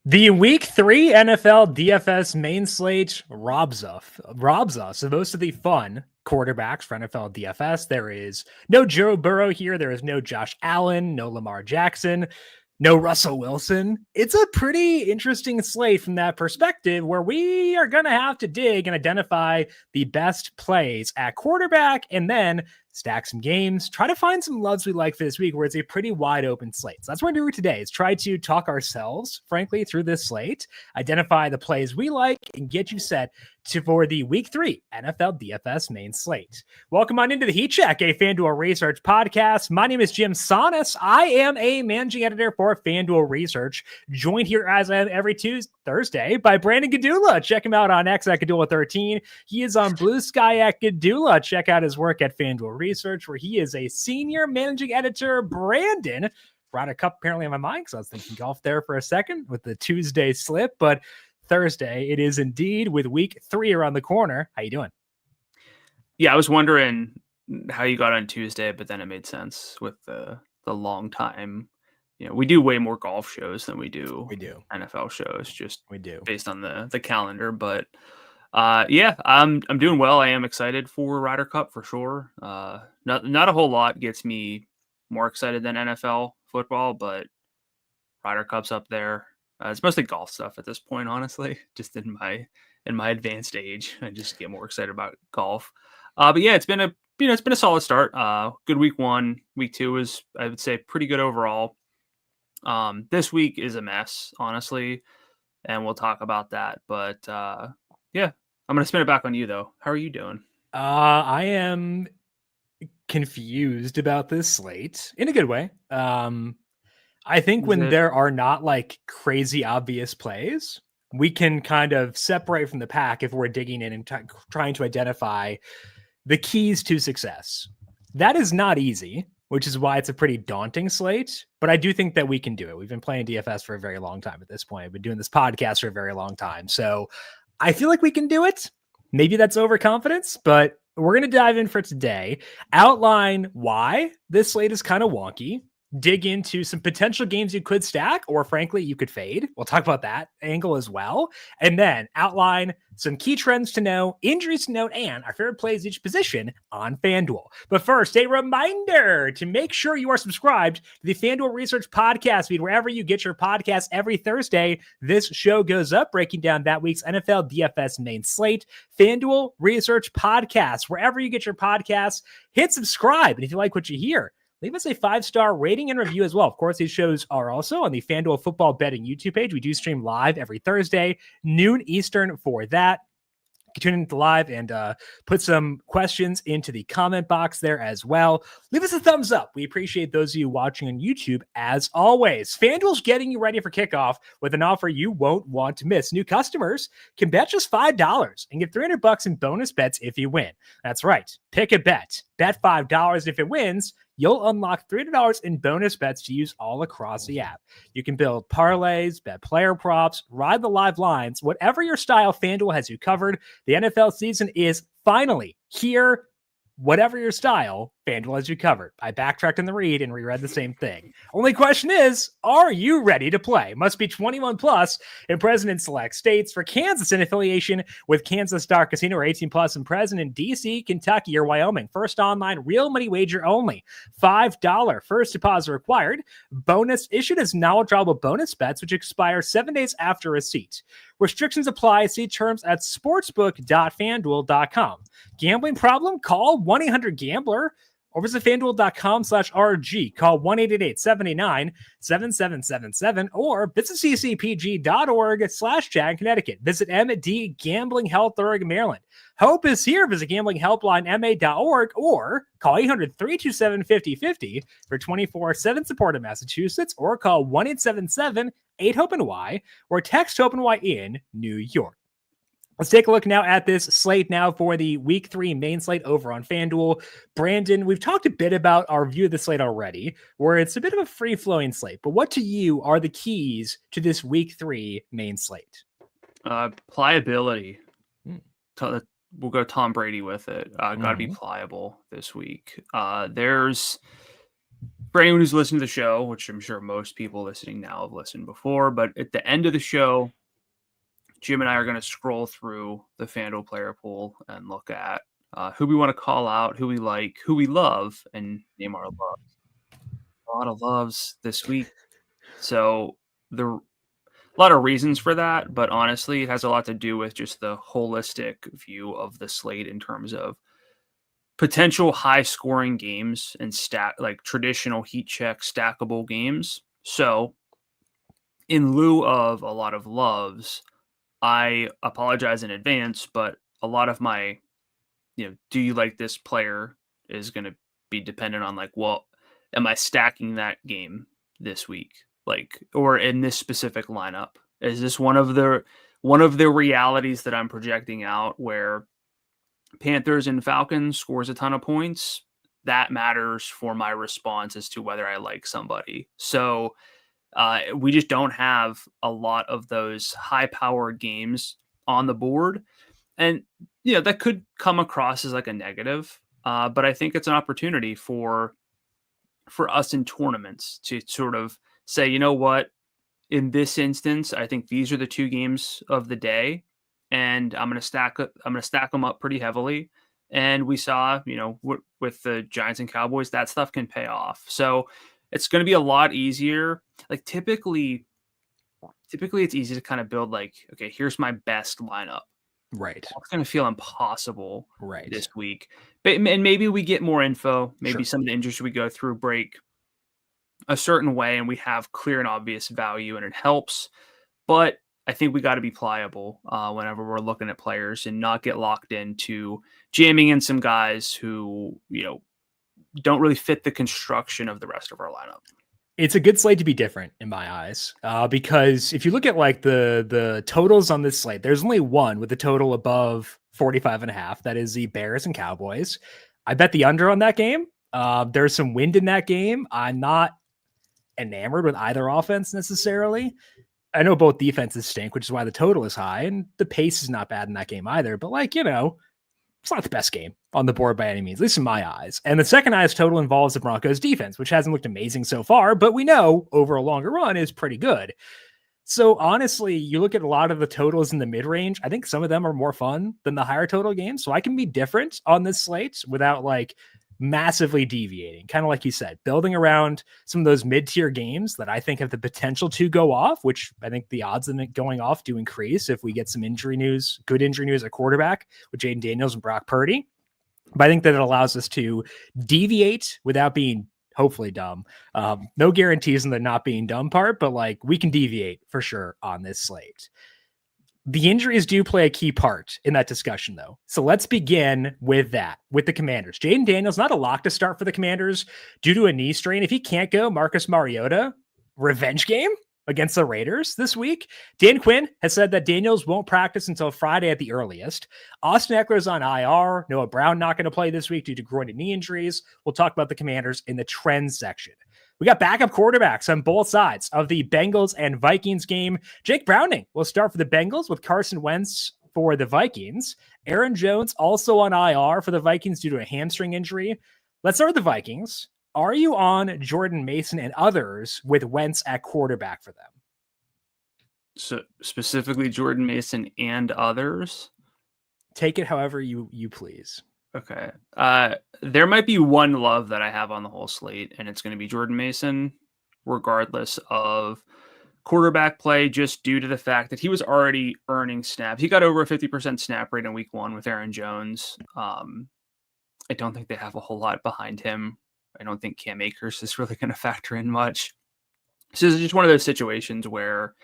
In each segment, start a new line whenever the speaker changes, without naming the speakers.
The week 3 NFL DFS main slate robs us of most of the fun quarterbacks for NFL DFS. There is no Joe Burrow here. There is no Josh Allen, no Lamar Jackson, no Russell Wilson. It's a pretty interesting slate from that perspective where we are going to have to dig and identify the best plays at quarterback and then stack some games, try to find some loves we like for this week where it's a pretty wide open slate. So that's what we're doing today is try to talk ourselves, frankly, through this slate, identify the plays we like, and get you set for the week 3 NFL DFS main slate. Welcome on into the Heat Check, a FanDuel Research podcast. My name is JimSannes. I am a managing editor for FanDuel Research, joined here as I am every Thursday by Brandon Gdula. Check him out on X at Gdula13. He is on Blue Sky at Gdula. Check out his work at FanDuel Research, where he is a senior managing editor. Brandon, Ryder Cup apparently on my mind because I was thinking golf there for a second with the Tuesday slip, but Thursday it is indeed with week 3 around the corner. How you doing?
Yeah, I was wondering how you got on Tuesday, but then it made sense with the long time. You know, we do way more golf shows than we do NFL shows, just based on the calendar. But yeah, I'm doing well. I am excited for Ryder Cup for sure. Not a whole lot gets me more excited than NFL football, but Ryder Cup's up there. It's mostly golf stuff at this point, honestly. Just in my advanced age, I just get more excited about golf. But yeah, it's been a solid start. Good week 1. Week 2 was, I would say, pretty good overall. This week is a mess, honestly, and we'll talk about that. But yeah, I'm gonna spin it back on you though. How are you doing?
I am confused about this slate in a good way. I think when there are not like crazy obvious plays, we can kind of separate from the pack if we're digging in and trying to identify the keys to success. That is not easy, which is why it's a pretty daunting slate, but I do think that we can do it. We've been playing DFS for a very long time at this point. We've been doing this podcast for a very long time. So I feel like we can do it. Maybe that's overconfidence, but we're going to dive in for today, outline why this slate is kind of wonky, dig into some potential games you could stack, or frankly, you could fade. We'll talk about that angle as well. And then outline some key trends to know, injuries to note, and our favorite plays each position on FanDuel. But first, a reminder to make sure you are subscribed to the FanDuel Research Podcast feed, wherever you get your podcasts every Thursday. This show goes up, breaking down that week's NFL DFS main slate. FanDuel Research Podcast, wherever you get your podcasts, hit subscribe. And if you like what you hear, leave us a 5-star rating and review as well. Of course, these shows are also on the FanDuel Football Betting YouTube page. We do stream live every Thursday, noon Eastern for that. Tune into live and put some questions into the comment box there as well. Leave us a thumbs up. We appreciate those of you watching on YouTube as always. FanDuel's getting you ready for kickoff with an offer you won't want to miss. New customers can bet just $5 and get $300 in bonus bets if you win. That's right. Pick a bet. Bet $5. If it wins, you'll unlock $300 in bonus bets to use all across the app. You can build parlays, bet player props, ride the live lines. Whatever your style, FanDuel has you covered. The NFL season is finally here. Whatever your style, FanDuel has you covered. I backtracked in the read and reread the same thing. Only question is, are you ready to play? Must be 21 plus and present in select states. For Kansas in affiliation with Kansas Star Casino, or 18 plus and present in DC, Kentucky, or Wyoming. First online real money wager only. $5 first deposit required. Bonus issued as knowledgeable bonus bets, which expire 7 days after receipt. Restrictions apply. See terms at sportsbook.fanduel.com. Gambling problem? Call 1-800-GAMBLER or visit fanduel.com/RG. Call 1-888-79-7777 or visit ccpg.org/Chad, Connecticut. Visit mdgamblinghelp.org, Maryland. Hope is here. Visit gamblinghelplinema.org or call 800-327-5050 for 24/7 support in Massachusetts, or call 1-877-8-HOPE-NY or text HOPE-NY in New York. Let's take a look now at this slate now for the week 3 main slate over on FanDuel. Brandon, we've talked a bit about our view of the slate already, where it's a bit of a free-flowing slate. But what to you are the keys to this week 3 main slate?
Pliability. We'll go Tom Brady with it. Got to be pliable this week. There's for anyone who's listened to the show, which I'm sure most people listening now have listened before, but at the end of the show, Jim and I are going to scroll through the FanDuel player pool and look at who we want to call out, who we like, who we love, and name our loves. A lot of loves this week. So a lot of reasons for that, but honestly, it has a lot to do with just the holistic view of the slate in terms of potential high scoring games and like traditional heat check stackable games. So in lieu of a lot of loves, I apologize in advance, but a lot of my, do you like this player is going to be dependent on like, well, am I stacking that game this week? Like, or in this specific lineup? Is this one of the realities that I'm projecting out where Panthers and Falcons scores a ton of points? That matters for my response as to whether I like somebody. So we just don't have a lot of those high-powered games on the board. And, that could come across as like a negative. But I think it's an opportunity for us in tournaments to sort of say, you know what, in this instance, I think these are the two games of the day, and I'm going to stack them up pretty heavily. And we saw, with the Giants and Cowboys, that stuff can pay off. So it's going to be a lot easier. Like typically it's easy to kind of build like, okay, here's my best lineup.
Right.
It's going to feel impossible
right
this week. And maybe we get more info. Maybe some of the injuries we go through break a certain way and we have clear and obvious value and it helps. But I think we got to be pliable whenever we're looking at players and not get locked into jamming in some guys who, don't really fit the construction of the rest of our lineup.
It's a good slate to be different in my eyes, because if you look at like the totals on this slate, there's only one with a total above 45.5. That is the Bears and Cowboys. I bet the under on that game. There's some wind in that game. I'm not enamored with either offense necessarily. I know both defenses stink, which is why the total is high, and the pace is not bad in that game either. But like, it's not the best game on the board by any means, at least in my eyes. And the second highest total involves the Broncos defense, which hasn't looked amazing so far, but we know over a longer run is pretty good. So honestly, you look at a lot of the totals in the mid-range, I think some of them are more fun than the higher total games. So I can be different on this slate without like massively deviating, kind of like you said, building around some of those mid-tier games that I think have the potential to go off, which I think the odds of it going off do increase if we get some good injury news at quarterback with Jaden Daniels and Brock Purdy. But I think that it allows us to deviate without being hopefully dumb. No guarantees in the not being dumb part, but like we can deviate for sure on this slate. The injuries do play a key part in that discussion, though. So let's begin with that, with the Commanders. Jaden Daniels, not a lock to start for the Commanders due to a knee strain. If he can't go, Marcus Mariota, revenge game against the Raiders this week. Dan Quinn has said that Daniels won't practice until Friday at the earliest. Austin Eckler's on IR. Noah Brown not going to play this week due to groin and knee injuries. We'll talk about the Commanders in the trends section. We got backup quarterbacks on both sides of the Bengals and Vikings game. Jake Browning will start for the Bengals with Carson Wentz for the Vikings. Aaron Jones also on IR for the Vikings due to a hamstring injury. Let's start with the Vikings. Are you on Jordan Mason and others with Wentz at quarterback for them?
So specifically Jordan Mason and others?
Take it however you please.
Okay. There might be one love that I have on the whole slate, and it's going to be Jordan Mason, regardless of quarterback play, just due to the fact that he was already earning snaps. He got over a 50% snap rate in week 1 with Aaron Jones. I don't think they have a whole lot behind him. I don't think Cam Akers is really going to factor in much. So it's just one of those situations where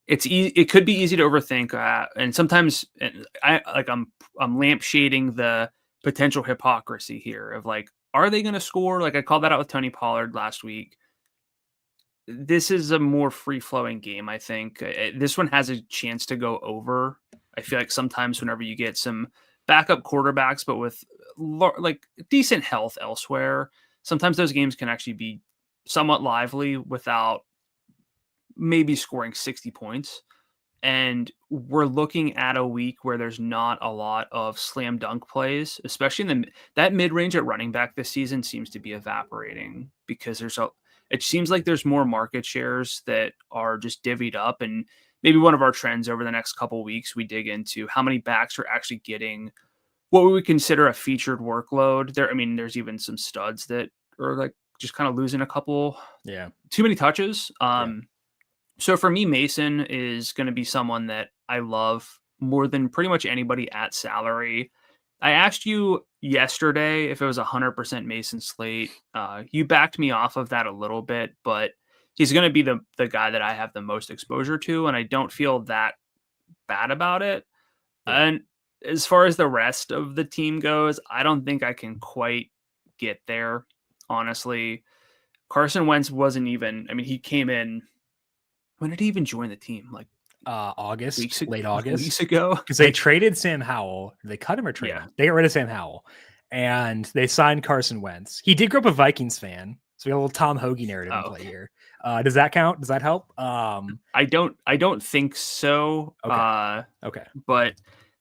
it could be easy to overthink, and sometimes I'm lampshading the potential hypocrisy here of like, are they going to score? Like I called that out with Tony Pollard last week. This is a more free-flowing game, I think. This one has a chance to go over. I feel like sometimes whenever you get some backup quarterbacks, but with like decent health elsewhere, sometimes those games can actually be somewhat lively without maybe scoring 60 points. And we're looking at a week where there's not a lot of slam dunk plays, especially in that mid-range at running back this season seems to be evaporating because it seems like there's more market shares that are just divvied up. And maybe one of our trends over the next couple of weeks, we dig into how many backs are actually getting what we would consider a featured workload. There's even some studs that are like just kind of losing a couple, too many touches. So for me, Mason is going to be someone that I love more than pretty much anybody at salary. I asked you yesterday if it was 100% Mason slate. You backed me off of that a little bit, but he's going to be the guy that I have the most exposure to, and I don't feel that bad about it. Yeah. And as far as the rest of the team goes, I don't think I can quite get there, honestly. Carson Wentz wasn't even, he came in. When did he even join the team? Like
August, late August.
Weeks ago.
Because they traded Sam Howell. They cut him or traded him? They got rid of Sam Howell. And they signed Carson Wentz. He did grow up a Vikings fan. So we got a little Tom Hoagie narrative in play here. Does that count? Does that help?
I don't think so.
Okay.
But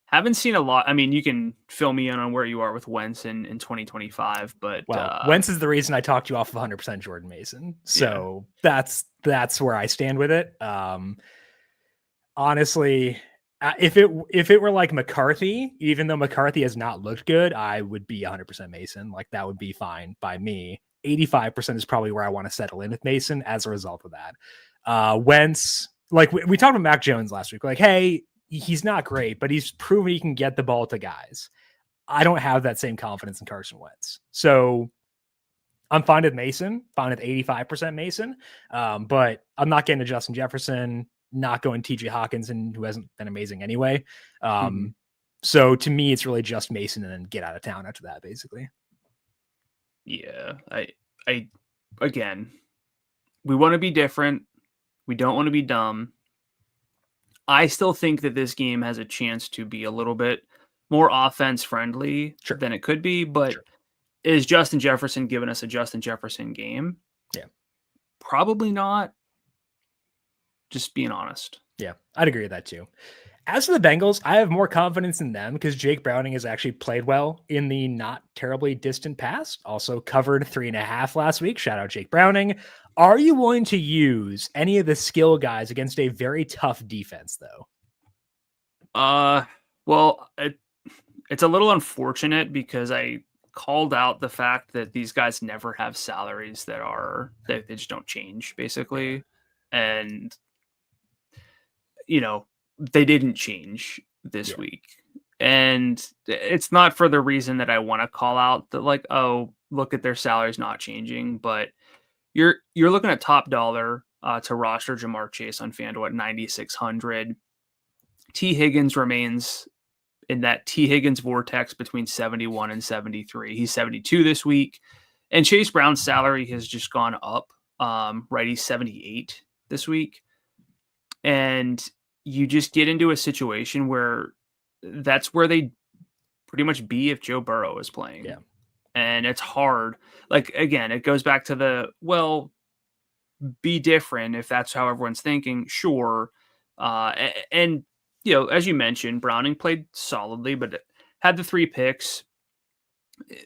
haven't seen a lot. You can fill me in on where you are with Wentz in 2025 , but
Wentz is the reason I talked you off of 100% Jordan Mason. So that's where I stand with it. Honestly, if it were like McCarthy, even though McCarthy has not looked good, I would be 100% Mason. Like that would be fine by me. 85% is probably where I want to settle in with Mason as a result of that. Wentz, like we talked about Mac Jones last week, like, hey, he's not great, but he's proven he can get the ball to guys. I don't have that same confidence in Carson Wentz. So I'm fine with Mason, fine with 85% Mason. But I'm not getting to Justin Jefferson, not going TJ Hawkinson, who hasn't been amazing anyway. So to me, it's really just Mason and then get out of town after that, basically.
Yeah. I again, we want to be different. We don't want to be dumb. I still think that this game has a chance to be a little bit more offense friendly than it could be, but is Justin Jefferson giving us a Justin Jefferson game?
Yeah.
Probably not. Just being honest.
Yeah, I'd agree with that too. As for the Bengals, I have more confidence in them because Jake Browning has actually played well in the not terribly distant past. Also covered 3.5 last week. Shout out Jake Browning. Are you willing to use any of the skill guys against a very tough defense, though?
Well, it's a little unfortunate because I called out the fact that these guys never have salaries that they just don't change, basically. And, they didn't change this week. And it's not for the reason that I want to call out that, like, oh, look at their salaries not changing, but you're looking at top dollar to roster Jamar Chase on FanDuel at 9,600. T. Higgins remains in that T. Higgins vortex between 71 and 73. He's 72 this week. And Chase Brown's salary has just gone up. He's 78 this week. And you just get into a situation where that's where they pretty much be if Joe Burrow is playing.
Yeah.
And it's hard. Like, again, it goes back to be different if that's how everyone's thinking. Sure. And as you mentioned, Browning played solidly, but had the 3 picks.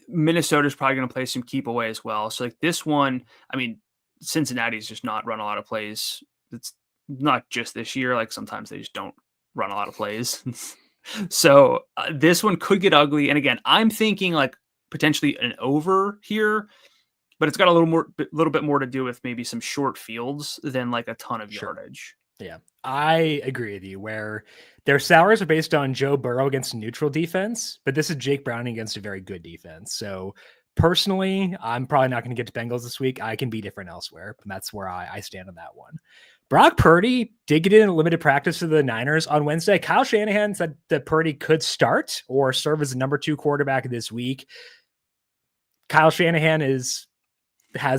Minnesota's probably going to play some keep away as well. So like this one, Cincinnati's just not run a lot of plays. It's not just this year. Like sometimes they just don't run a lot of plays. So this one could get ugly. And again, I'm thinking like potentially an over here, but it's got a little bit more to do with maybe some short fields than like a ton of yardage.
Yeah, I agree with you where their salaries are based on Joe Burrow against a neutral defense, but this is Jake Browning against a very good defense. So personally, I'm probably not going to get to Bengals this week. I can be different elsewhere, and that's where I stand on that one. Brock Purdy did get in a limited practice for the Niners on Wednesday. Kyle Shanahan said that Purdy could start or serve as the number 2 quarterback this week. Kyle Shanahan has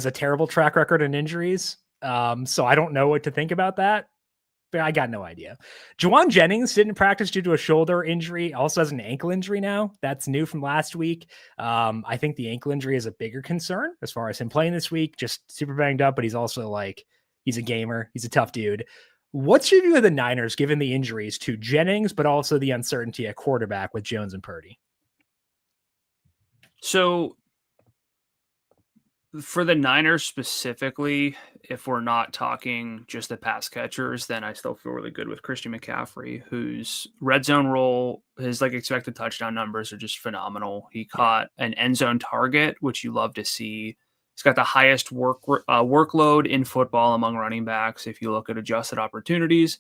a terrible track record in injuries. So I don't know what to think about that, but I got no idea. Juwan Jennings didn't practice due to a shoulder injury. Also has an ankle injury now. That's new from last week. I think the ankle injury is a bigger concern as far as him playing this week, just super banged up, but he's also like, he's a gamer. He's a tough dude. What's your view of the Niners, given the injuries to Jennings, but also the uncertainty at quarterback with Jones and Purdy?
So for the Niners specifically, if we're not talking just the pass catchers, then I still feel really good with Christian McCaffrey, whose red zone role, his expected touchdown numbers are just phenomenal. He caught an end zone target, which you love to see. He's got the highest workload in football among running backs. If you look at adjusted opportunities,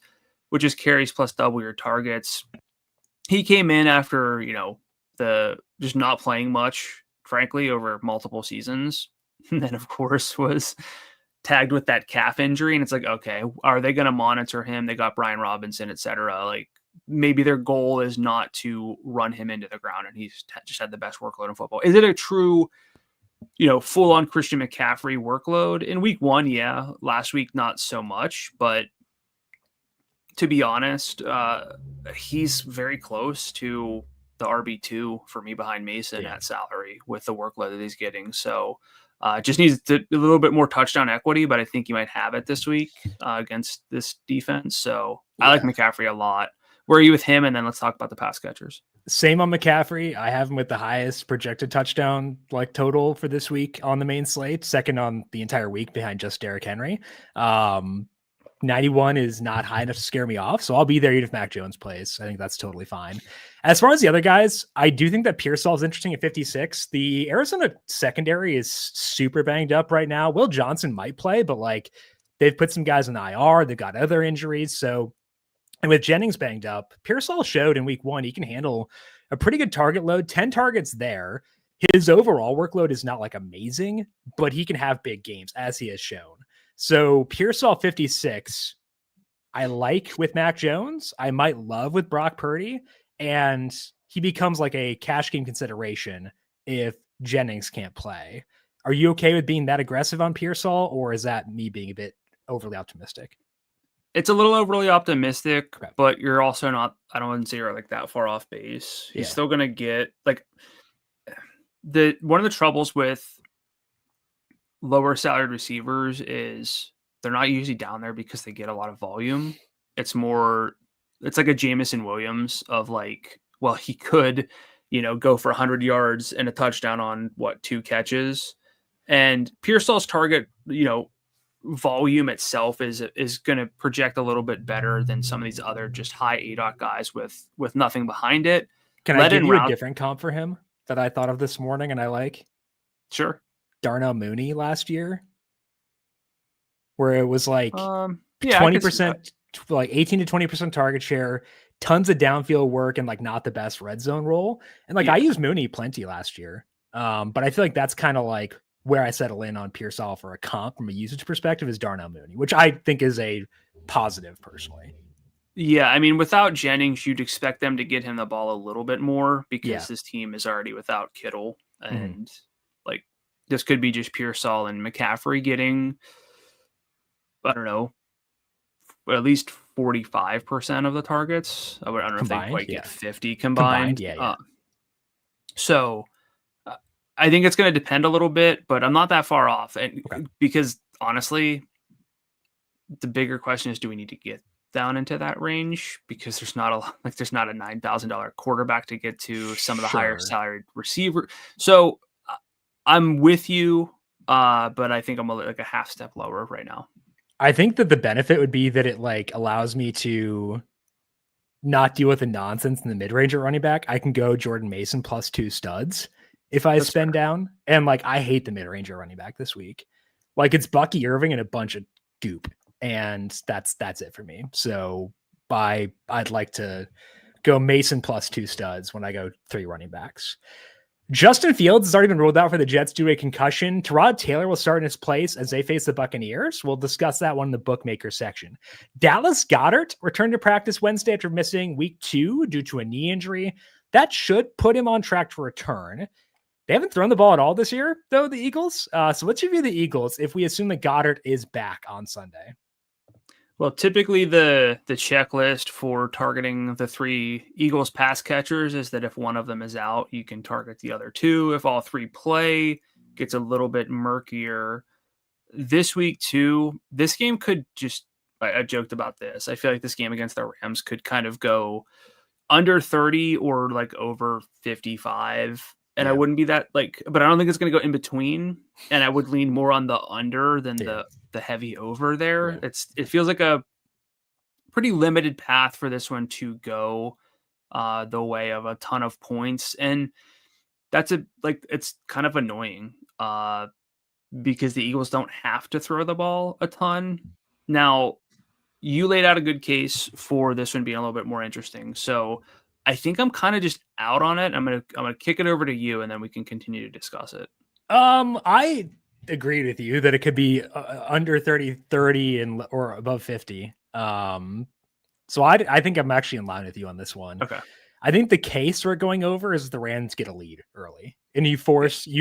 which is carries plus double your targets. He came in after, the just not playing much, frankly, over multiple seasons. And then, of course, was tagged with that calf injury. And it's like, okay, are they going to monitor him? They got Brian Robinson, et cetera. Maybe their goal is not to run him into the ground. And he's just had the best workload in football. Is it a true, full-on Christian McCaffrey workload? In week 1, yeah. Last week, not so much. But to be honest, he's very close to the RB2 for me behind Mason at salary with the workload that he's getting. So just needs a little bit more touchdown equity, but I think he might have it this week against this defense. So I like McCaffrey a lot. Where are you with him? And then let's talk about the pass catchers.
Same on McCaffrey. I have him with the highest projected touchdown total for this week on the main slate, second on the entire week behind just Derrick Henry. 91 is not high enough to scare me off, so I'll be there even if Mac Jones plays. I think that's totally fine. As far as the other guys, I do think that Pearsall is interesting at 56. The Arizona secondary is super banged up right now. Will Johnson might play, but they've put some guys in the IR. They've got other injuries. So, and with Jennings banged up, Pearsall showed in week 1 he can handle a pretty good target load, 10 targets there. His overall workload is not amazing, but he can have big games as he has shown. So Pearsall 56, I like with Mac Jones. I might love with Brock Purdy, and he becomes a cash game consideration if Jennings can't play. Are you okay with being that aggressive on Pearsall, or is that me being a bit overly optimistic?
It's a little overly optimistic, but you're also not, I don't want to say you're that far off base. He's still going to get one of the troubles with lower salaried receivers is they're not usually down there because they get a lot of volume. It's like a Jameson Williams of he could, go for 100 yards and a touchdown on 2 catches. And Pearsall's target, volume itself is going to project a little bit better than some of these other just high ADOT guys with nothing behind it.
Can I give you a different comp for him that I thought of this morning and I like?
Sure.
Darnell Mooney last year, where it was 20%, 18 to 20% target share, tons of downfield work, and not the best red zone role. And I used Mooney plenty last year. But I feel that's kind of where I settle in on Pearsall for a comp from a usage perspective is Darnell Mooney, which I think is a positive personally.
Yeah, I mean, without Jennings, you'd expect them to get him the ball a little bit more because this team is already without Kittle. And this could be just Pearsall and McCaffrey getting, I don't know, at least 45% of the targets. I don't know if they quite get 50 combined. So I think it's going to depend a little bit, but I'm not that far off. And because honestly, the bigger question is, do we need to get down into that range? Because there's not a $9,000 quarterback to get to some of the higher salaried receiver. So I'm with you, but I think I'm a half step lower right now.
I think that the benefit would be that it allows me to not deal with the nonsense in the mid-range at running back. I can go Jordan Mason plus 2 studs if I spend down. And I hate the mid-range at running back this week. It's Bucky Irving and a bunch of goop, and that's it for me. So I'd like to go Mason plus 2 studs when I go 3 running backs. Justin Fields has already been ruled out for the Jets due to a concussion. Tyrod Taylor will start in his place as they face the Buccaneers. We'll discuss that one in the bookmaker section. Dallas Goedert returned to practice Wednesday after missing week 2 due to a knee injury. That should put him on track to return. They haven't thrown the ball at all this year, though, the Eagles. So let's review the Eagles if we assume that Goddard is back on Sunday.
Well, typically the checklist for targeting the 3 Eagles pass catchers is that if one of them is out, you can target the other 2. If all 3 play, gets a little bit murkier. This week, too, this game could just I joked about this. I feel like this game against the Rams could kind of go under 30 or like over 55. And I wouldn't be that but I don't think it's going to go in between. And I would lean more on the under than the heavy over there. Yeah. It feels like a pretty limited path for this one to go the way of a ton of points. And that's it's kind of annoying because the Eagles don't have to throw the ball a ton. Now, you laid out a good case for this one being a little bit more interesting. So I think I'm kind of just out on it. I'm gonna kick it over to you, and then we can continue to discuss it.
I agreed with you that it could be under 30 and or above 50. So I think I'm actually in line with you on this one.
Okay.
I think the case for it going over is the Rams get a lead early, and you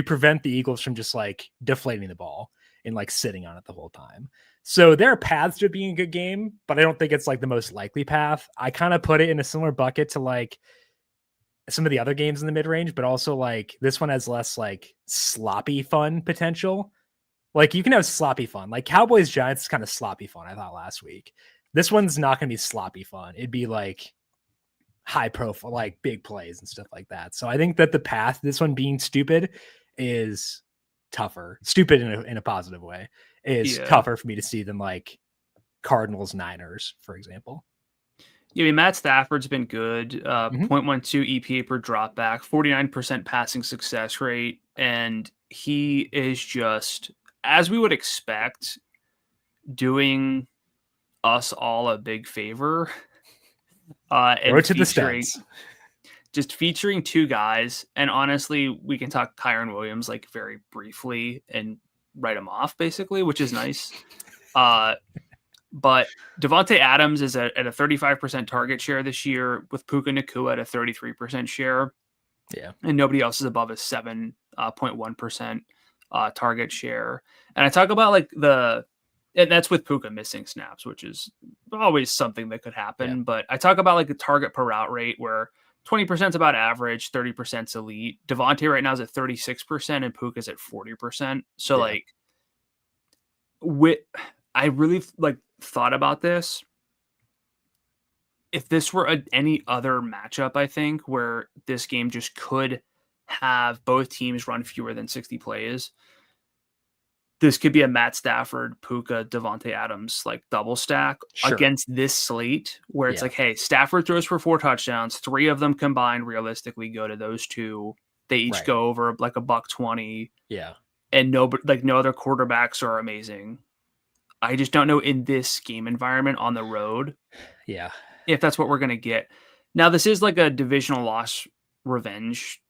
prevent the Eagles from just like deflating the ball and like sitting on it the whole time. So there are paths to it being a good game, but I don't think it's like the most likely path. I kind of put it in a similar bucket to like some of the other games in the mid-range, but also like this one has less like sloppy fun potential. Like you can have sloppy fun, like Cowboys Giants is kind of sloppy fun. I thought last week, this one's not going to be sloppy fun. It'd be like high profile, like big plays and stuff like that. So I think that the path, this one being stupid, is tougher. Stupid in a positive way is tougher for me to see than like Cardinals Niners, for example.
Yeah, I mean, Matt Stafford's been good. 0.12 EPA per drop back, 49% passing success rate, and he is just, as we would expect, doing us all a big favor. And
to the stats.
Just featuring two guys, and honestly, we can talk Kyron Williams like very briefly and write him off, basically, which is nice. But Devontae Adams is at a 35% target share this year, with Puka Nacua at a 33% share.
Yeah,
and nobody else is above a 7.1% target share. And I talk about like and that's with Puka missing snaps, which is always something that could happen. Yeah. But I talk about like the target per route rate where 20% is about average, 30% is elite. Devontae right now is at 36% and Puka's at 40%. So I really like thought about this. If this were any other matchup, I think where this game just could have both teams run fewer than 60 plays, this could be a Matt Stafford, Puka, Devontae Adams like double stack against this slate where it's like, hey, Stafford throws for 4 touchdowns, 3 of them combined realistically go to those 2. They each go over like $120.
Yeah,
and no other quarterbacks are amazing. I just don't know in this game environment on the road.
Yeah,
if that's what we're gonna get. Now this is like a divisional loss revenge,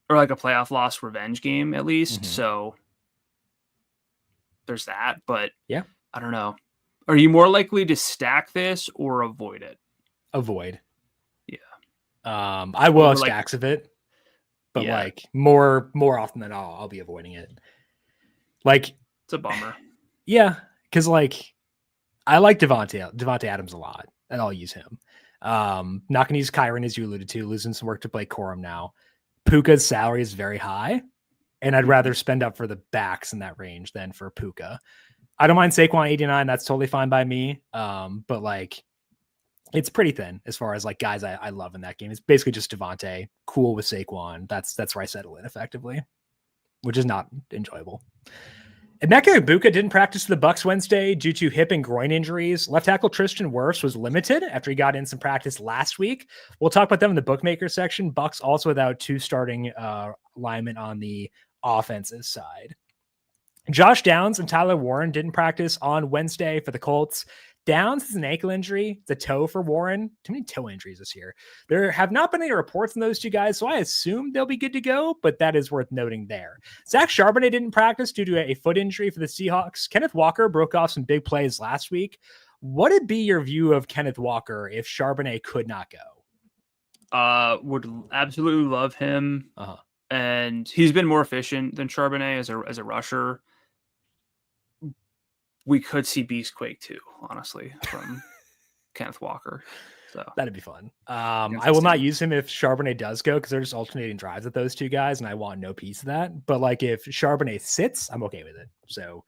or like a playoff loss revenge game at least. So there's that, but I don't know. Are you more likely to stack this or avoid it?
Avoid.
Yeah.
I will have stacks of it, but like more often than not, I'll be avoiding it. Like
it's a bummer.
Yeah, because like I like Devontae Adams a lot, and I'll use him. Not gonna use Kyron, as you alluded to, losing some work to play Corum now. Puka's salary is very high, and I'd rather spend up for the backs in that range than for Puka. I don't mind Saquon 89. That's totally fine by me. But like, it's pretty thin as far as like guys I love in that game. It's basically just Devontae, cool with Saquon. That's where I settle in effectively, which is not enjoyable. Emeka Egbuka didn't practice the Bucs Wednesday due to hip and groin injuries. Left tackle Tristan Wirfs was limited after he got in some practice last week. We'll talk about them in the bookmaker section. Bucs also without 2 starting linemen on the offensive side. Josh Downs and Tyler Warren didn't practice on Wednesday for the Colts. Downs is an ankle injury. It's a toe for Warren. Too many toe injuries this year. There have not been any reports on those 2 guys, so I assume they'll be good to go, but that is worth noting there. Zach Charbonnet didn't practice due to a foot injury for the Seahawks. Kenneth Walker broke off some big plays last week. What would be your view of Kenneth Walker if Charbonnet could not go?
Would absolutely love him. And he's been more efficient than Charbonnet as a rusher. We could see Beastquake too, honestly, from Kenneth Walker. So
that'd be fun. I will not use him if Charbonnet does go because they're just alternating drives with those 2 guys, and I want no piece of that. But like if Charbonnet sits, I'm okay with it. So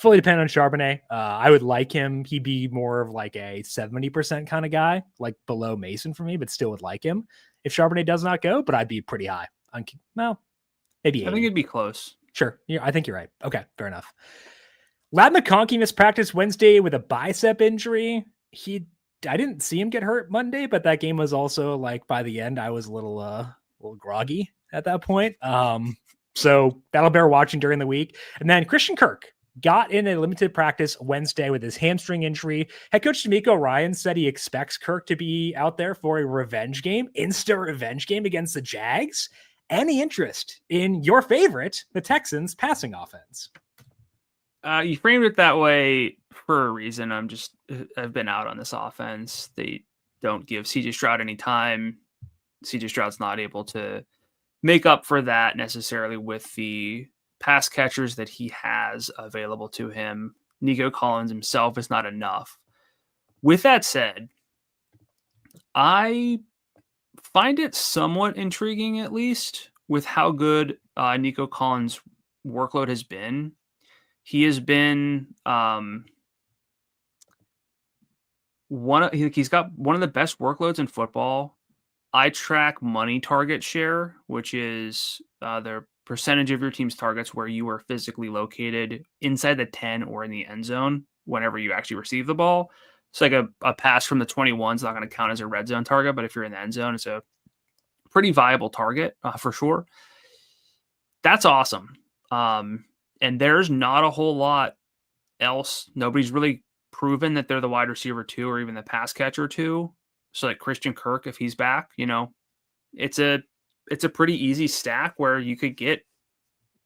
fully dependent on Charbonnet. I would like him. He'd be more of like a 70% kind of guy, like below Mason for me, but still would like him if Charbonnet does not go, but I'd be pretty high. Well, maybe 80.
I think it'd be close.
Sure. Yeah, I think you're right. Okay, fair enough. Ladd McConkey missed practice Wednesday with a bicep injury. I didn't see him get hurt Monday, but that game was also like by the end, I was a little groggy at that point. So that'll bear watching during the week. And then Christian Kirk got in a limited practice Wednesday with his hamstring injury. Head coach D'Amico Ryans said he expects Kirk to be out there for a revenge game, revenge game against the Jags. Any interest in your favorite, the Texans passing offense?
You framed it that way for a reason. I've been out on this offense. They don't give CJ Stroud any time. CJ Stroud's not able to make up for that necessarily with the pass catchers that he has available to him. Nico Collins himself is not enough. With that said, I find it somewhat intriguing, at least, with how good Nico Collins' workload has been. He has been he's got one of the best workloads in football. I track money target share, which is the percentage of your team's targets where you are physically located inside the 10 or in the end zone whenever you actually receive the ball. It's like a pass from the 21 is not going to count as a red zone target, but if you're in the end zone, it's a pretty viable target for sure. That's awesome. And there's not a whole lot else. Nobody's really proven that they're the wide receiver 2 or even the pass catcher 2. So like Christian Kirk, if he's back, it's a pretty easy stack where you could get,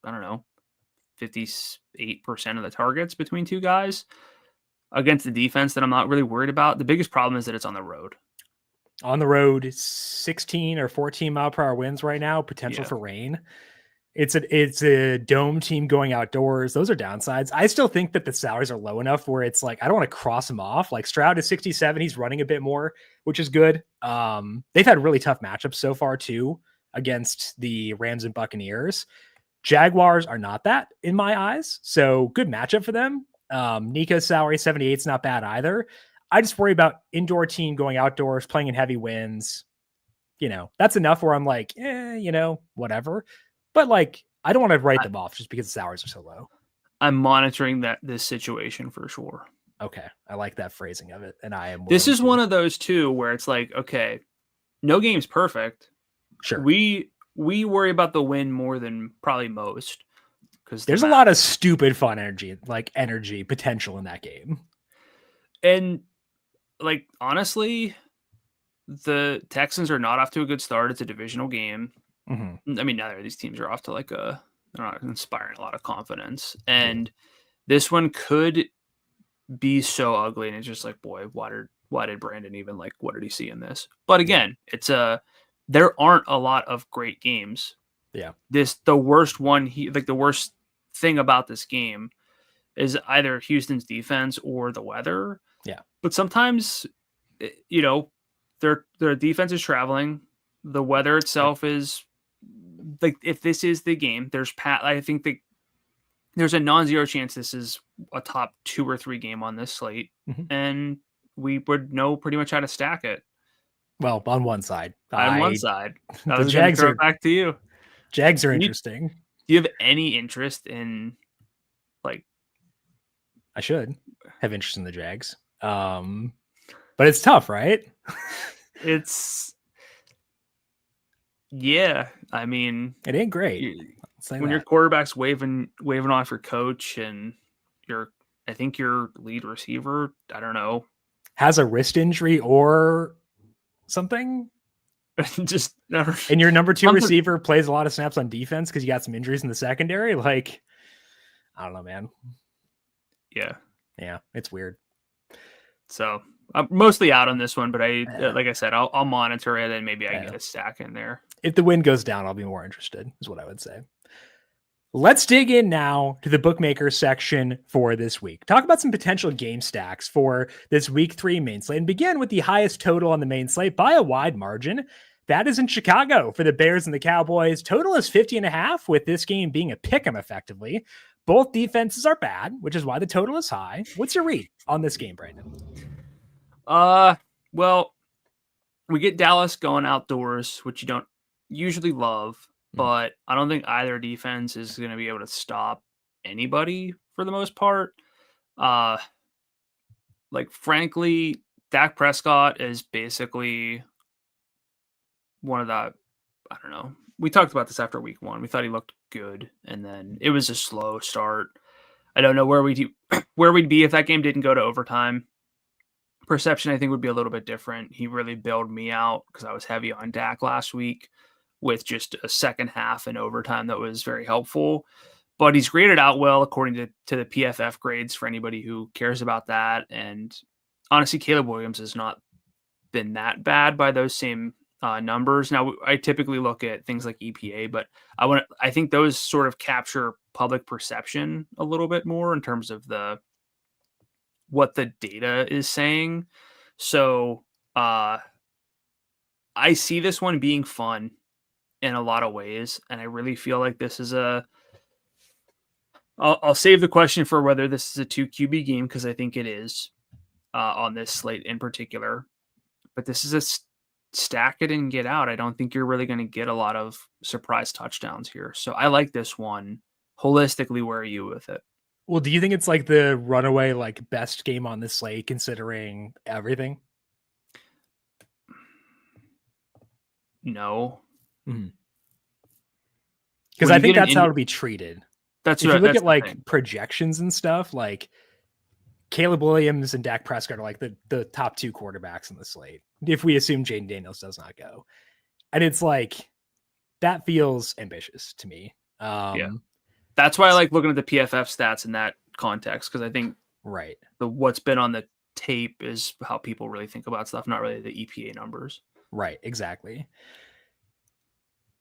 58% of the targets between two guys against the defense that I'm not really worried about. The biggest problem is that it's on the road.
On the road, 16 or 14 mile per hour winds right now, potential for rain. It's a dome team going outdoors. Those are downsides. I still think that the salaries are low enough where it's like, I don't want to cross him off. Like Stroud is 67. He's running a bit more, which is good. They've had really tough matchups so far too against the Rams and Buccaneers. Jaguars are not that in my eyes. So good matchup for them. Nico's salary 78 is not bad either. I just worry about indoor team going outdoors, playing in heavy winds. That's enough where I'm like, whatever. But like, I don't want to write them off just because the salaries are so low.
I'm monitoring this situation for sure.
Okay. I like that phrasing of it. And I am.
This is one of those too, where it's like, okay, no game's perfect.
Sure.
We worry about the win more than probably most. Because
there's a lot of stupid fun energy potential in that game.
And like, honestly, the Texans are not off to a good start. It's a divisional game.
Mm-hmm.
I mean, neither of these teams are off to they're not inspiring a lot of confidence. And this one could be so ugly. And it's just like, boy, why did Brandon even what did he see in this? But again, there aren't a lot of great games.
Yeah.
The worst one, the worst thing about this game is either Houston's defense or the weather.
Yeah. But
sometimes, their defense is traveling. The weather itself is if this is the game, I think there's a non-zero chance this is a top 2 or 3 game on this slate.
Mm-hmm.
And we would know pretty much how to stack it.
Well, on one side.
The Jags are back to you.
Jags are interesting.
Do you have any interest in
I should have interest in the Jags. But it's tough, right?
Yeah, I mean,
it ain't great.
When your quarterback's waving off your coach and I think your lead receiver, I don't know,
has a wrist injury or something.
Just never.
And your number 2 receiver plays a lot of snaps on defense because you got some injuries in the secondary. I don't know, man. Yeah, it's weird.
So I'm mostly out on this one, but like I said, I'll monitor it and maybe I can get a stack in there.
If the wind goes down, I'll be more interested, is what I would say. Let's dig in now to the bookmaker section for this week. Talk about some potential game stacks for this week 3 main slate and begin with the highest total on the main slate by a wide margin. That is in Chicago for the Bears and the Cowboys. Total is 50.5, with this game being a pick'em effectively. Both defenses are bad, which is why the total is high. What's your read on this game, Brandon?
Well, we get Dallas going outdoors, which you don't usually love, but I don't think either defense is going to be able to stop anybody for the most part. Frankly, Dak Prescott is basically one of the, I don't know. We talked about this after week 1. We thought he looked good, and then it was a slow start. I don't know where we'd be if that game didn't go to overtime. Perception, I think, would be a little bit different. He really bailed me out because I was heavy on Dak last week with just a second half and overtime that was very helpful. But he's graded out well according to the PFF grades for anybody who cares about that. And honestly, Caleb Williams has not been that bad by those same numbers. Now, I typically look at things like EPA, but I think those sort of capture public perception a little bit more in terms of what the data is saying. So I see this one being fun in a lot of ways, and I really feel like this is I'll save the question for whether this is a 2 QB game, because I think it is on this slate in particular. But this is a stack it and get out. I don't think you're really going to get a lot of surprise touchdowns here. So I like this one. Holistically, where are you with it?
Well, do you think it's like the runaway, like, best game on this slate considering everything?
No.
Because I think that's how it'll be treated.
That's
if
right,
you look at like projections and stuff, like Caleb Williams and Dak Prescott are like the top 2 quarterbacks in the slate, if we assume Jaden Daniels does not go. And it's like, that feels ambitious to me.
Yeah. That's why I like looking at the PFF stats in that context, because I think what's been on the tape is how people really think about stuff, not really the EPA numbers.
Right, exactly.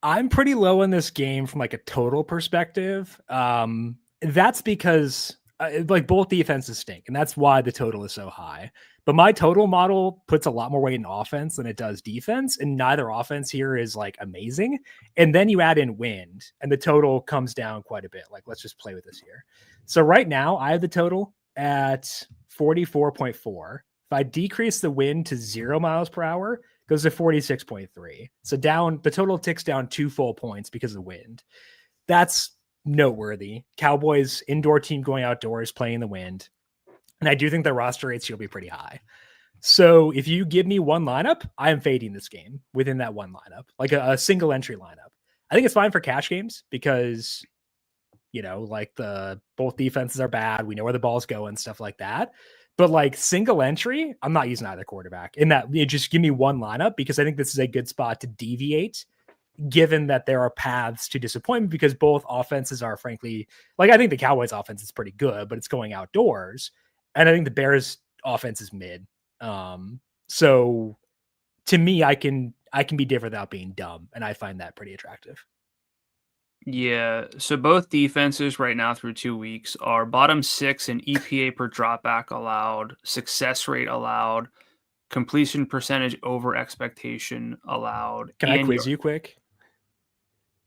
I'm pretty low in this game from like a total perspective. That's because like both defenses stink, and that's why the total is so high. But my total model puts a lot more weight in offense than it does defense, and neither offense here is like amazing. And then you add in wind, and the total comes down quite a bit. Like, let's just play with this here. So right now, I have the total at 44.4. If I decrease the wind to 0 miles per hour, it goes to 46.3. So down, the total ticks down 2 full points because of the wind. That's noteworthy. Cowboys indoor team going outdoors, playing the wind. And I do think the roster rates will be pretty high. So if you give me one lineup, I am fading this game within that one lineup, like a single entry lineup. I think it's fine for cash games because, like both defenses are bad. We know where the ball's going, stuff like that. But like single entry, I'm not using either quarterback in that. Just give me one lineup, because I think this is a good spot to deviate, given that there are paths to disappointment, because both offenses are, frankly, like, I think the Cowboys offense is pretty good, but it's going outdoors. And I think the Bears offense is mid. So to me, I can be different without being dumb. And I find that pretty attractive.
Yeah. So both defenses right now through 2 weeks are bottom 6 in EPA per dropback allowed, success rate allowed, completion percentage over expectation allowed.
Can I quiz you quick?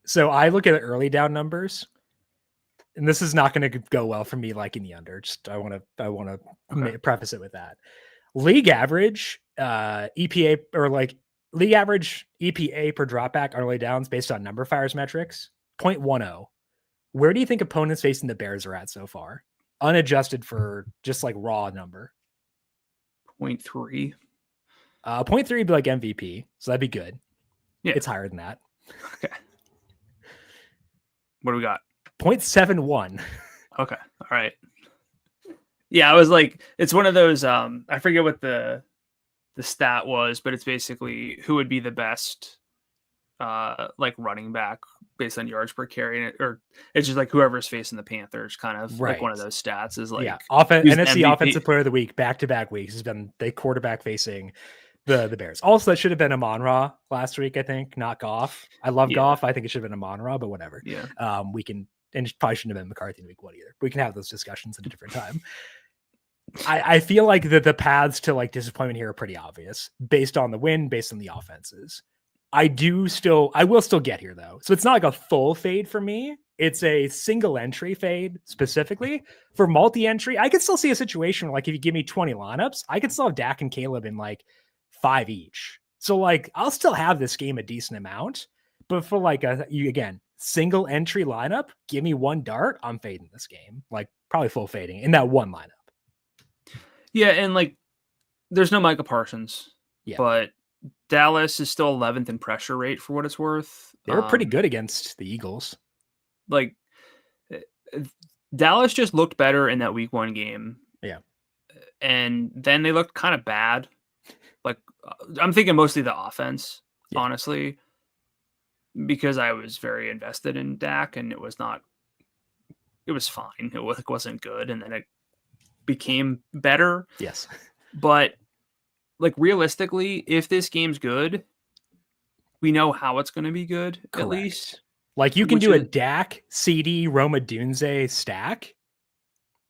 So I look at the early down numbers, and this is not going to go well for me, like in the under. Just I want to preface it with that. League average EPA, or like league average EPA per dropback early downs based on number fires metrics, 0.10. Where do you think opponents facing the Bears are at so far, unadjusted for just like raw number?
0.3.
0.3 would be like MVP, so that'd be good.
Yeah,
it's higher than that.
Okay. What do we got?
0.71.
Okay. All right. Yeah, I was like, it's one of those, I forget what the stat was, but it's basically who would be the best like running back based on yards per carry, or it's just like whoever's facing the Panthers, kind of like one of those stats is like,
NFC MVP. Offensive Player of the Week back-to-back weeks has been the quarterback facing the Bears. Also, that should have been Amon-Ra last week, I think, not Goff. I love Goff. I think it should have been Amon-Ra, but whatever.
Yeah.
We can, and it probably shouldn't have been McCarthy in week 1 either. We can have those discussions at a different time. I feel like the paths to like disappointment here are pretty obvious based on the win, based on the offenses. I will still get here though. So it's not like a full fade for me. It's a single entry fade specifically. For multi-entry, I could still see a situation where, like, if you give me 20 lineups, I could still have Dak and Caleb in like 5 each. So like I'll still have this game a decent amount, but for like again, single entry lineup, give me one dart, I'm fading this game. Like probably full fading in that one lineup.
Yeah, and like there's no Micah Parsons. Yeah. But Dallas is still 11th in pressure rate for what it's worth.
They were pretty good against the Eagles.
Like Dallas just looked better in that week 1 game.
Yeah.
And then they looked kind of bad. Like I'm thinking mostly the offense, honestly, because I was very invested in Dak and it was fine. It wasn't good. And then it became better.
Yes.
But like realistically, if this game's good, we know how it's going to be good. Correct. At least.
Like you can do a Dak, CD, Roma Dunze stack.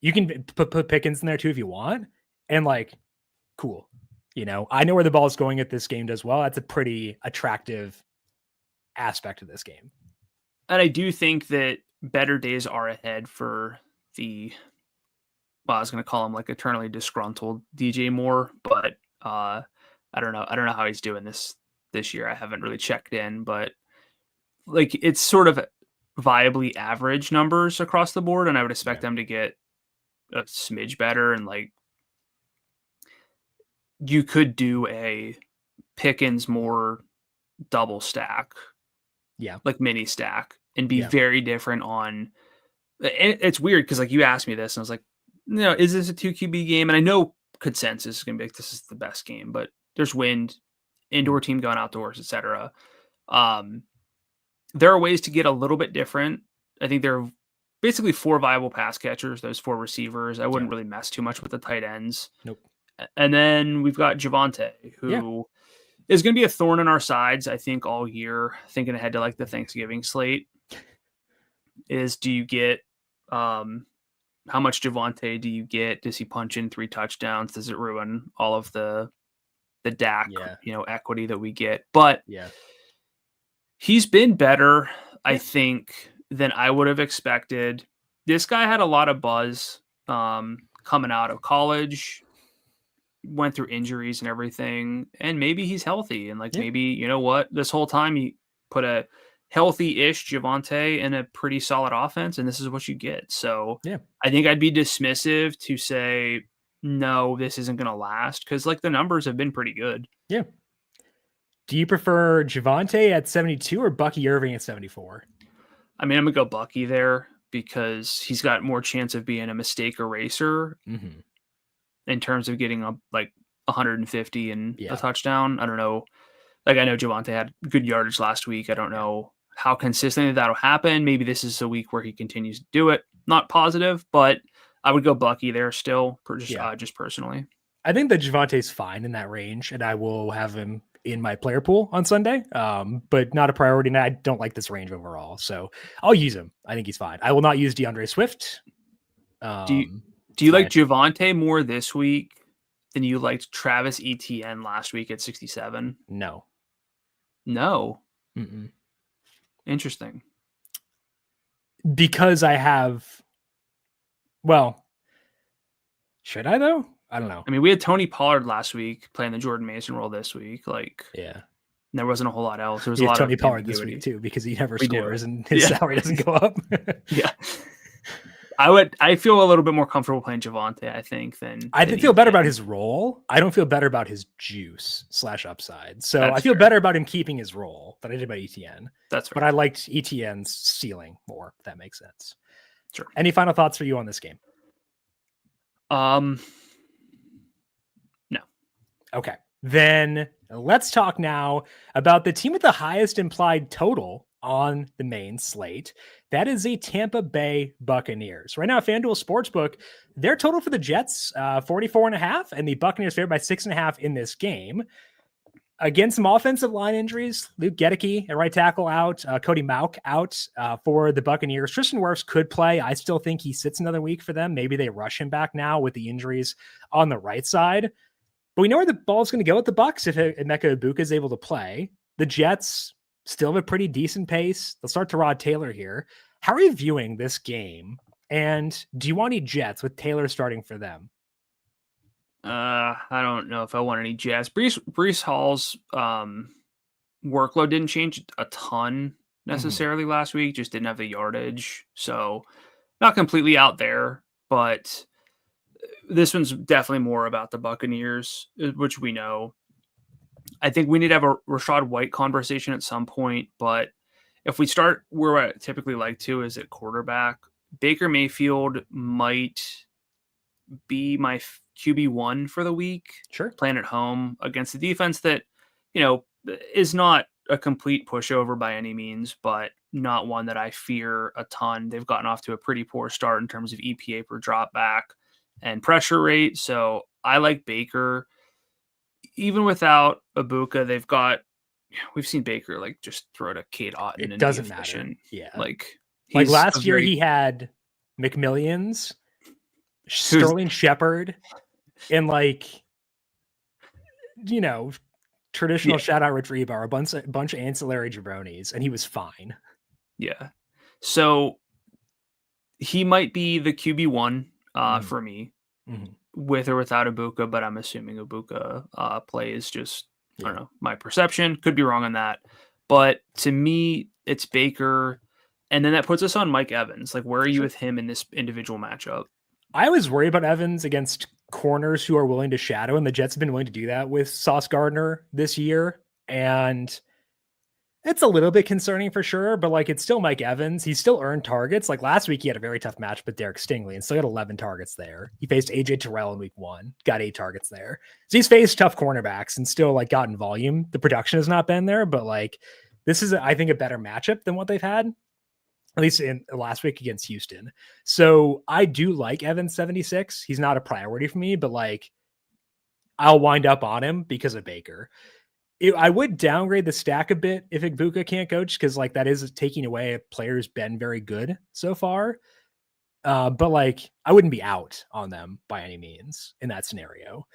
You can put Pickens in there too if you want. And like, cool. I know where the ball is going at this game as well. That's a pretty attractive aspect of this game.
And I do think that better days are ahead for I was going to call him like eternally disgruntled DJ Moore, but I don't know. I don't know how he's doing this year. I haven't really checked in, but like it's sort of viably average numbers across the board. And I would expect them to get a smidge better. And like, you could do a Pickens Moore double stack.
Yeah.
Like mini stack and be very different on. It's weird because like you asked me this and I was like, is this a 2 QB game? And I know consensus is going to be like, this is the best game, but there's wind, indoor team going outdoors, etc. There are ways to get a little bit different. I think there are basically 4 viable pass catchers, those 4 receivers. I wouldn't really mess too much with the tight ends.
Nope.
And then we've got Javonte, who is going to be a thorn in our sides, I think, all year, thinking ahead to like the Thanksgiving slate. Do you get how much Javonte do you get? Does he punch in 3 touchdowns? Does it ruin all of the Dak, equity that we get? But he's been better, I think, than I would have expected. This guy had a lot of buzz coming out of college, went through injuries and everything, and maybe he's healthy. And like maybe, this whole time he put a healthy-ish Javonte in a pretty solid offense, and this is what you get. So I think I'd be dismissive to say, no, this isn't going to last, because like the numbers have been pretty good.
Yeah. Do you prefer Javonte at 72 or Bucky Irving at 74?
I mean, I'm going to go Bucky there because he's got more chance of being a mistake eraser in terms of getting up like 150 and a touchdown. I don't know. Like I know Javonte had good yardage last week. I don't know how consistently that'll happen. Maybe this is a week where he continues to do it. Not positive, but I would go Bucky there still, just personally.
I think that Javante's fine in that range, and I will have him in my player pool on Sunday, but not a priority. And I don't like this range overall, so I'll use him. I think he's fine. I will not use DeAndre Swift.
Do you like Javonte more this week than you liked Travis Etienne last week at 67?
No.
Mm-mm. Interesting.
Because I have, should I though? I don't know.
I mean, we had Tony Pollard last week playing the Jordan Mason role this week. There wasn't a whole lot else. There was a lot
Tony
of
Pollard this week too, because he never scores and his salary doesn't go up.
I feel a little bit more comfortable playing Javonte, I think, than
I feel better about his role. I don't feel better about his juice / upside. So I feel better about him keeping his role than I did about ETN.
That's right.
But I liked ETN's ceiling more, if that makes sense.
Sure.
Any final thoughts for you on this game?
No.
Okay. Then let's talk now about the team with the highest implied total on the main slate. That is the Tampa Bay Buccaneers. Right now, FanDuel Sportsbook, their total for the Jets, 44.5, and the Buccaneers favored by 6.5 in this game. Again, some offensive line injuries. Luke Gedeke at right tackle out. Cody Mauch out for the Buccaneers. Tristan Wirfs could play. I still think he sits another week for them. Maybe they rush him back now with the injuries on the right side. But we know where the ball's going to go with the Bucs if Emeka Egbuka is able to play. the Jets still have a pretty decent pace. They'll start to Rod Taylor here. How are you viewing this game? And do you want any Jets with Taylor starting for them?
I don't know if I want any Jets. Breece Hall's workload didn't change a ton necessarily last week. Just didn't have the yardage. So not completely out there, but this one's definitely more about the Buccaneers, which we know. I think we need to have a Rachaad White conversation at some point, but if we start where I typically like to is at quarterback, Baker Mayfield might be my QB1 for the week.
Sure.
Playing at home against a defense that, is not a complete pushover by any means, but not one that I fear a ton. They've gotten off to a pretty poor start in terms of EPA per drop back and pressure rate. So I like Baker. Even without Ibuka, we've seen Baker just throw to Kate Otten.
It doesn't matter. Yeah.
Like
last year he had McMillions, Sterling Shepard, and traditional shout out Rich Rebar, a bunch of ancillary jabronis, and he was fine.
Yeah. So he might be the QB1 for me. With or without Ibuka, but I'm assuming Ibuka plays just, I don't know, my perception. Could be wrong on that. But to me, it's Baker. And then that puts us on Mike Evans. Where are you with him in this individual matchup?
I always worry about Evans against corners who are willing to shadow, and the Jets have been willing to do that with Sauce Gardner this year. And it's a little bit concerning for sure, but it's still Mike Evans. He's still earned targets. Last week, he had a very tough match with Derek Stingley and still got 11 targets there. He faced AJ Terrell in week 1, got 8 targets there. So he's faced tough cornerbacks and still gotten volume. The production has not been there, but this is, I think, a better matchup than what they've had, at least in last week against Houston. So I do like Evans 76. He's not a priority for me, but I'll wind up on him because of Baker. I would downgrade the stack a bit if Ibuka can't coach, because that is taking away a player who's been very good so far. But I wouldn't be out on them by any means in that scenario.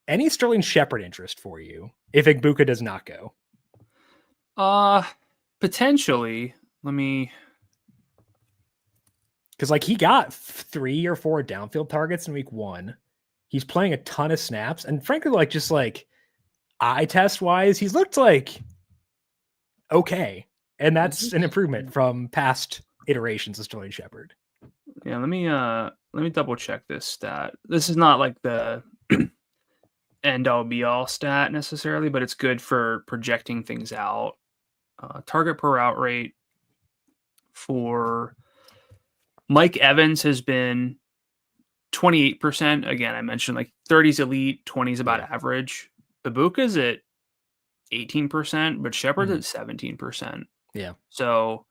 Any Sterling Shepard interest for you if Ibuka does not go?
Potentially. Let me.
Because he got 3 or 4 downfield targets in week 1. He's playing a ton of snaps, and frankly, eye test wise, he's looked okay. And that's an improvement from past iterations of Sterling Shepard.
Yeah, let me double check this stat. This is not the end all be all stat necessarily, but it's good for projecting things out. Target per route rate for Mike Evans has been 28%. Again, I mentioned 30's elite, 20's about average. Ibuka's at 18%, but Shepard's at 17%.
Yeah.
So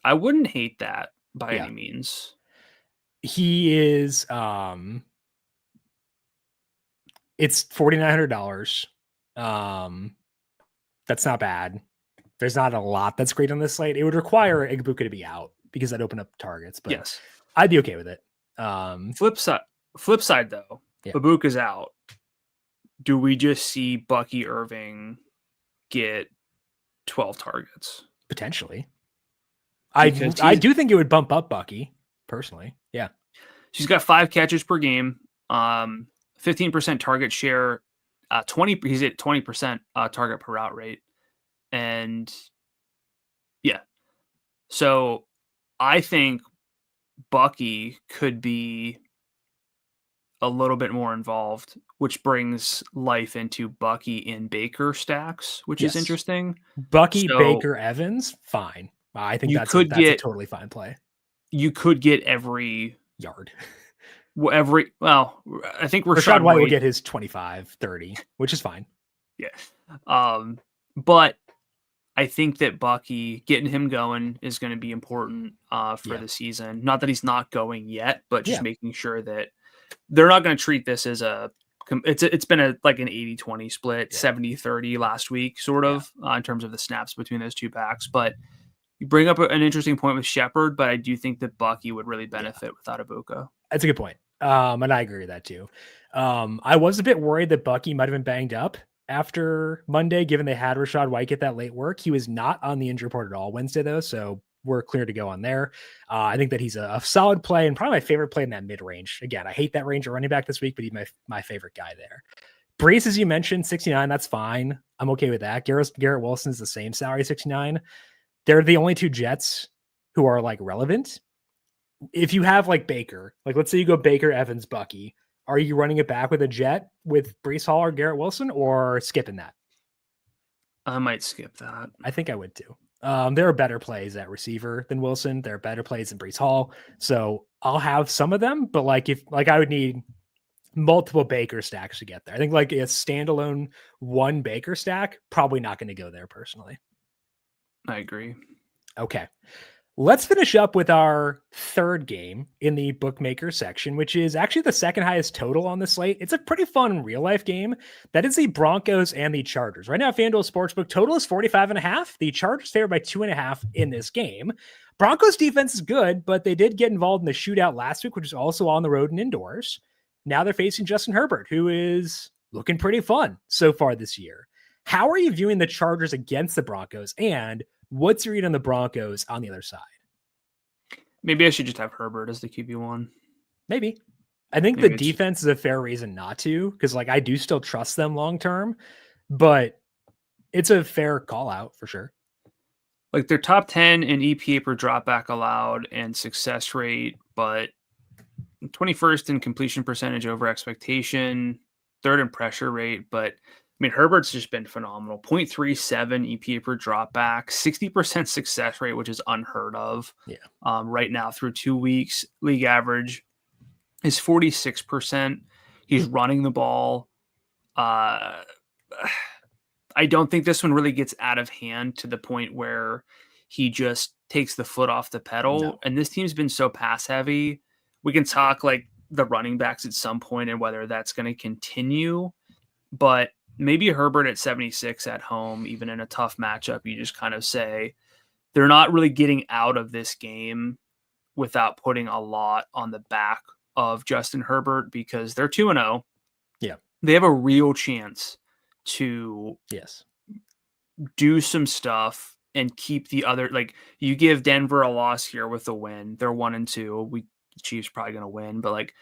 I wouldn't hate that by any means.
He is it's $4,900. That's not bad. There's not a lot that's great on this slate. It would require Ibuka to be out because that'd open up targets, but
yes,
I'd be okay with it.
Flip side though, Ibuka's out. Do we just see Bucky Irving get 12 targets?
Potentially. I do think it would bump up Bucky, personally. Yeah.
She's got 5 catches per game, 15% target share, he's at 20% target per route rate. And yeah. So I think Bucky could be a little bit more involved, which brings life into Bucky in Baker stacks, which is interesting.
Bucky, Baker, Evans, fine. I think that's a totally fine play.
You could get every
yard.
I think
Rachaad White will get his 25, 30, which is fine.
Yeah. But I think that Bucky, getting him going is going to be important for the season. Not that he's not going yet, but just making sure that they're not going to treat this as it's been an 80-20 split, 70-30 last week, sort of, in terms of the snaps between those two backs. But you bring up an interesting point with Shepard, but I do think that Bucky would really benefit without Ibuka.
That's a good point. And I agree with that too. I was a bit worried that Bucky might have been banged up after Monday, given they had Rachaad White get that late work. He was not on the injury report at all Wednesday, though, so we're clear to go on there. I think that he's a solid play and probably my favorite play in that mid-range. Again, I hate that range of running back this week, but he's my favorite guy there. Brees, as you mentioned, 69, that's fine. I'm okay with that. Garrett Wilson is the same salary, 69. They're the only two Jets who are like relevant. If you have like Baker, like let's say you go Baker, Evans, Bucky, are you running it back with a Jet with Brees Hall or Garrett Wilson, or skipping that?
I might skip that.
I think I would too. There are better plays at receiver than Wilson. There are better plays than Brees Hall. So I'll have some of them, but I would need multiple Baker stacks to get there. I think like a standalone one Baker stack, probably not going to go there personally.
I agree.
Okay. Let's finish up with our third game in the bookmaker section, which is actually the second highest total on the slate. It's a pretty fun real life game. That is the Broncos and the Chargers. Right now, FanDuel Sportsbook total is 45.5. The Chargers favored by 2.5 in this game. Broncos defense is good, but they did get involved in the shootout last week, which is also on the road and indoors. Now they're facing Justin Herbert, who is looking pretty fun so far this year. How are you viewing the Chargers against the Broncos, and what's your read on the Broncos on the other side?
Maybe I should just have Herbert as the QB1.
Maybe. I think the defense is a fair reason not to, because I do still trust them long term, but it's a fair call out for sure.
Like they're top 10 in EPA per dropback allowed and success rate, but 21st in completion percentage over expectation, third in pressure rate. But I mean, Herbert's just been phenomenal. 0.37 EPA per dropback, 60% success rate, which is unheard of.
Yeah.
Right now through 2 weeks, league average is 46%. He's running the ball. I don't think this one really gets out of hand to the point where he just takes the foot off the pedal. No. And this team's been so pass heavy. We can talk like the running backs at some point and whether that's going to continue, but maybe Herbert at 76 at home, even in a tough matchup, you just kind of say they're not really getting out of this game without putting a lot on the back of Justin Herbert because they're 2-0.
Yeah.
They have a real chance to do some stuff and keep the other, like you give Denver a loss here with a win. They're 1-2. The Chiefs probably going to win, but like,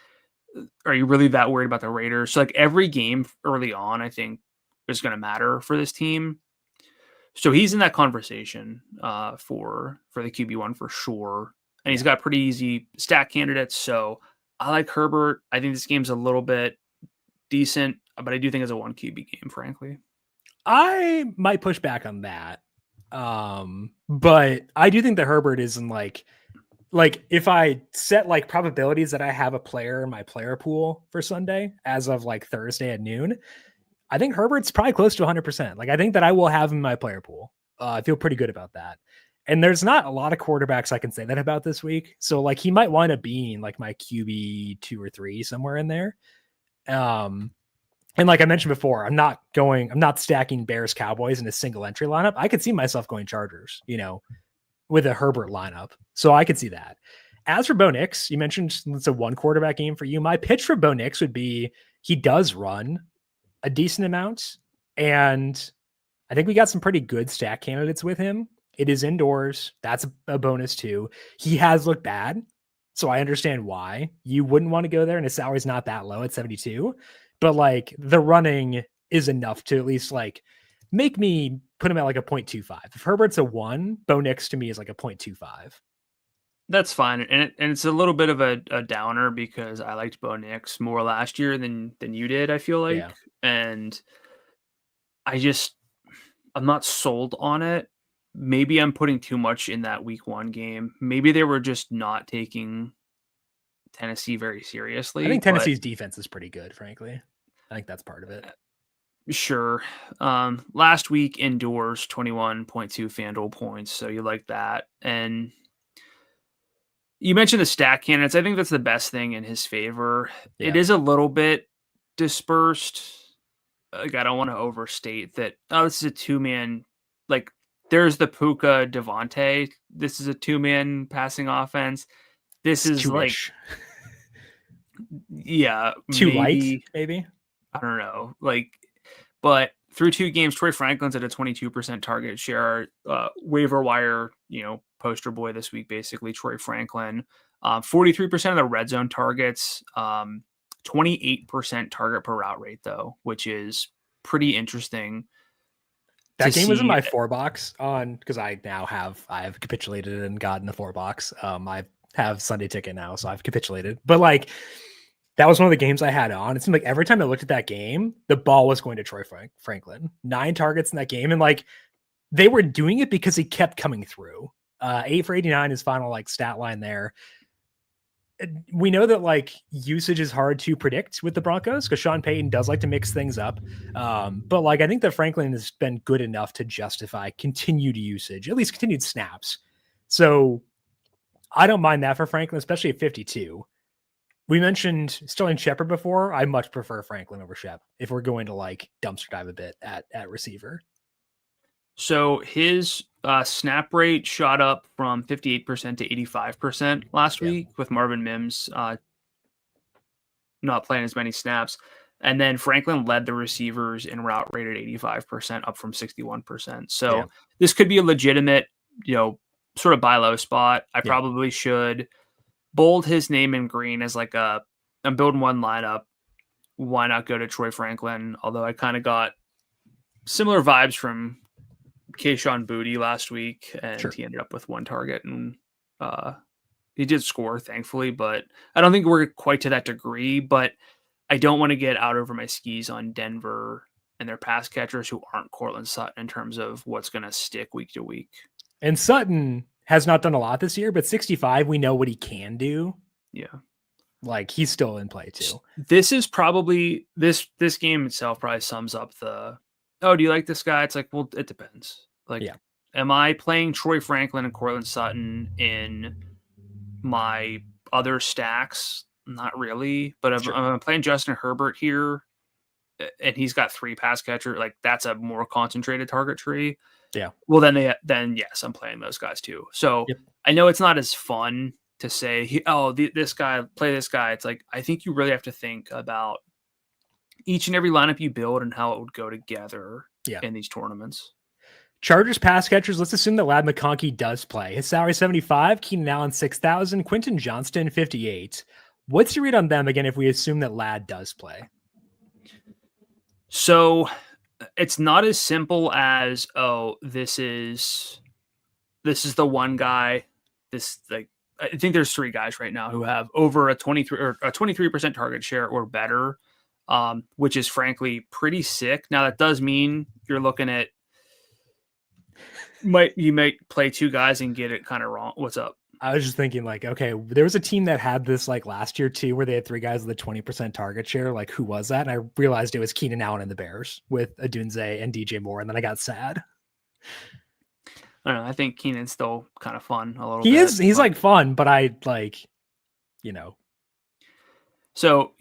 are you really that worried about the Raiders? So like every game early on, I think is going to matter for this team. So he's in that conversation for the QB1 for sure. And he's got pretty easy stack candidates. So I like Herbert. I think this game's a little bit decent, but I do think it's a 1 QB game, frankly.
I might push back on that. But I do think that Herbert is in like if I set like probabilities that I have a player in my player pool for Sunday as of like Thursday at noon, I think Herbert's probably close to 100%. Like I think that I will have him in my player pool. I feel pretty good about that. And there's not a lot of quarterbacks I can say that about this week. So like he might wind up being like my QB 2 or 3 somewhere in there. And like I mentioned before, I'm not stacking Bears Cowboys in a single entry lineup. I could see myself going Chargers, with a Herbert lineup. So I could see that. As for Bo Nix, you mentioned it's a 1 quarterback game for you. My pitch for Bo Nix would be he does run a decent amount. And I think we got some pretty good stack candidates with him. It is indoors. That's a bonus too. He has looked bad. So I understand why you wouldn't want to go there. And his salary's not that low at 72. But like the running is enough to at least like make me put him at like a 0.25. If Herbert's a 1, Bo Nix to me is like a 0.25.
That's fine. And it's a little bit of a downer because I liked Bo Nix more last year than you did, I feel like. Yeah. And I'm not sold on it. Maybe I'm putting too much in that week 1 game. Maybe they were just not taking Tennessee very seriously.
I think Tennessee's defense is pretty good, frankly. I think that's part of it.
Sure. Last week indoors, 21.2 FanDuel points. So you like that. And you mentioned the stack candidates. I think that's the best thing in his favor. Yeah. It is a little bit dispersed. Like I don't want to overstate that. Oh, this is a 2-man. Like there's the Puka Devontae. This is a 2-man passing offense. This is like, yeah,
too light, maybe.
I don't know. Like, but through 2 games, Troy Franklin's at a 22% target share. Waiver wire, poster boy this week, basically, Troy Franklin. 43% of the red zone targets, 28% target per route rate, though, which is pretty interesting.
That game was in my 4-box because I've capitulated and gotten a 4-box. I have Sunday ticket now, so I've capitulated. But like, that was one of the games I had on. It seemed like every time I looked at that game, the ball was going to Troy Franklin. 9 targets in that game, and like they were doing it because he kept coming through. 8 for 89, his final like stat line there. We know that like usage is hard to predict with the Broncos because Sean Payton does like to mix things up. But like, I think that Franklin has been good enough to justify continued usage, at least continued snaps. So I don't mind that for Franklin, especially at 52. We mentioned Sterling Shepard before. I much prefer Franklin over Shep if we're going to like dumpster dive a bit at receiver.
So his snap rate shot up from 58% to 85% last week with Marvin Mims not playing as many snaps. And then Franklin led the receivers in route rate at 85%, up from 61%. So this could be a legitimate, sort of buy low spot. I probably should bold his name in green as like I'm building one lineup. Why not go to Troy Franklin? Although I kind of got similar vibes from Kayshon Boutte last week, and he ended up with 1 target, and he did score, thankfully, but I don't think we're quite to that degree. But I don't want to get out over my skis on Denver and their pass catchers who aren't Courtland Sutton in terms of what's going to stick week to week.
And Sutton has not done a lot this year, but 65, we know what he can do.
Yeah.
Like he's still in play too.
This is probably this game itself probably sums up do you like this guy? It's like, well, it depends. Like, am I playing Troy Franklin and Courtland Sutton in my other stacks? Not really. But if I'm playing Justin Herbert here and he's got 3 pass catchers, like that's a more concentrated target tree.
Yeah.
Well, then yes, I'm playing those guys too. So I know it's not as fun to say, this guy, play this guy. It's like, I think you really have to think about each and every lineup you build and how it would go together in these tournaments.
Chargers pass catchers. Let's assume that Ladd McConkey does play. His salary 75, Keenan Allen 6,000, Quentin Johnston 58. What's your read on them again if we assume that Ladd does play?
So it's not as simple as this is the one guy. I think there's 3 guys right now who have over a 23% target share or better. Which is frankly pretty sick. Now that does mean you're looking at you might play 2 guys and get it kind of wrong. What's up?
I was just thinking like, okay, there was a team that had this like last year too, where they had 3 guys with a 20% target share. Like who was that? And I realized it was Keenan Allen and the Bears with Adunze and DJ Moore. And then I got sad.
I don't know. I think Keenan's still kind of fun a little
bit. He's like fun, but I like,
So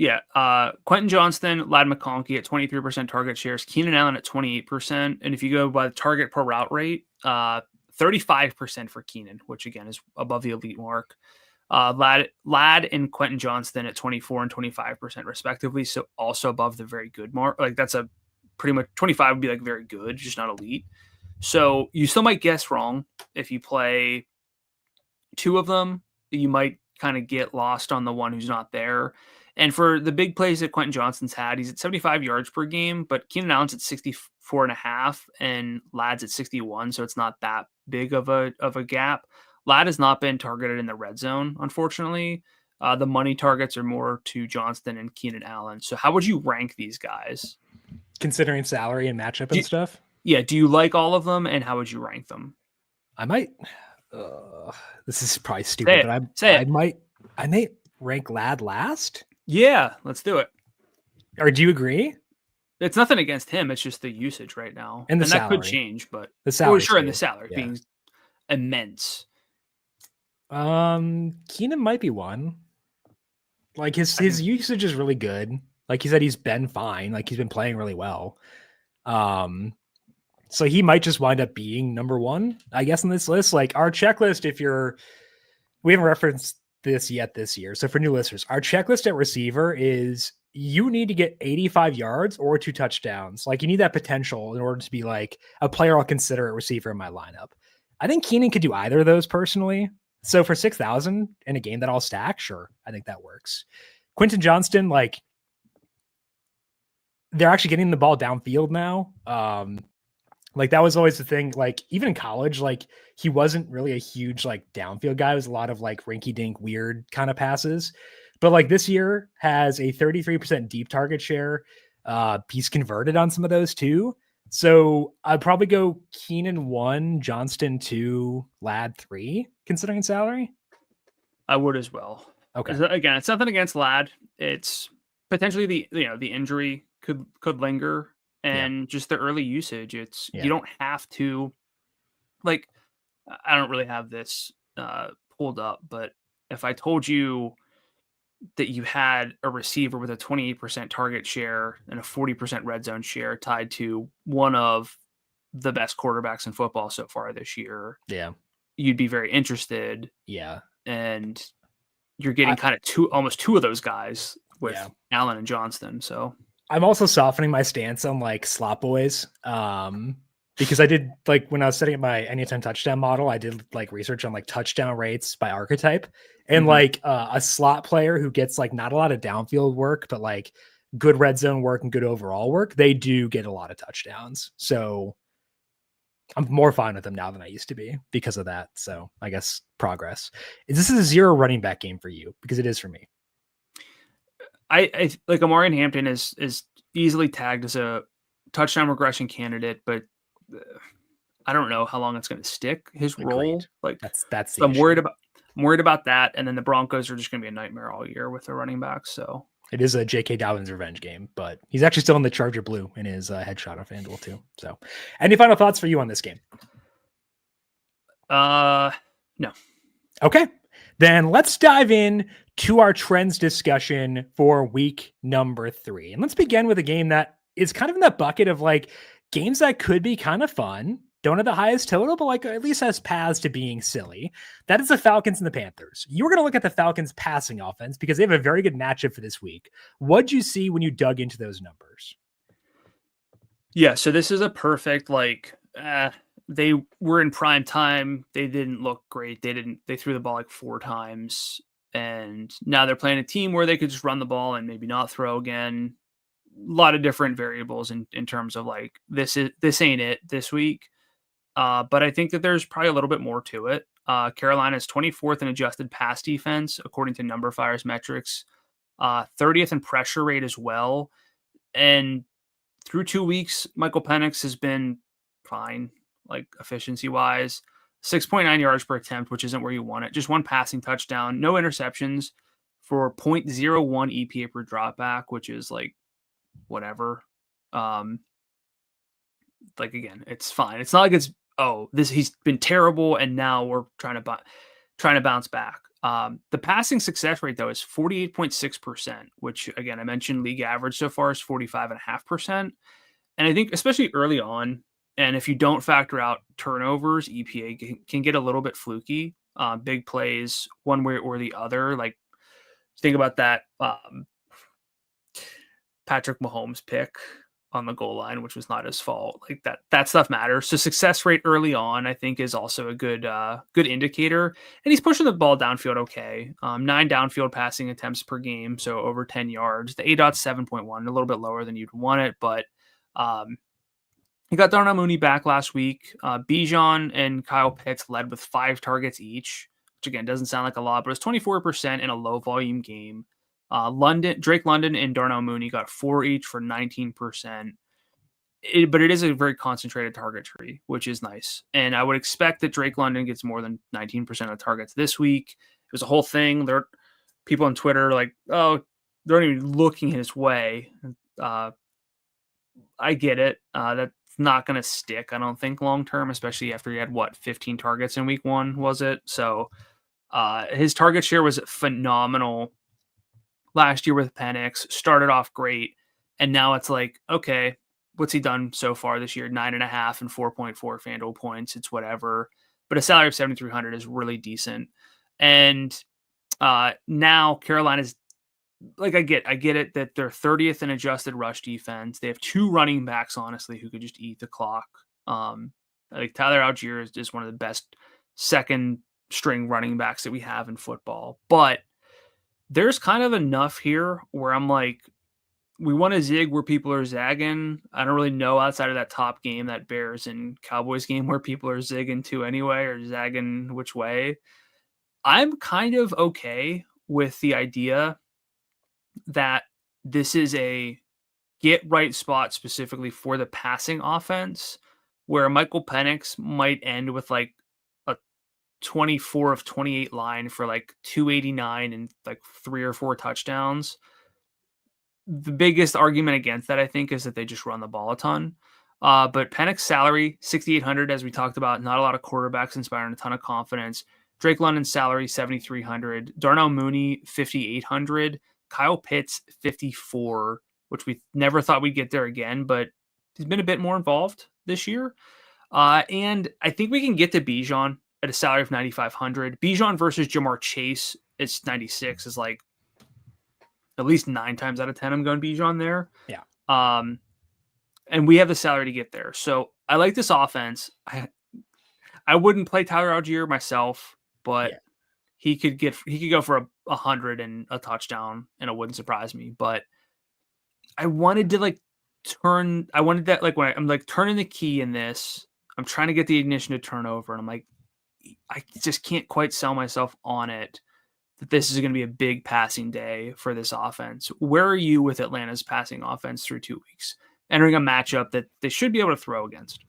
Quentin Johnston, Ladd McConkey at 23% target shares, Keenan Allen at 28%. And if you go by the target per route rate, 35% for Keenan, which again is above the elite mark. Ladd and Quentin Johnston at 24 and 25% respectively. So also above the very good mark. Like that's a pretty much 25 would be like very good, just not elite. So you still might guess wrong if you play 2 of them. You might kind of get lost on the one who's not there. And for the big plays that Quentin Johnston's had, he's at 75 yards per game, but Keenan Allen's at 64.5 and Ladd's at 61. So it's not that big of a gap. Ladd has not been targeted in the red zone, unfortunately. The money targets are more to Johnston and Keenan Allen. So how would you rank these guys?
Considering salary and matchup and stuff?
Yeah. Do you like all of them and how would you rank them?
I might, this is probably stupid, but I might rank Ladd last.
Yeah, let's do it.
Or do you agree?
It's nothing against him. It's just the usage right now.
And
that could change, but
the salary.
And the salary being immense.
Keenan might be one. Like his usage is really good. Like he said, he's been fine. Like he's been playing really well. So he might just wind up being number 1, I guess, on this list. Like our checklist, we haven't referenced this yet this year. So for new listeners, our checklist at receiver is you need to get 85 yards or 2 touchdowns. Like, you need that potential in order to be like a player I'll consider a receiver in my lineup. I think Keenan could do either of those personally. So for 6,000 in a game that I'll stack, sure, I think that works. Quentin Johnston, like, they're actually getting the ball downfield now. Like, that was always the thing. Like, even in college, like, he wasn't really a huge like downfield guy. It was a lot of like rinky dink weird kind of passes. But like this year has a 33% deep target share. He's converted on some of those too. So I'd probably go Keenan 1, Johnston 2, Ladd 3, considering salary.
I would as well.
Okay.
Again, it's nothing against Ladd. It's potentially the injury could linger, and just the early usage. It's you don't have to, like, I don't really have this pulled up, but if I told you that you had a receiver with a 28% target share and a 40% red zone share tied to one of the best quarterbacks in football so far this year, you'd be very interested.
Yeah.
And you're getting kind of almost two of those guys with Allen and Johnston. So
I'm also softening my stance on like slot boys. Because I did, like, when I was setting up my anytime touchdown model, I did like research on like touchdown rates by archetype, and like a slot player who gets like not a lot of downfield work, but like good red zone work and good overall work, they do get a lot of touchdowns. So I'm more fine with them now than I used to be because of that. So I guess progress. This is a 0 running back game for you, because it is for me.
I like Amarian Hampton is easily tagged as a touchdown regression candidate, but I don't know how long it's going to stick his role. Like
that's
so I'm worried about that. And then the Broncos are just going to be a nightmare all year with their running backs. So
it is a J.K. Dobbins revenge game, but he's actually still in the Charger blue in his headshot on FanDuel too. So, any final thoughts for you on this game?
No.
Okay, then let's dive in to our trends discussion for week number 3, and let's begin with a game that is kind of in that bucket of like games that could be kind of fun, don't have the highest total, but like at least has paths to being silly. That is the Falcons and the Panthers. You were going to look at the Falcons passing offense because they have a very good matchup for this week. What'd you see when you dug into those numbers?
Yeah, so this is a perfect, like, they were in prime time. They didn't look great. They threw the ball like 4 times, and now they're playing a team where they could just run the ball and maybe not throw again. A lot of different variables in terms of like, this ain't it this week. But I think that there's probably a little bit more to it. Carolina's 24th in adjusted pass defense, according to Number Fire's metrics, 30th in pressure rate as well. And through 2 weeks, Michael Penix has been fine, like efficiency wise, 6.9 yards per attempt, which isn't where you want it. Just 1 passing touchdown, no interceptions for 0.01 EPA per dropback, which is like, whatever. Like, again, it's fine. It's not like it's he's been terrible and now we're trying to bounce back. The passing success rate though is 48.6%, which again, I mentioned league average so far is 45.5%. And I think especially early on, and if you don't factor out turnovers, EPA can get a little bit fluky. Big plays one way or the other. Like, think about that Patrick Mahomes pick on the goal line, which was not his fault. Like that stuff matters. So success rate early on, I think, is also a good indicator. And he's pushing the ball downfield okay. 9 downfield passing attempts per game, so over 10 yards. The ADOT's 7.1, a little bit lower than you'd want it, but he got Darnell Mooney back last week. Bijan and Kyle Pitts led with 5 targets each, which again doesn't sound like a lot, but it's 24% in a low volume game. Drake London and Darnell Mooney got 4 each for 19%. But it is a very concentrated target tree, which is nice. And I would expect that Drake London gets more than 19% of targets this week. It was a whole thing. There, people on Twitter like, oh, they're not even looking his way. I get it. That's not going to stick, I don't think, long term, especially after he had 15 targets in week 1, was it? So his target share was phenomenal last year with Penix. Started off great, and now it's like, okay, what's he done so far this year? 9.5 and 4.4 FanDuel points. It's whatever, but a salary of 7,300 is really decent. And now Carolina's like I get it that they're 30th in adjusted rush defense. They have 2 running backs, honestly, who could just eat the clock. Like Tyler Algier is just one of the best second string running backs that we have in football. But there's kind of enough here where I'm like, we want to zig where people are zagging. I don't really know outside of that top game, that Bears and Cowboys game, where people are zigging to anyway or zagging which way. I'm kind of okay with the idea that this is a get right spot specifically for the passing offense, where Michael Penix might end with like a 24 of 28 line for like 289 and like 3 or 4 touchdowns. The biggest argument against that, I think, is that they just run the ball a ton. But Penix salary, 6,800, as we talked about, not a lot of quarterbacks inspiring a ton of confidence. Drake London's salary, 7,300. Darnell Mooney, 5,800. Kyle Pitts, 54, which we never thought we'd get there again, but he's been a bit more involved this year. And I think we can get to Bijan at a salary of 9,500. Bijan versus Jamar Chase, it's 96, is like at least 9 times out of 10 I'm going Bijan there.
Yeah.
And we have the salary to get there. So I like this offense. I wouldn't play Tyler Algier myself, but he could go for 100 and a touchdown, and it wouldn't surprise me. But I wanted to I'm turning the key in this. I'm trying to get the ignition to turn over, and I'm like, I just can't quite sell myself on it that this is going to be a big passing day for this offense. Where are you with Atlanta's passing offense through 2 weeks, entering a matchup that they should be able to throw against?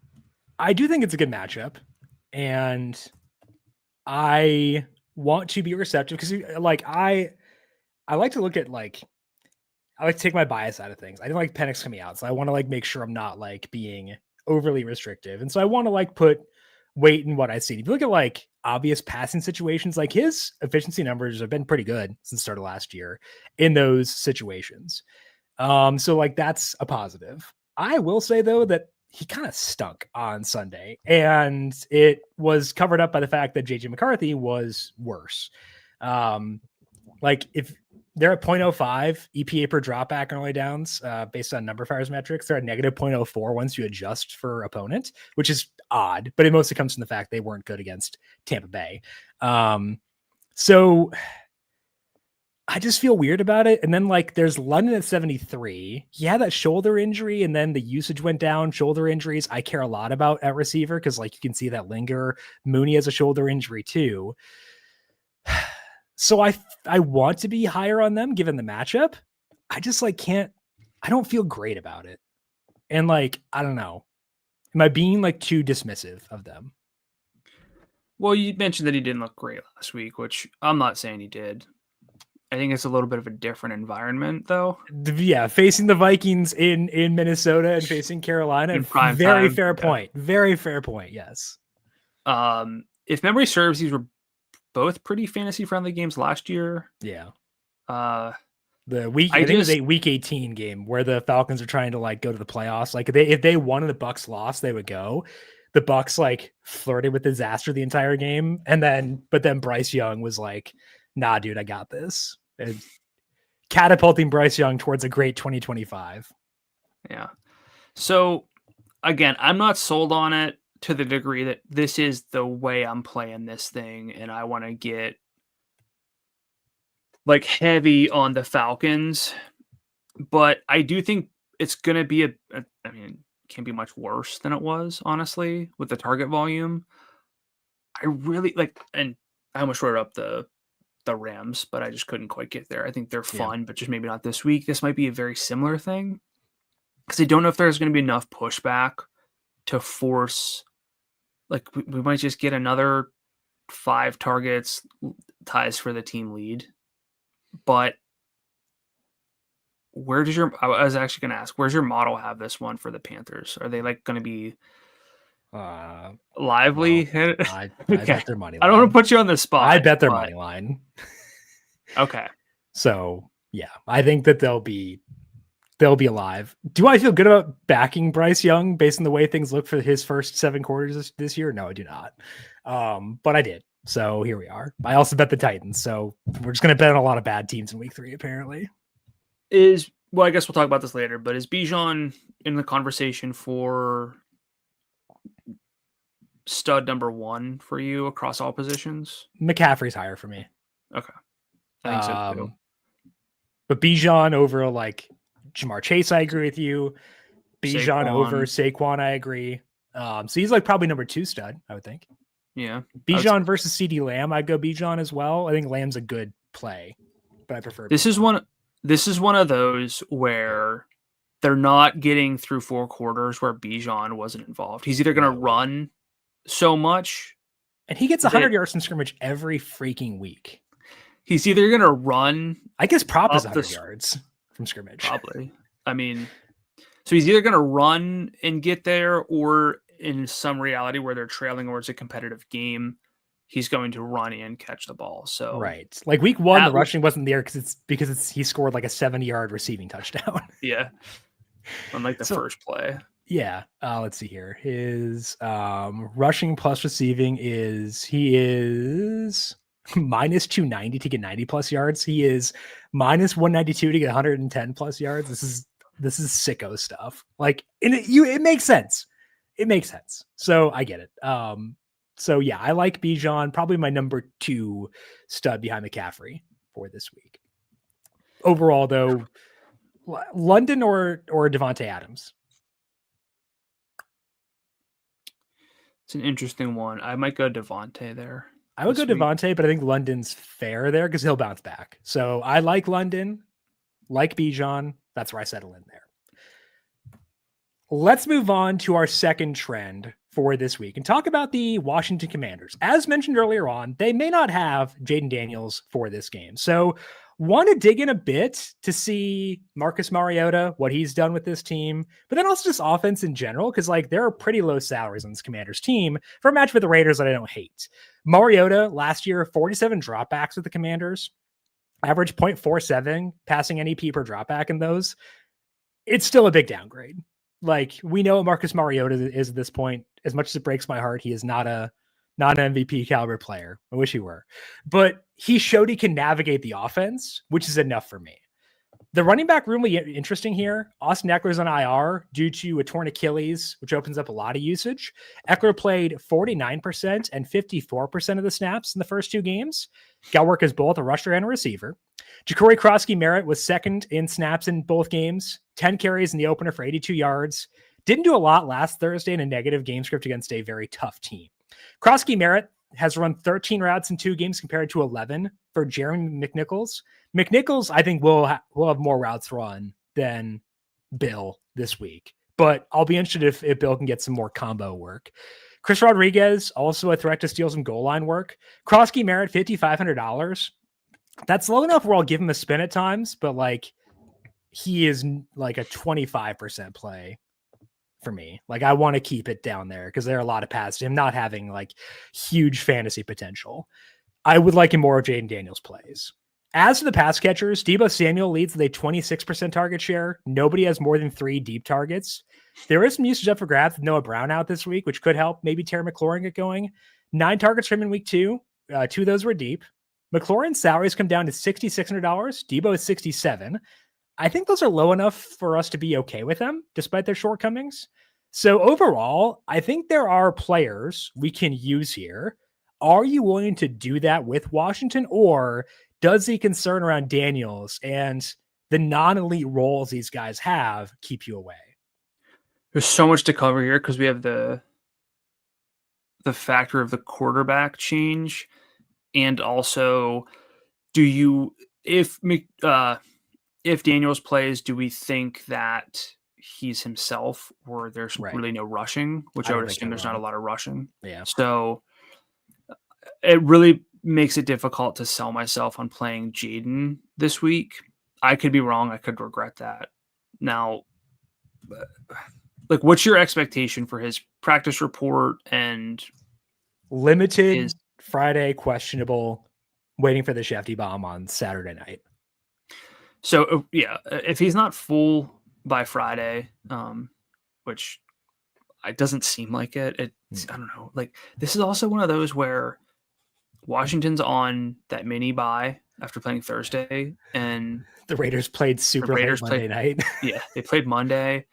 I do think it's a good matchup, and I want to be receptive because I like to look at I like to take my bias out of things. I didn't like Penix coming out, so I want to make sure I'm not being overly restrictive. And so I want to put weight in what I see. If you look at obvious passing situations, his efficiency numbers have been pretty good since the start of last year in those situations. So that's a positive. I will say though that he kind of stunk on Sunday, and it was covered up by the fact that JJ McCarthy was worse. If they're at 0.05 EPA per dropback on early downs, based on number fires metrics, they're at negative 0.04 once you adjust for opponent, which is odd, but it mostly comes from the fact they weren't good against Tampa Bay. So I just feel weird about it. And then there's London at 73. He had that shoulder injury, and then the usage went down. Shoulder injuries I care a lot about at receiver because you can see that linger. Mooney has a shoulder injury too. So I want to be higher on them given the matchup. I just can't. I don't feel great about it. And I don't know. Am I being too dismissive of them?
Well, you mentioned that he didn't look great last week, which I'm not saying he did. I think it's a little bit of a different environment, though.
Yeah, facing the Vikings in Minnesota and facing Carolina. Very fair point. Very fair point. Yes.
If memory serves, these were both pretty fantasy friendly games last year.
Yeah. I think it was a week 18 game where the Falcons are trying to go to the playoffs. If they won and the Bucs lost, they would go. The Bucs flirted with disaster the entire game, but then Bryce Young was nah, dude, I got this. And catapulting Bryce Young towards a great 2025.
Yeah. So again, I'm not sold on it to the degree that this is the way I'm playing this thing, and I want to get heavy on the Falcons. But I do think it's going to be it can't be much worse than it was, honestly, with the target volume. I really and I almost wrote up the Rams, but I just couldn't quite get there. I think they're fun, but just maybe not this week. This might be a very similar thing because I don't know if there's going to be enough pushback to force. We might just get another 5 targets, ties for the team lead. But I was actually going to ask, where's your model have this one for the Panthers? Are they going to be lively?
No, I bet their money line.
I don't want to put you on the spot.
I bet their money line.
Okay.
So yeah, I think that they'll be alive. Do I feel good about backing Bryce Young based on the way things look for his first 7 quarters this year? No, I do not. But I did. So here we are. I also bet the Titans. So we're just going to bet on a lot of bad teams in week 3, apparently.
Well, I guess we'll talk about this later, but is Bijan in the conversation for stud number 1 for you across all positions?
McCaffrey's higher for me.
Okay. I think so too.
But Bijan over like Jamar Chase, I agree with you. Bijan over Saquon, I agree. So he's like probably number 2 stud, I would think.
Yeah.
Bijan versus CeeDee Lamb, I'd go Bijan as well. I think Lamb's a good play, but I prefer
This is one of those where they're not getting through 4 quarters where Bijan wasn't involved. He's either going to run so much,
and he gets 100 yards from scrimmage every freaking week.
He's either going to run.
I guess prop is 100 yards from scrimmage.
Probably. I mean, so he's either going to run and get there, or in some reality where they're trailing or it's a competitive game, he's going to run and catch the ball. So
right, like week 1, the rushing wasn't there because he scored like a 70-yard receiving touchdown.
Yeah, unlike the first play.
Yeah, let's see here. His rushing plus receiving he is minus 290 to get 90 plus yards. He is minus 192 to get 110 plus yards. This is sicko stuff. Like, it makes sense. It makes sense. So I get it. So yeah, I like Bijan, probably my number 2 stud behind McCaffrey for this week. Overall, though, London or Devontae Adams.
It's an interesting one. I might go Devontae there.
I would go Devontae, but I think London's fair there because he'll bounce back. So I like London, like Bijan. That's where I settle in there. Let's move on to our second trend for this week and talk about the Washington Commanders. As mentioned earlier on, they may not have Jaden Daniels for this game. So want to dig in a bit to see Marcus Mariota, what he's done with this team, but then also just offense in general, because like there are pretty low salaries on this Commanders team for a match with the Raiders that I don't hate. Mariota last year, 47 dropbacks with the Commanders, average 0.47 passing NEP per dropback in those. It's still a big downgrade. Like, we know what Marcus Mariota is at this point. As much as it breaks my heart, he is not an MVP caliber player. I wish he were. But he showed he can navigate the offense, which is enough for me. The running back room will be interesting here. Austin Eckler's on IR due to a torn Achilles, which opens up a lot of usage. Eckler played 49% and 54% of the snaps in the first 2 games. Got work as both a rusher and a receiver. Ja'Cory Krosky-Merritt was second in snaps in both games, 10 carries in the opener for 82 yards. Didn't do a lot last Thursday in a negative game script against a very tough team. Krosky-Merritt has run 13 routes in 2 games compared to 11 for Jeremy McNichols. McNichols, I think, will have more routes run than Bill this week. But I'll be interested if Bill can get some more combo work. Chris Rodriguez, also a threat to steal some goal line work. Krosky-Merritt, $5,500. That's low enough where I'll give him a spin at times, but like he is like a 25% play for me. Like, I want to keep it down there because there are a lot of paths to him not having like huge fantasy potential. I would like him more of Jaden Daniels plays. As for the pass catchers, Deebo Samuel leads with a 26% target share. Nobody has more than 3 deep targets. There is some usage up for grabs with Noah Brown out this week, which could help maybe Terry McLaurin get going. 9 targets for him in week 2. 2 of those were deep. McLaurin's salaries come down to $6,600. Deebo is $67. I think those are low enough for us to be okay with them, despite their shortcomings. So overall, I think there are players we can use here. Are you willing to do that with Washington, or does the concern around Daniels and the non-elite roles these guys have keep you away?
There's so much to cover here because we have the factor of the quarterback change, and also, if Daniels plays, do we think that he's himself, or there's really no rushing? Which I would assume there's not a lot of rushing.
Yeah.
So it really makes it difficult to sell myself on playing Jaden this week. I could be wrong. I could regret that. Now, like, what's your expectation for his practice report? And
limited Friday, questionable, waiting for the Shefty bomb on Saturday night.
So yeah, if he's not full by Friday, which it doesn't seem like it, I don't know. Like, this is also one of those where Washington's on that mini bye. after playing Thursday, and
the Raiders played late Monday night.
Yeah, they played Monday.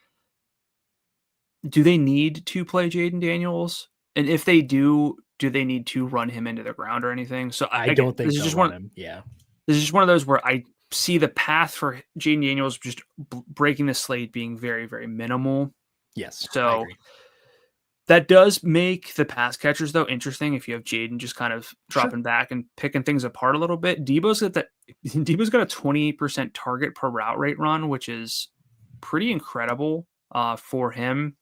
Do they need to play Jaden Daniels? And if they do they need to run him into the ground or anything? So
I don't think this is just one. Yeah,
this is just one of those where I see the path for Jaden Daniels just breaking the slate being very, very minimal.
Yes,
so that does make the pass catchers though interesting. If you have Jaden just kind of dropping back and picking things apart a little bit, Debo's got a 28% target per route rate run, which is pretty incredible for him.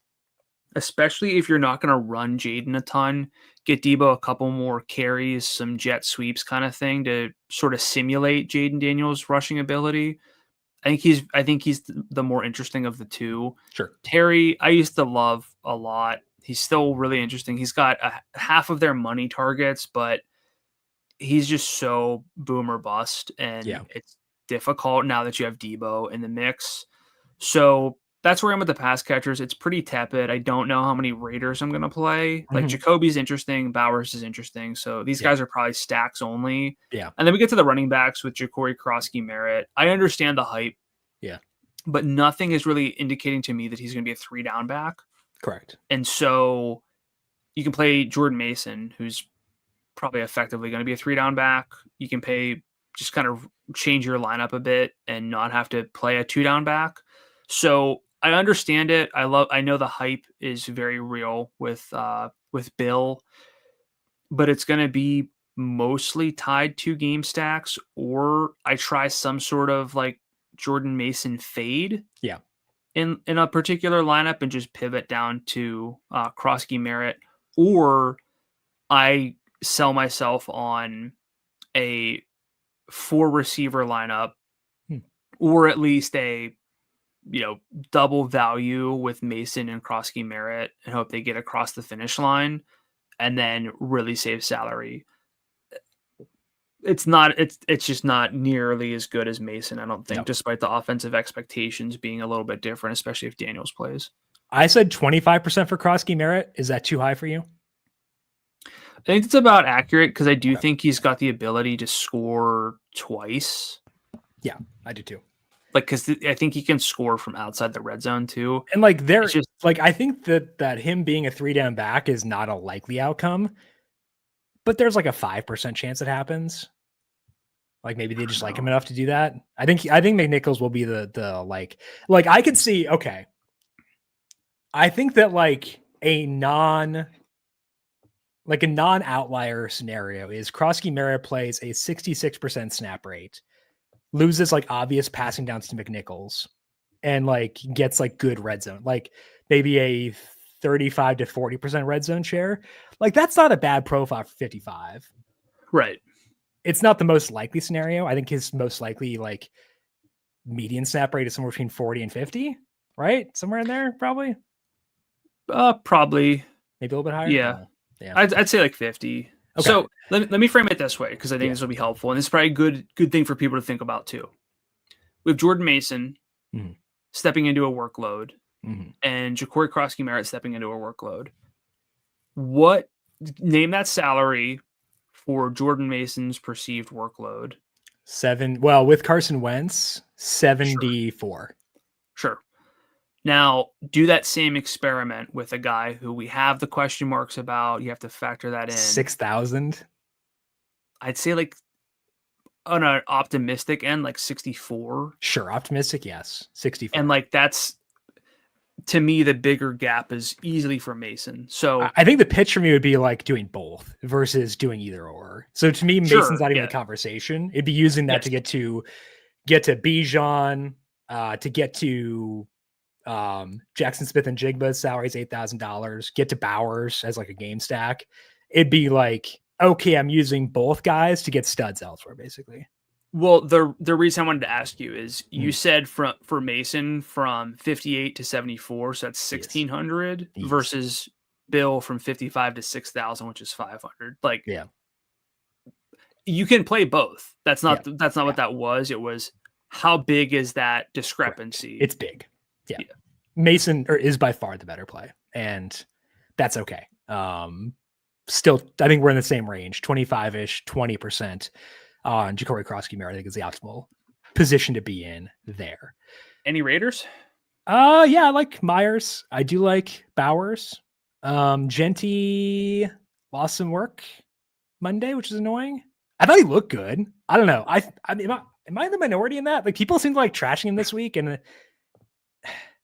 Especially if you're not going to run Jaden a ton, get Debo a couple more carries, some jet sweeps kind of thing to sort of simulate Jaden Daniels' rushing ability. I think he's the more interesting of the two.
Sure.
Terry, I used to love a lot. He's still really interesting. He's got half of their money targets, but he's just so boom or bust, and it's difficult now that you have Debo in the mix. So that's where I'm with the pass catchers. It's pretty tepid. I don't know how many Raiders I'm going to play. Like Jacoby's interesting. Bowers is interesting. So these guys are probably stacks only.
Yeah.
And then we get to the running backs with Ja'Cory Krosky Merritt. I understand the hype.
Yeah.
But nothing is really indicating to me that he's going to be a 3-down back.
Correct.
And so you can play Jordan Mason, who's probably effectively going to be a 3-down back. You can just kind of change your lineup a bit and not have to play a 2-down back. So I understand it. I know the hype is very real with Bill, but it's going to be mostly tied to game stacks, or I try some sort of like Jordan Mason fade.
Yeah.
In a particular lineup and just pivot down to Krosky Merritt, or I sell myself on a 4-receiver lineup, or at least a double value with Mason and Krosky Merritt and hope they get across the finish line and then really save salary. It's just not nearly as good as Mason, I don't think, despite the offensive expectations being a little bit different, especially if Daniels plays.
I said 25% for Krosky Merritt. Is that too high for you?
I think it's about accurate because I do think he's got the ability to score twice.
Yeah, I do too.
Because I think he can score from outside the red zone too.
And I think that him being a 3-down back is not a likely outcome, but there's like a 5% chance it happens. Like maybe they just like him enough to do that. I think McNichols will be the I could see. Okay. I think that a non-outlier scenario is Krosky Merritt plays a 66% snap rate, loses obvious passing downs to McNichols, and gets good red zone, maybe a 35 to 40% red zone share. That's not a bad profile for 55.
Right.
It's not the most likely scenario. I think his most likely median snap rate is somewhere between 40 and 50, right? Somewhere in there, probably.
Probably.
Maybe a little bit higher.
Yeah. I'd say 50. Okay. So let me frame it this way, because I think this will be helpful, and this is probably a good thing for people to think about too. We have Jordan Mason stepping into a workload, and Ja'Cory Krosky Merritt stepping into a workload. Name that salary for Jordan Mason's perceived workload?
7. Well, with Carson Wentz, 74.
Sure. Now, do that same experiment with a guy who we have the question marks about. You have to factor that in.
6,000.
I'd say on an optimistic end, 64.
Sure, optimistic, yes, 64.
And that's, to me, the bigger gap is easily for Mason. So
I think the pitch for me would be doing both versus doing either or. So to me, Mason's not even a conversation. It'd be using that to get to Bijan, to get to Jackson Smith and Jigba's salary is $8,000. Get to Bowers as a game stack. It'd be okay, I'm using both guys to get studs elsewhere, basically.
Well, the reason I wanted to ask you is you said for Mason from 58 to 74, so that's 1,600 versus Bill from 55 to 6,000, which is 500. You can play both. That's not what that was. It was how big is that discrepancy?
Right. It's big. Yeah. Mason is by far the better play, and that's okay. Still, I think we're in the same range, 25-ish, 20%. on Ja'Cory Cross-Keemer, I think is the optimal position to be in there.
Any Raiders?
Yeah, I like Myers. I do like Bowers. Genty lost some work Monday, which is annoying. I thought he looked good. I don't know. I mean, am I in the minority in that? Like, people seem to like trashing him this week, and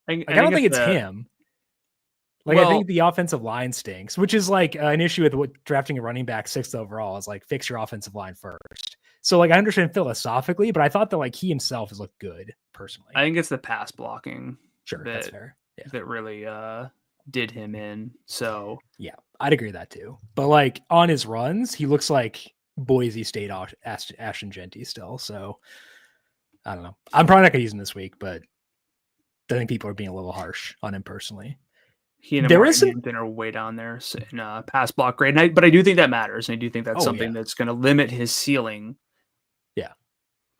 I don't think it's him. Like, I think the offensive line stinks, which is like an issue with drafting a running back 6th overall is like fix your offensive line first. So like I understand philosophically, but I thought that like he himself has looked good personally.
I think it's the pass blocking.
Sure, that's fair. Yeah.
That really did him in. So
yeah, I'd agree with that too. But like on his runs, he looks like Boise State Ashton Genty still. So I don't know. I'm probably not gonna use him this week, but I think people are being a little harsh on him personally.
He and Hampton are way down there in pass block grade, but I do think that matters, and I do think that's something that's going to limit his ceiling.
Yeah,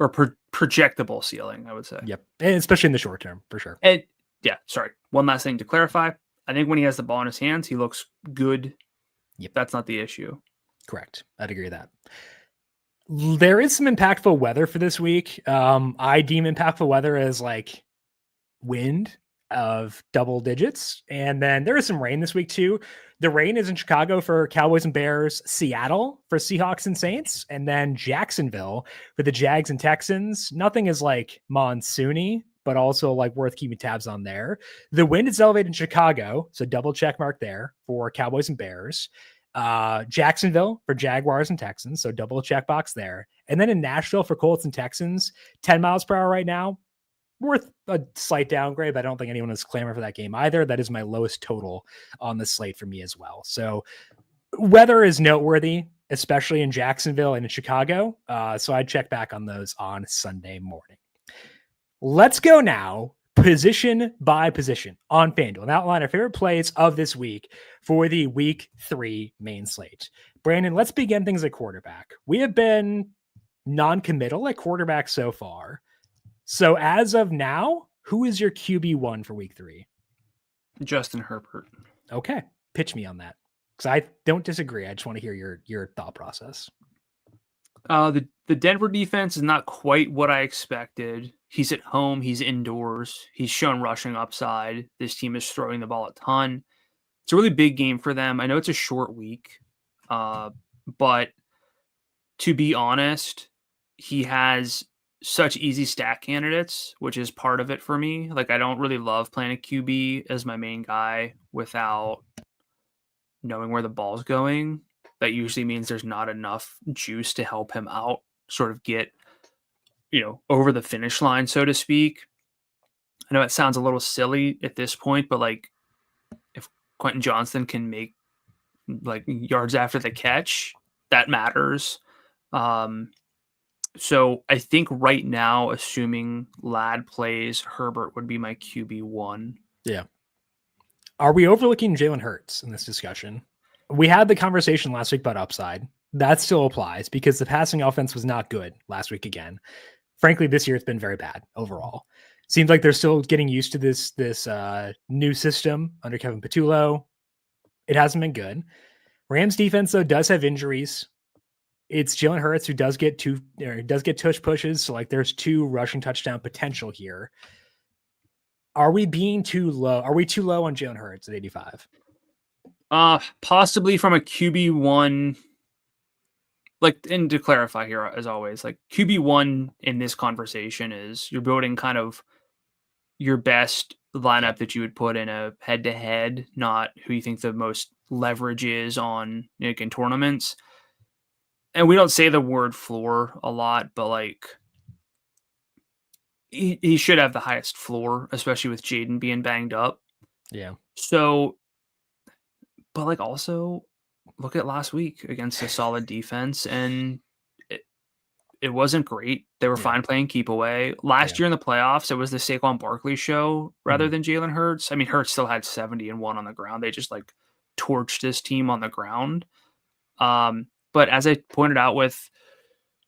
or projectable ceiling, I would say.
Yep, and especially in the short term, for sure.
And yeah, sorry. One last thing to clarify: I think when he has the ball in his hands, he looks good.
Yep,
that's not the issue.
Correct. I'd agree with that. There is some impactful weather for this week. I deem impactful weather as like wind of double digits. And then there is some rain this week too. The rain is in Chicago for Cowboys and Bears, Seattle for Seahawks and Saints, and then Jacksonville for the Jags and Texans. Nothing is like monsoony, but also like worth keeping tabs on there. The wind is elevated in Chicago, so double check mark there for Cowboys and Bears. Jacksonville for Jaguars and Texans, so double check box there. And then in Nashville for Colts and Texans, 10 miles per hour right now. Worth a slight downgrade, but I don't think anyone is clamoring for that game either. That is my lowest total on the slate for me as well. So weather is noteworthy, especially in Jacksonville and in Chicago. So I'd check back on those on Sunday morning. Let's go now, position by position on FanDuel and outline our favorite plays of this week for the week 3 main slate. Brandon, let's begin things at quarterback. We have been non-committal at quarterback so far. So as of now, who is your QB1 for week 3?
Justin Herbert.
Okay. Pitch me on that. Because I don't disagree. I just want to hear your thought process.
The Denver defense is not quite what I expected. He's at home. He's indoors. He's shown rushing upside. This team is throwing the ball a ton. It's a really big game for them. I know it's a short week. But to be honest, he has such easy stack candidates, which is part of it for me. Like, I don't really love playing a QB as my main guy without knowing where the ball's going. That usually means there's not enough juice to help him out, sort of get, over the finish line, so to speak. I know it sounds a little silly at this point, but like if Quentin Johnston can make like yards after the catch, that matters. So I think right now, assuming Ladd plays, Herbert would be my QB1.
Yeah. Are we overlooking Jalen Hurts in this discussion? We had the conversation last week about upside. That still applies because the passing offense was not good last week again. Frankly, this year it's been very bad overall. Seems like they're still getting used to this new system under Kevin Patullo. It hasn't been good. Rams defense, though, does have injuries. It's Jalen Hurts who does get tush pushes. So like there's 2 rushing touchdown potential here. Are we being too low? Are we too low on Jalen Hurts at 85?
Possibly from a QB1. Like, and to clarify here, as always, like QB1 in this conversation is you're building kind of your best lineup that you would put in a head-to-head, not who you think the most leverage is on in tournaments. And we don't say the word floor a lot, but like he should have the highest floor, especially with Jaden being banged up.
Yeah.
So, but like also look at last week against a solid defense, and it wasn't great. They were fine playing keep away. Last year in the playoffs, it was the Saquon Barkley show rather than Jalen Hurts. I mean, Hurts still had 70 and 1 on the ground. They just like torched this team on the ground. But as I pointed out with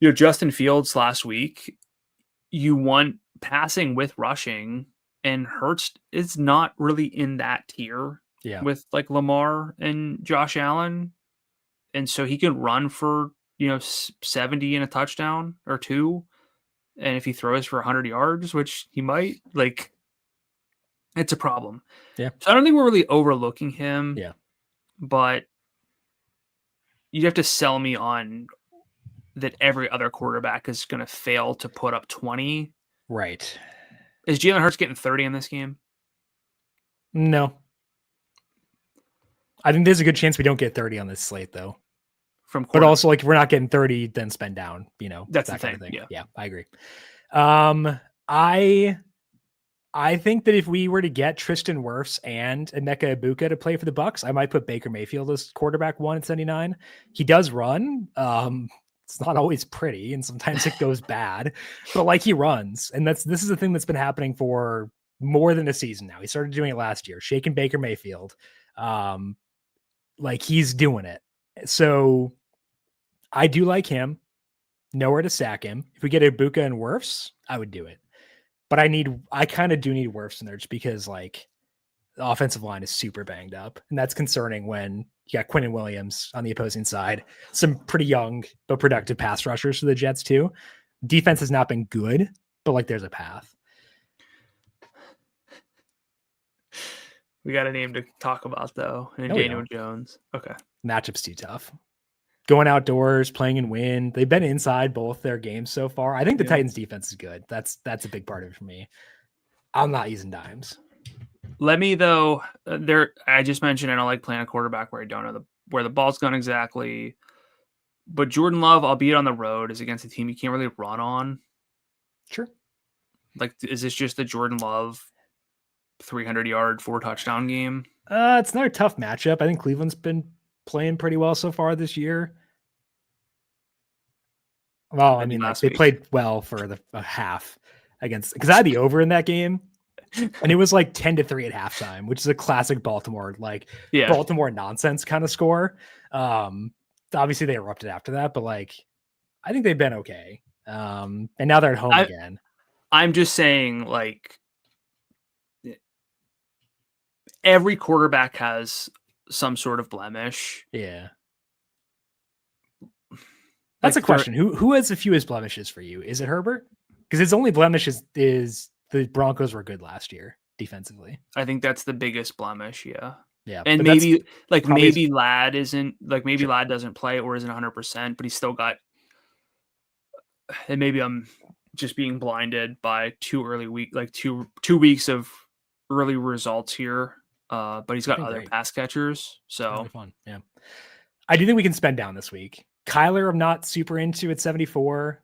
Justin Fields last week, you want passing with rushing, and Hurts is not really in that tier with like Lamar and Josh Allen. And so he can run for, 70 and a touchdown or 2. And if he throws for 100 yards, which he might, like, it's a problem.
Yeah.
So I don't think we're really overlooking him.
Yeah.
But you'd have to sell me on that every other quarterback is going to fail to put up 20.
Right.
Is Jalen Hurts getting 30 in this game?
No. I think there's a good chance we don't get 30 on this slate, though. But also, like, if we're not getting 30, then spend down,
That's
that
the
kind of
thing.
thing. Yeah, I agree. I think that if we were to get Tristan Wirfs and Emeka Egbuka to play for the Bucs, I might put Baker Mayfield as quarterback 1 at 79. He does run. It's not always pretty, and sometimes it goes bad, but like, he runs, and this is a thing that's been happening for more than a season now. He started doing it last year, shaking Baker Mayfield. Like, he's doing it. So I do like him. Nowhere to sack him. If we get Egbuka and Wirfs, I would do it. But I kind of do need Wirfs in there, just because, like, the offensive line is super banged up. And that's concerning when you got Quinnen Williams on the opposing side. Some pretty young but productive pass rushers for the Jets too. Defense has not been good, but, like, there's a path.
We got a name to talk about, though, and Daniel Jones. Okay.
Matchup's too tough. Going outdoors, playing in wind. They've been inside both their games so far. I think the Titans defense is good. That's a big part of it for me. I'm not using dimes.
Let me, though, I just mentioned I don't like playing a quarterback where I don't know where the ball's going exactly. But Jordan Love, albeit on the road, is against a team you can't really run on.
Sure.
Like, is this just the Jordan Love 300-yard, 4-touchdown game?
It's another tough matchup. I think Cleveland's been playing pretty well so far this year. Well, I mean, like, they played well for a half because I had the over in that game, and it was like 10-3 at halftime, which is a classic Baltimore, Baltimore nonsense kind of score. Obviously they erupted after that, but, like, I think they've been okay. And now they're at home again.
I'm just saying, like, every quarterback has some sort of blemish.
Yeah. That's a question. Who has the fewest blemishes for you? Is it Herbert? Because his only blemish is the Broncos were good last year defensively.
I think that's the biggest blemish. Yeah.
Yeah.
And maybe Ladd isn't, like, maybe Ladd doesn't play or isn't 100%, but he's still got, and maybe I'm just being blinded by two weeks of early results here. But he's got other pass catchers. So
really fun. Yeah. I do think we can spend down this week. Kyler, I'm not super into at 74.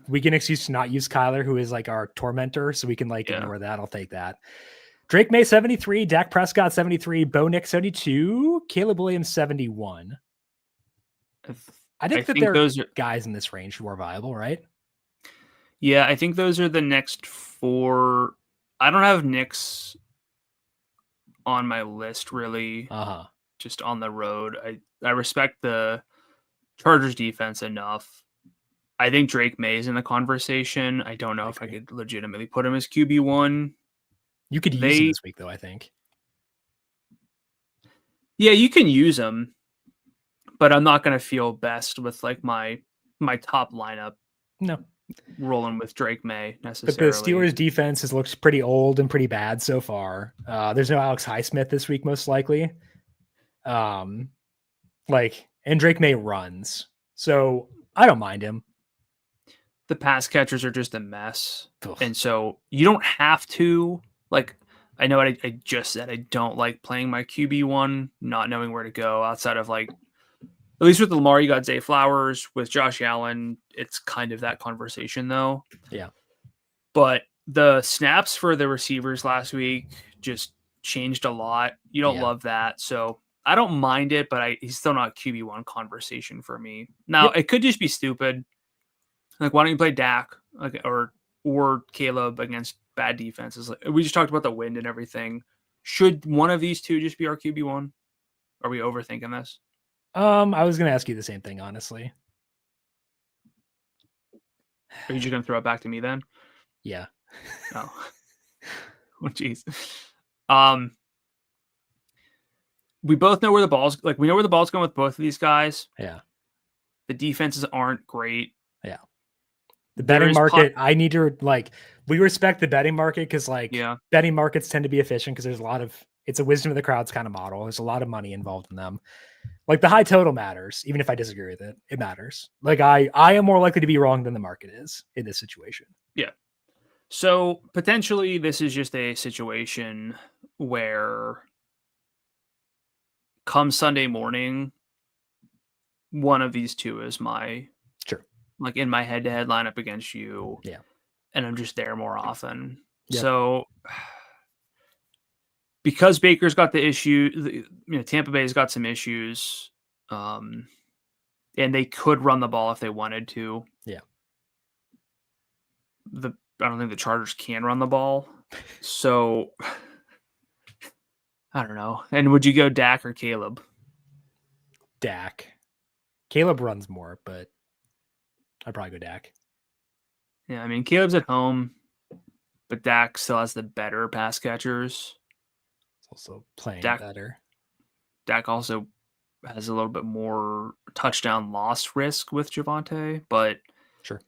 We can excuse to not use Kyler, who is, like, our tormentor. So we can, like, ignore that. I'll take that. Drake May 73, Dak Prescott 73, Bo Nix 72, Caleb Williams 71. I think those are guys in this range who are viable, right?
Yeah, I think those are the next 4. I don't have Nix on my list, really. Just on the road. I respect the Chargers defense enough. I think Drake May is in the conversation. I don't know if I could legitimately put him as QB1.
You could use him this week, though, I think.
Yeah, you can use him, but I'm not going to feel best with, like, my top lineup.
No.
Rolling with Drake May necessarily.
But the Steelers defense has looked pretty old and pretty bad so far. There's no Alex Highsmith this week, most likely. And Drake May runs, so I don't mind him.
The pass catchers are just a mess. Ugh. And so you don't have to, like, I know I just said I don't like playing my QB1, not knowing where to go outside of, like, at least with Lamar, you got Zay Flowers. With Josh Allen, it's kind of that conversation, though.
Yeah.
But the snaps for the receivers last week just changed a lot. You don't love that. So I don't mind it, but he's still not QB1 conversation for me. Now, it could just be stupid. Like, why don't you play Dak, like, or Caleb against bad defenses? Like, we just talked about the wind and everything. Should one of these two just be our QB1? Are we overthinking this?
I was going to ask you the same thing, honestly.
Are you just going to throw it back to me then?
Yeah.
Oh, jeez. We both know where the ball's, like, we know where the ball's going with both of these guys.
Yeah.
The defenses aren't great.
Yeah. The betting market, I need to we respect the betting market because betting markets tend to be efficient because there's it's a wisdom of the crowds kind of model. There's a lot of money involved in them. Like the high total matters, even if I disagree with it, it matters. Like I am more likely to be wrong than the market is in this situation.
Yeah. So potentially this is just a situation where come Sunday morning, one of these two is my in my head-to-head lineup against you.
Yeah.
And I'm just there more often.
Yep.
So because Baker's got the issue, Tampa Bay's got some issues, and they could run the ball if they wanted to.
Yeah.
I don't think the Chargers can run the ball. So I don't know. And would you go Dak or Caleb?
Dak. Caleb runs more, but I'd probably go Dak.
Yeah, I mean, Caleb's at home, but Dak still has the better pass catchers.
It's also playing better.
Dak also has a little bit more touchdown loss risk with Javonte, but
sure.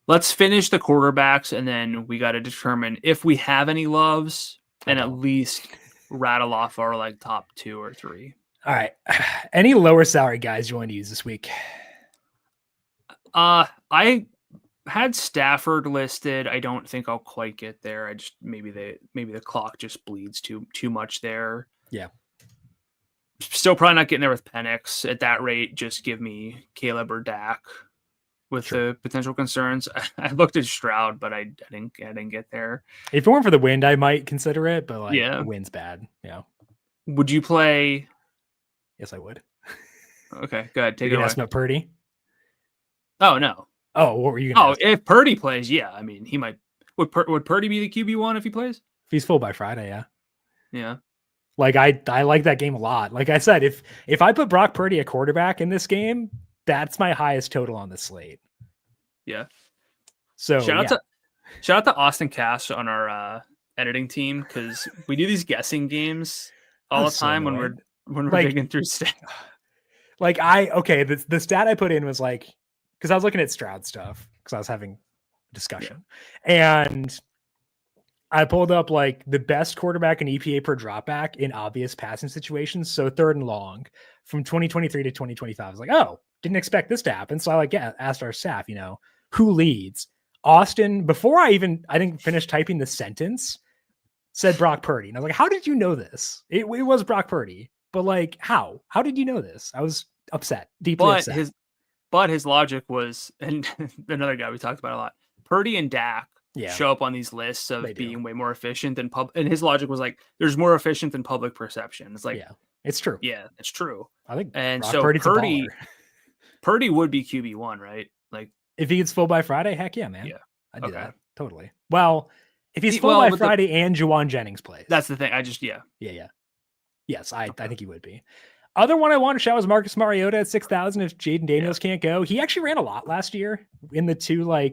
Let's finish the quarterbacks, and then we got to determine if we have any loves and at least rattle off our top 2 or 3.
All right. Any lower salary guys you want to use this week?
I had Stafford listed. I don't think I'll quite get there. I just maybe the clock just bleeds too much there.
Yeah.
Still probably not getting there with Penix at that rate. Just give me Caleb or Dak with the potential concerns. I looked at Stroud, but I didn't get there.
If it weren't for the wind, I might consider it, but the wind's bad. Yeah.
Would you play?
Yes, I would.
Okay, go ahead. Take it away.
Ask about Purdy.
Oh no.
Oh, what were you going to ask?
If Purdy plays, yeah. I mean, he might. Would Purdy be the QB1 if he plays?
If he's full by Friday, yeah.
Yeah.
I like that game a lot. Like I said, if I put Brock Purdy at quarterback in this game, that's my highest total on the slate.
Yeah.
So
shout out to Austin Cass on our editing team because we do these guessing games all the time when we're digging through stats.
The stat I put in was because I was looking at Stroud stuff because I was having a discussion and I pulled up the best quarterback in EPA per dropback in obvious passing situations. So 3rd and long from 2023 to 2025. I was like, oh, didn't expect this to happen. So I asked our staff, who leads? Austin, before I didn't finish typing the sentence, said Brock Purdy. And I was like, how did you know this? It was Brock Purdy. But how? How did you know this? I was upset, deeply upset.
But his logic was, and another guy we talked about a lot, Purdy and Dak show up on these lists of being way more efficient than and his logic was there's more efficient than public perception. It's
it's true.
Yeah, it's true.
I think
and so Purdy would be QB1, right?
If he gets full by Friday, heck yeah, man.
Yeah.
I'd do that. Totally. Well, if he's full by Friday and Juwan Jennings plays.
That's the thing.
Yeah. Yes, I think he would be. Other one I want to shout was Marcus Mariota at 6,000 if Jaden Daniels can't go. He actually ran a lot last year in the 2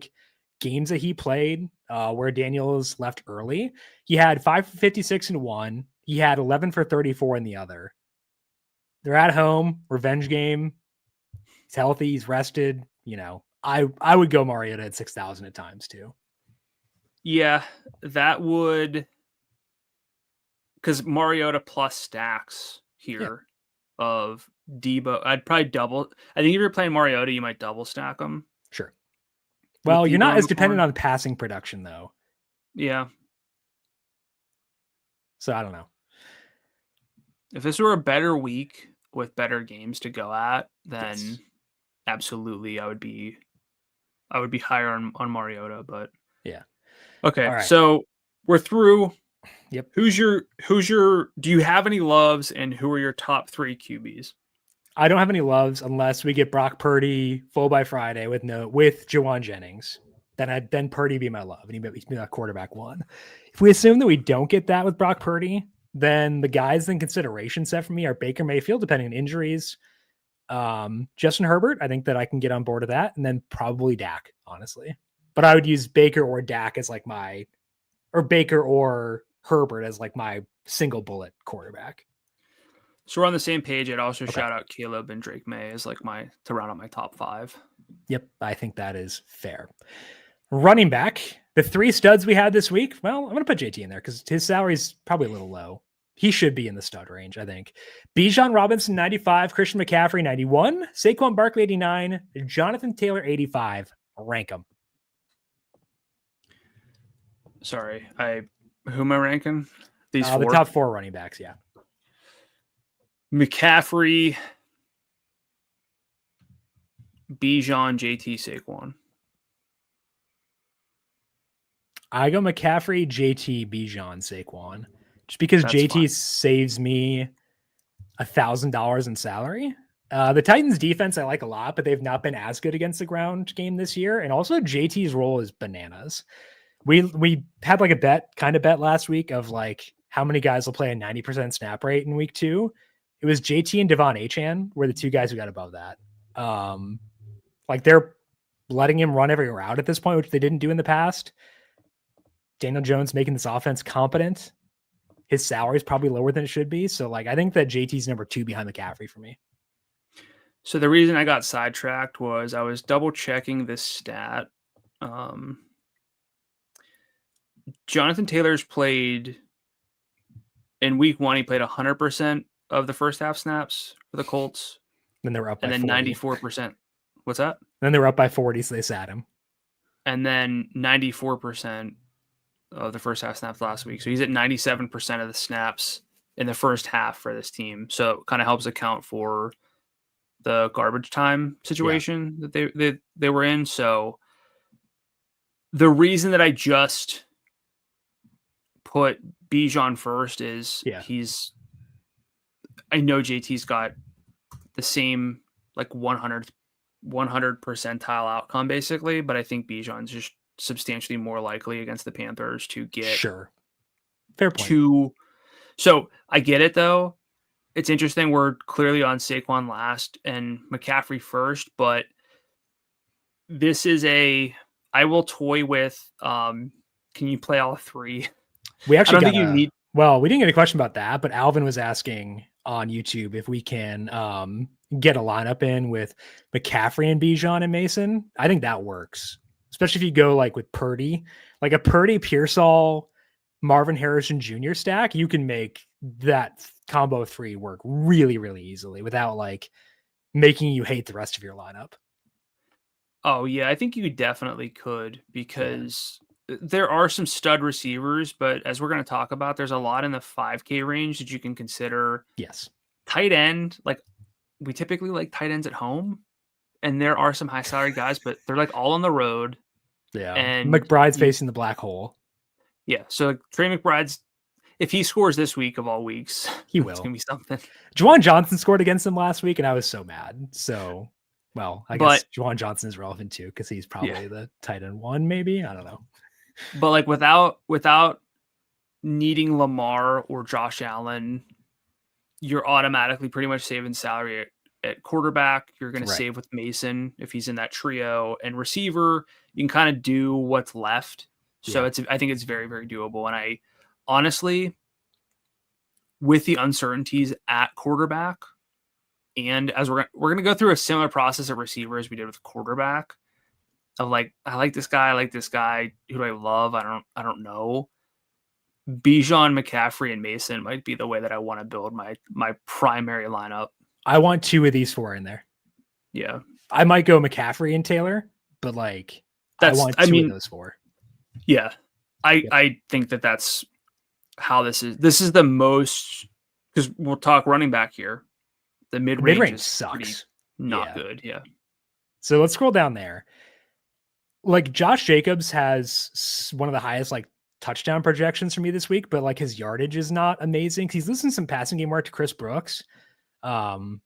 games that he played where Daniels left early. He had 556 in one. He had 11 for 34 in the other. They're at home, revenge game. He's healthy, he's rested. I would go Mariota at 6,000 at times too.
Yeah, that would, because Mariota plus stacks here of Debo. I'd probably double. I think if you're playing Mariota, you might double stack them.
Sure. Well, you're not as dependent on passing production though.
Yeah.
So I don't know.
If this were a better week with better games to go at, then absolutely I would be higher on Mariota, but
yeah.
Okay. Right. So we're through.
Yep.
Who's your do you have any loves and who are your top 3 QBs?
I don't have any loves unless we get Brock Purdy full by Friday with Juwan Jennings. Then Purdy be my love and he'd be my quarterback 1. If we assume that we don't get that with Brock Purdy, then the guys in consideration set for me are Baker Mayfield, depending on injuries. Justin Herbert, I think that I can get on board with that, and then probably Dak, honestly. But I would use Baker or Dak as Baker or Herbert as my single bullet quarterback.
So we're on the same page. I'd also shout out Caleb and Drake May as like to round out my top 5.
Yep, I think that is fair. Running back, the 3 studs we had this week. Well, I'm going to put JT in there because his salary is probably a little low. He should be in the stud range, I think. Bijan Robinson, 95. Christian McCaffrey, 91. Saquon Barkley, 89. Jonathan Taylor, 85. Rank them.
Sorry, who am I ranking? These 4?
The top 4 running backs, yeah.
McCaffrey, Bijan, JT, Saquon.
I go McCaffrey, JT, Bijan, Saquon. Just because that's JT fine. Saves me $1,000 in salary. The Titans defense I like a lot, but they've not been as good against the ground game this year. And also JT's role is bananas. We had like a bet last week of like how many guys will play a 90% snap rate in week 2. It was JT and Devon Achane were the 2 guys who got above that. Like they're letting him run every route at this point, which they didn't do in the past. Daniel Jones making this offense competent. His salary is probably lower than it should be. So like, I think that JT's number 2 behind McCaffrey for me.
So the reason I got sidetracked was I was double checking this stat. Jonathan Taylor's played in week 1. He played 100% of the first half snaps for the Colts.
Then they were up by 40.
94%. What's that?
Then they were up by 40, so they sat him.
And then 94% of the first half snaps last week. So he's at 97% of the snaps in the first half for this team. So it kind of helps account for the garbage time situation that they were in. So the reason that I just put Bijan first is I know JT's got the same like 100 percentile outcome basically, but I think Bijan's just substantially more likely against the Panthers to get
fair point.
So I get it though. It's interesting. We're clearly on Saquon last and McCaffrey first, but this is I will toy with, can you play all 3?
We actually well, we didn't get a question about that, but Alvin was asking on YouTube if we can get a lineup in with McCaffrey and Bijan and Mason. I think that works, especially if you go like with Purdy, like a Purdy, Pearsall, Marvin Harrison Jr. stack. You can make that combo 3 work really, really easily without like making you hate the rest of your lineup.
Oh yeah, I think you definitely could because there are some stud receivers, but as we're going to talk about, there's a lot in the 5K range that you can consider.
Yes.
Tight end, like we typically like tight ends at home, and there are some high salary guys, but they're like all on the road.
Yeah. And McBride's facing the black hole.
Yeah. So Trey McBride's, if he scores this week of all weeks,
he will.
It's going to be something.
Juwan Johnson scored against him last week, and I was so mad. So, well, I guess Juwan Johnson is relevant too because he's probably the tight end 1, maybe. I don't know.
But like without needing Lamar or Josh Allen, you're automatically pretty much saving salary at quarterback. You're going to save with Mason if he's in that trio, and receiver, you can kind of do what's left. So I think it's very, very doable. And I honestly, with the uncertainties at quarterback, and as we're going to go through a similar process at receiver as we did with quarterback, of like, I like this guy. Who do I love? I don't know. Bijan, McCaffrey, and Mason might be the way that I want to build my primary lineup.
I want 2 of these 4 in there.
Yeah.
I might go McCaffrey and Taylor, but like I want 2 of those 4.
Yeah. I think that's how this is. This is the most, because we'll talk running back here. The mid-range
sucks.
Not good. Yeah.
So let's scroll down there. Like Josh Jacobs has one of the highest like touchdown projections for me this week, but like his yardage is not amazing because he's losing some passing game work to Chris Brooks. Like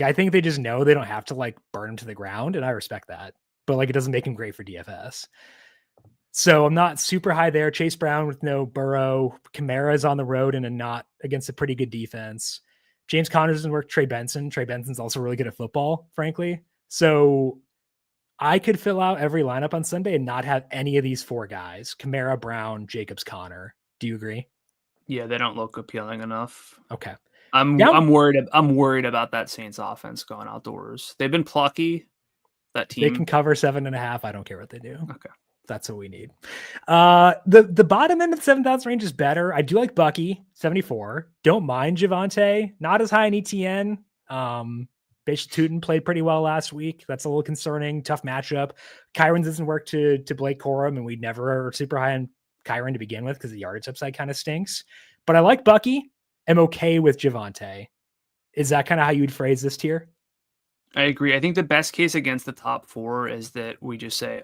I think they just know they don't have to like burn him to the ground, and I respect that. But like it doesn't make him great for DFS. So I'm not super high there. Chase Brown with no Burrow. Kamara's on the road and not against a pretty good defense. James Conner doesn't work. Trey Benson's also really good at football, frankly. So I could fill out every lineup on Sunday and not have any of these 4 guys: Kamara, Brown, Jacobs, Conner. Do you agree?
Yeah, they don't look appealing enough.
Okay.
I'm worried about that Saints offense going outdoors. They've been plucky. That team.
They can cover 7.5. I don't care what they do.
Okay.
That's what we need. The bottom end of the 7,000 range is better. I do like Bucky, 74. Don't mind Javonte. Not as high in ETN. Base Tootin played pretty well last week. That's a little concerning. Tough matchup. Kyron doesn't work to Blake Corum, and we never are super high on Kyron to begin with because the yardage upside kind of stinks. But I like Bucky. I'm okay with Javonte. Is that kind of how you'd phrase this tier?
I agree. I think the best case against the top 4 is that we just say,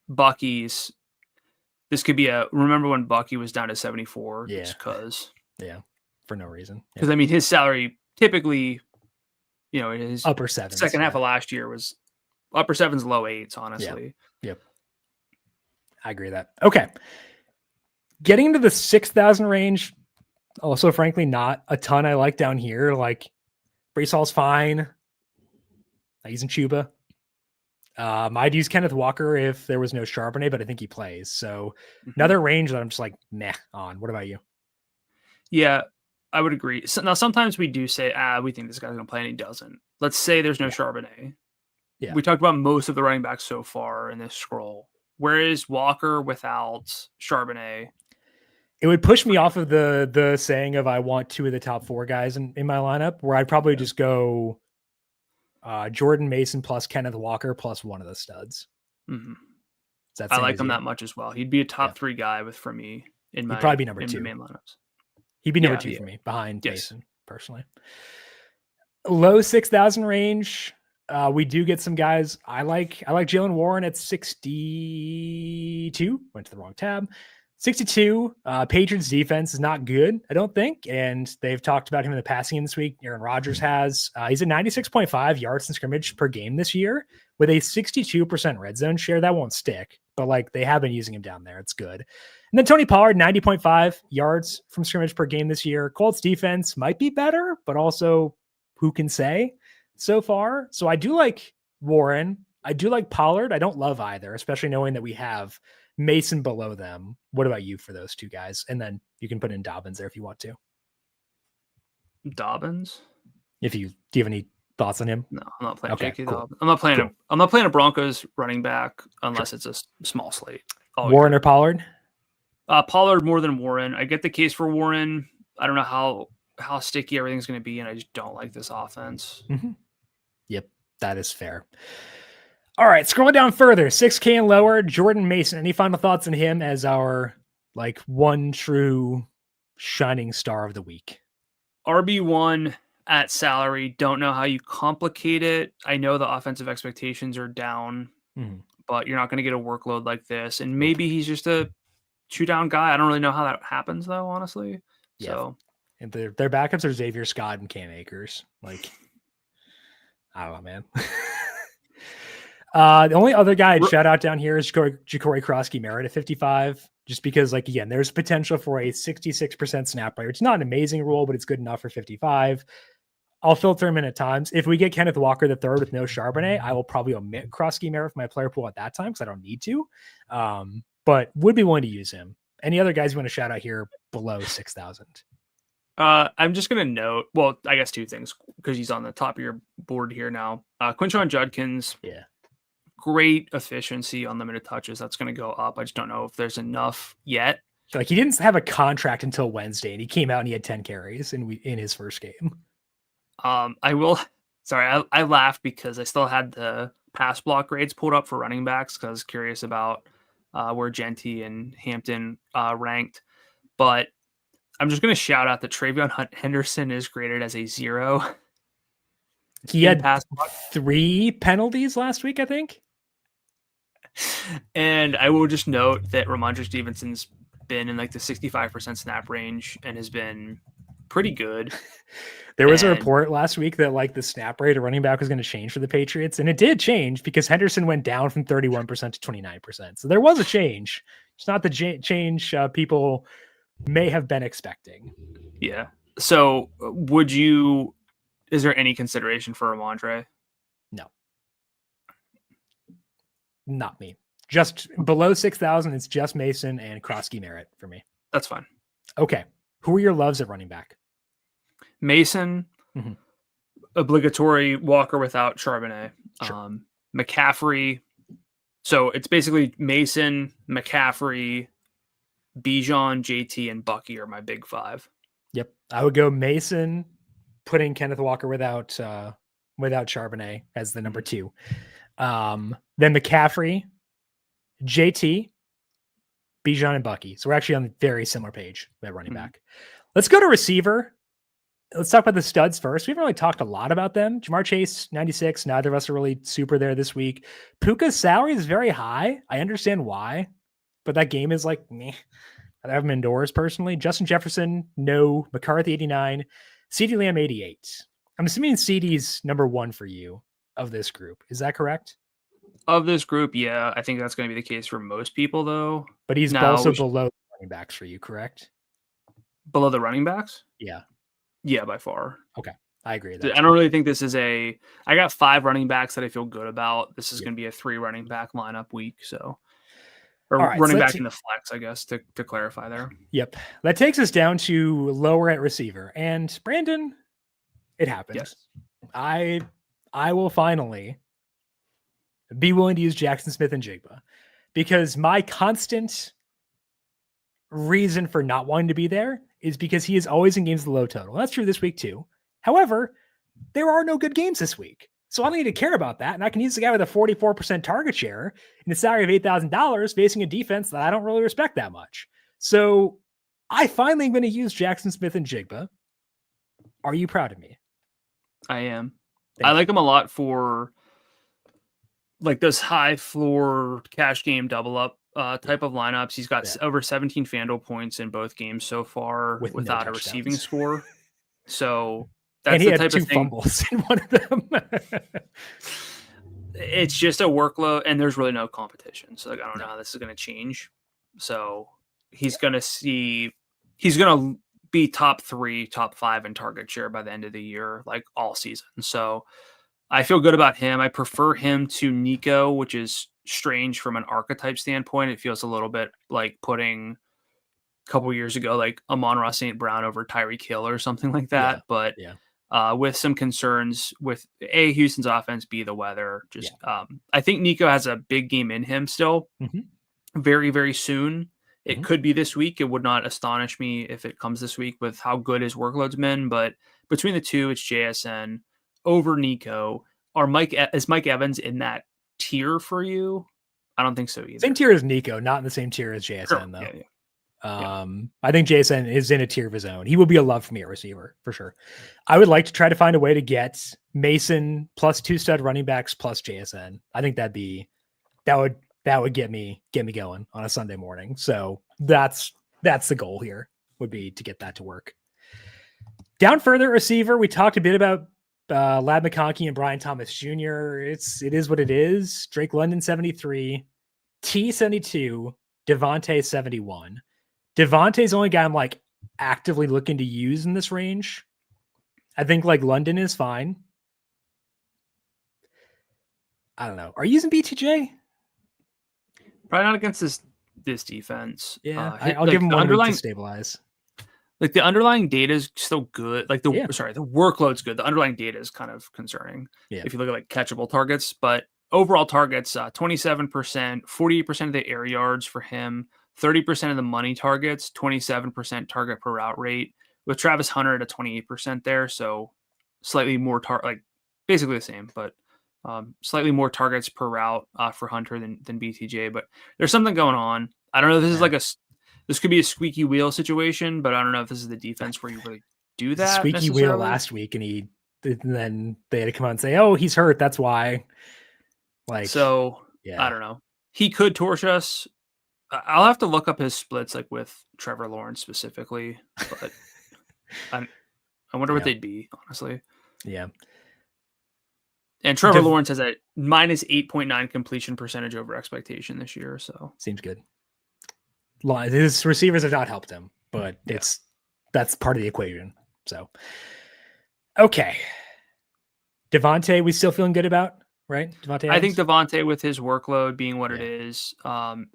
Bucky's. This could be remember when Bucky was down to 74?
Yeah.
Just because.
Yeah. For no reason.
Because, his salary typically, his
upper 7s.
Second half of last year was upper 7s, low 8s, honestly.
Yep. I agree with that. Okay. Getting into the 6,000 range, also, frankly, not a ton I like down here. Like, Breece Hall's fine. Not using Chuba. I'd use Kenneth Walker if there was no Charbonnet, but I think he plays. So another range that I'm just like, meh on. What about you?
Yeah, I would agree. So, now, sometimes we do say, we think this guy's going to play, and he doesn't. Let's say there's no Charbonnet.
Yeah.
We talked about most of the running backs so far in this scroll. Where is Walker without Charbonnet?
It would push me off of the saying of I want 2 of the top 4 guys in my lineup, where I'd probably just go Jordan Mason plus Kenneth Walker plus one of the studs.
Mm-hmm. I like him that much as well. He'd be a top 3 guy for me in my.
He'd probably be number 2
main lineups.
He'd be number 2 for me behind Mason personally. Low 6,000 range. We do get some guys. I like Jalen Warren at 62. Went to the wrong tab. 62. Patriots defense is not good, I don't think. And they've talked about him in the passing game this week. Aaron Rodgers has. He's at 96.5 yards in scrimmage per game this year with a 62% red zone share. That won't stick, but they have been using him down there. It's good. And then Tony Pollard, 90.5 yards from scrimmage per game this year. Colts defense might be better, but also who can say so far? So I do like Warren. I do like Pollard. I don't love either, especially knowing that we have Mason below them. What about you for those 2 guys? And then you can put in Dobbins there if you want to.
Dobbins?
Do you have any thoughts on him?
No, I'm not playing J.K. Dobbins. I'm not playing I'm not playing a Broncos running back unless it's a small slate.
Warren or Pollard?
Pollard more than Warren. I get the case for Warren. I don't know how sticky everything's going to be, and I just don't like this offense.
Mm-hmm. Yep, that is fair. All right, scrolling down further, 6K and lower, Jordan Mason. Any final thoughts on him as our one true shining star of the week?
RB1 at salary. Don't know how you complicate it. I know the offensive expectations are down, but you're not going to get a workload like this. And maybe he's just a two-down guy. I don't really know how that happens, though, honestly. Yeah. So,
and their backups are Xavier Scott and Cam Akers. I don't know, man. The only other guy I'd shout out down here is Ja'Cory Krosky-Merritt at 55, just because, again, there's potential for a 66% snap rate. It's not an amazing rule, but it's good enough for 55. I'll filter him in at times. If we get Kenneth Walker the third with no Charbonnet, I will probably omit Krosky-Merritt from my player pool at that time because I don't need to, but would be willing to use him. Any other guys you want to shout out here below 6,000?
I'm just going to note, well, I guess 2 things because he's on the top of your board here now. Quinshon Judkins.
Yeah.
Great efficiency on limited touches. That's going to go up. I just don't know if there's enough yet.
He didn't have a contract until Wednesday, and he came out and he had 10 carries in his first game.
I laughed because I still had the pass block grades pulled up for running backs because I was curious about where Genty and Hampton ranked. But I'm just going to shout out that Travion Henderson is graded as a 0.
He had 3 penalties last week, I think.
And I will just note that Ramondre Stevenson's been in the 65% snap range and has been pretty good.
There was a report last week that the snap rate of running back was going to change for the Patriots, and it did change because Henderson went down from 31% to 29%. So there was a change. It's not the change people may have been expecting.
Yeah. So is there any consideration for Ramondre?
No. Not me. Just below 6,000, it's just Mason and Krosky-Merritt for me.
That's fine.
Okay. Who are your loves at running back?
Mason, obligatory Walker without Charbonnet. Sure. McCaffrey. So it's basically Mason, McCaffrey, Bijan, JT, and Bucky are my big five.
Yep. I would go Mason, putting Kenneth Walker without Charbonnet as the number 2. Then McCaffrey, JT, Bijan, and Bucky. So we're actually on a very similar page at running back. Let's go to receiver. Let's talk about the studs first. We haven't really talked a lot about them. Jamar Chase, 96. Neither of us are really super there this week. Puka's salary is very high. I understand why, but that game is like, meh. I have him indoors personally. Justin Jefferson, no. McCarthy, 89. CeeDee Lamb, 88. I'm assuming CeeDee's number 1 for you of this group. Is that correct?
Of this group, yeah. I think that's going to be the case for most people, though.
But he's also below the running backs for you, correct?
Below the running backs?
Yeah.
Yeah, by far.
Okay. I agree.
I don't really think this is I got 5 running backs that I feel good about. This is going to be a 3 running back lineup week. So, running back in the flex, I guess, to clarify there.
Yep. That takes us down to lower at receiver. And Brandon, it happened.
Yes.
I will finally be willing to use Jackson Smith and Jigba, because my constant reason for not wanting to be there is because he is always in games with low total. That's true this week too. However, there are no good games this week. So I don't need to care about that. And I can use the guy with a 44% target share and a salary of $8,000 facing a defense that I don't really respect that much. So I finally am going to use Jackson Smith and Jigba. Are you proud of me?
I am. I like him a lot for like those high floor cash game double up type of lineups. He's got over 17 FanDuel points in both games so far without a receiving score. So that's the type of thing.
2 fumbles in one of them.
It's just a workload, and there's really no competition. So like, I don't know how this is going to change. So he's going to be top 3, top 5 in target share by the end of the year, like all season. So I feel good about him. I prefer him to Nico, which is strange from an archetype standpoint. It feels a little bit like putting a couple years ago, like Amon-Ra St. Brown over Tyreek Hill or something like that. But with some concerns with A, Houston's offense, B, the weather. I think Nico has a big game in him still very, very soon. It could be this week. It would not astonish me if it comes this week with how good his workload's been. But between the two, it's JSN over Nico. Is Mike Evans in that tier for you? I don't think so either.
Same tier as Nico, not in the same tier as JSN though. I think JSN is in a tier of his own. He will be a love for me at receiver for sure. I would like to try to find a way to get Mason plus 2 stud running backs plus JSN. I think that would get me going on a Sunday morning. So that's the goal here, would be to get that to work. Down further, receiver, we talked a bit about Lad McConkey and Brian Thomas Jr. It is what it is. Drake London 73, T 72, Devontae 71. Devontae's the only guy I'm like actively looking to use in this range. I think like London is fine. I don't know. Are you using BTJ?
Probably not against this defense.
Yeah, I'll give him 1 week to stabilize.
Like the underlying data is still good. Like the workload's good. The underlying data is kind of concerning. Yeah. If you look at like catchable targets, but overall targets, 27%, 48% of the air yards for him, 30% of the money targets, 27% target per route rate, with Travis Hunter at a 28% there. So slightly more like basically the same, but slightly more targets per route for Hunter than BTJ. But there's something going on. I don't know. This is this could be a squeaky wheel situation, but I don't know if this is the defense where you really do that.
Squeaky wheel last week, and then they had to come out and say, "Oh, he's hurt. That's why."
I don't know. He could torch us. I'll have to look up his splits, like with Trevor Lawrence specifically, but I wonder what they'd be, honestly.
Yeah.
And Trevor Lawrence has a minus 8.9 completion percentage over expectation this year. So
seems good. His receivers have not helped him, but that's part of the equation. So, okay. Devontae, we still feeling good about, right? Devontae,
I think Devontae, with his workload being what it is,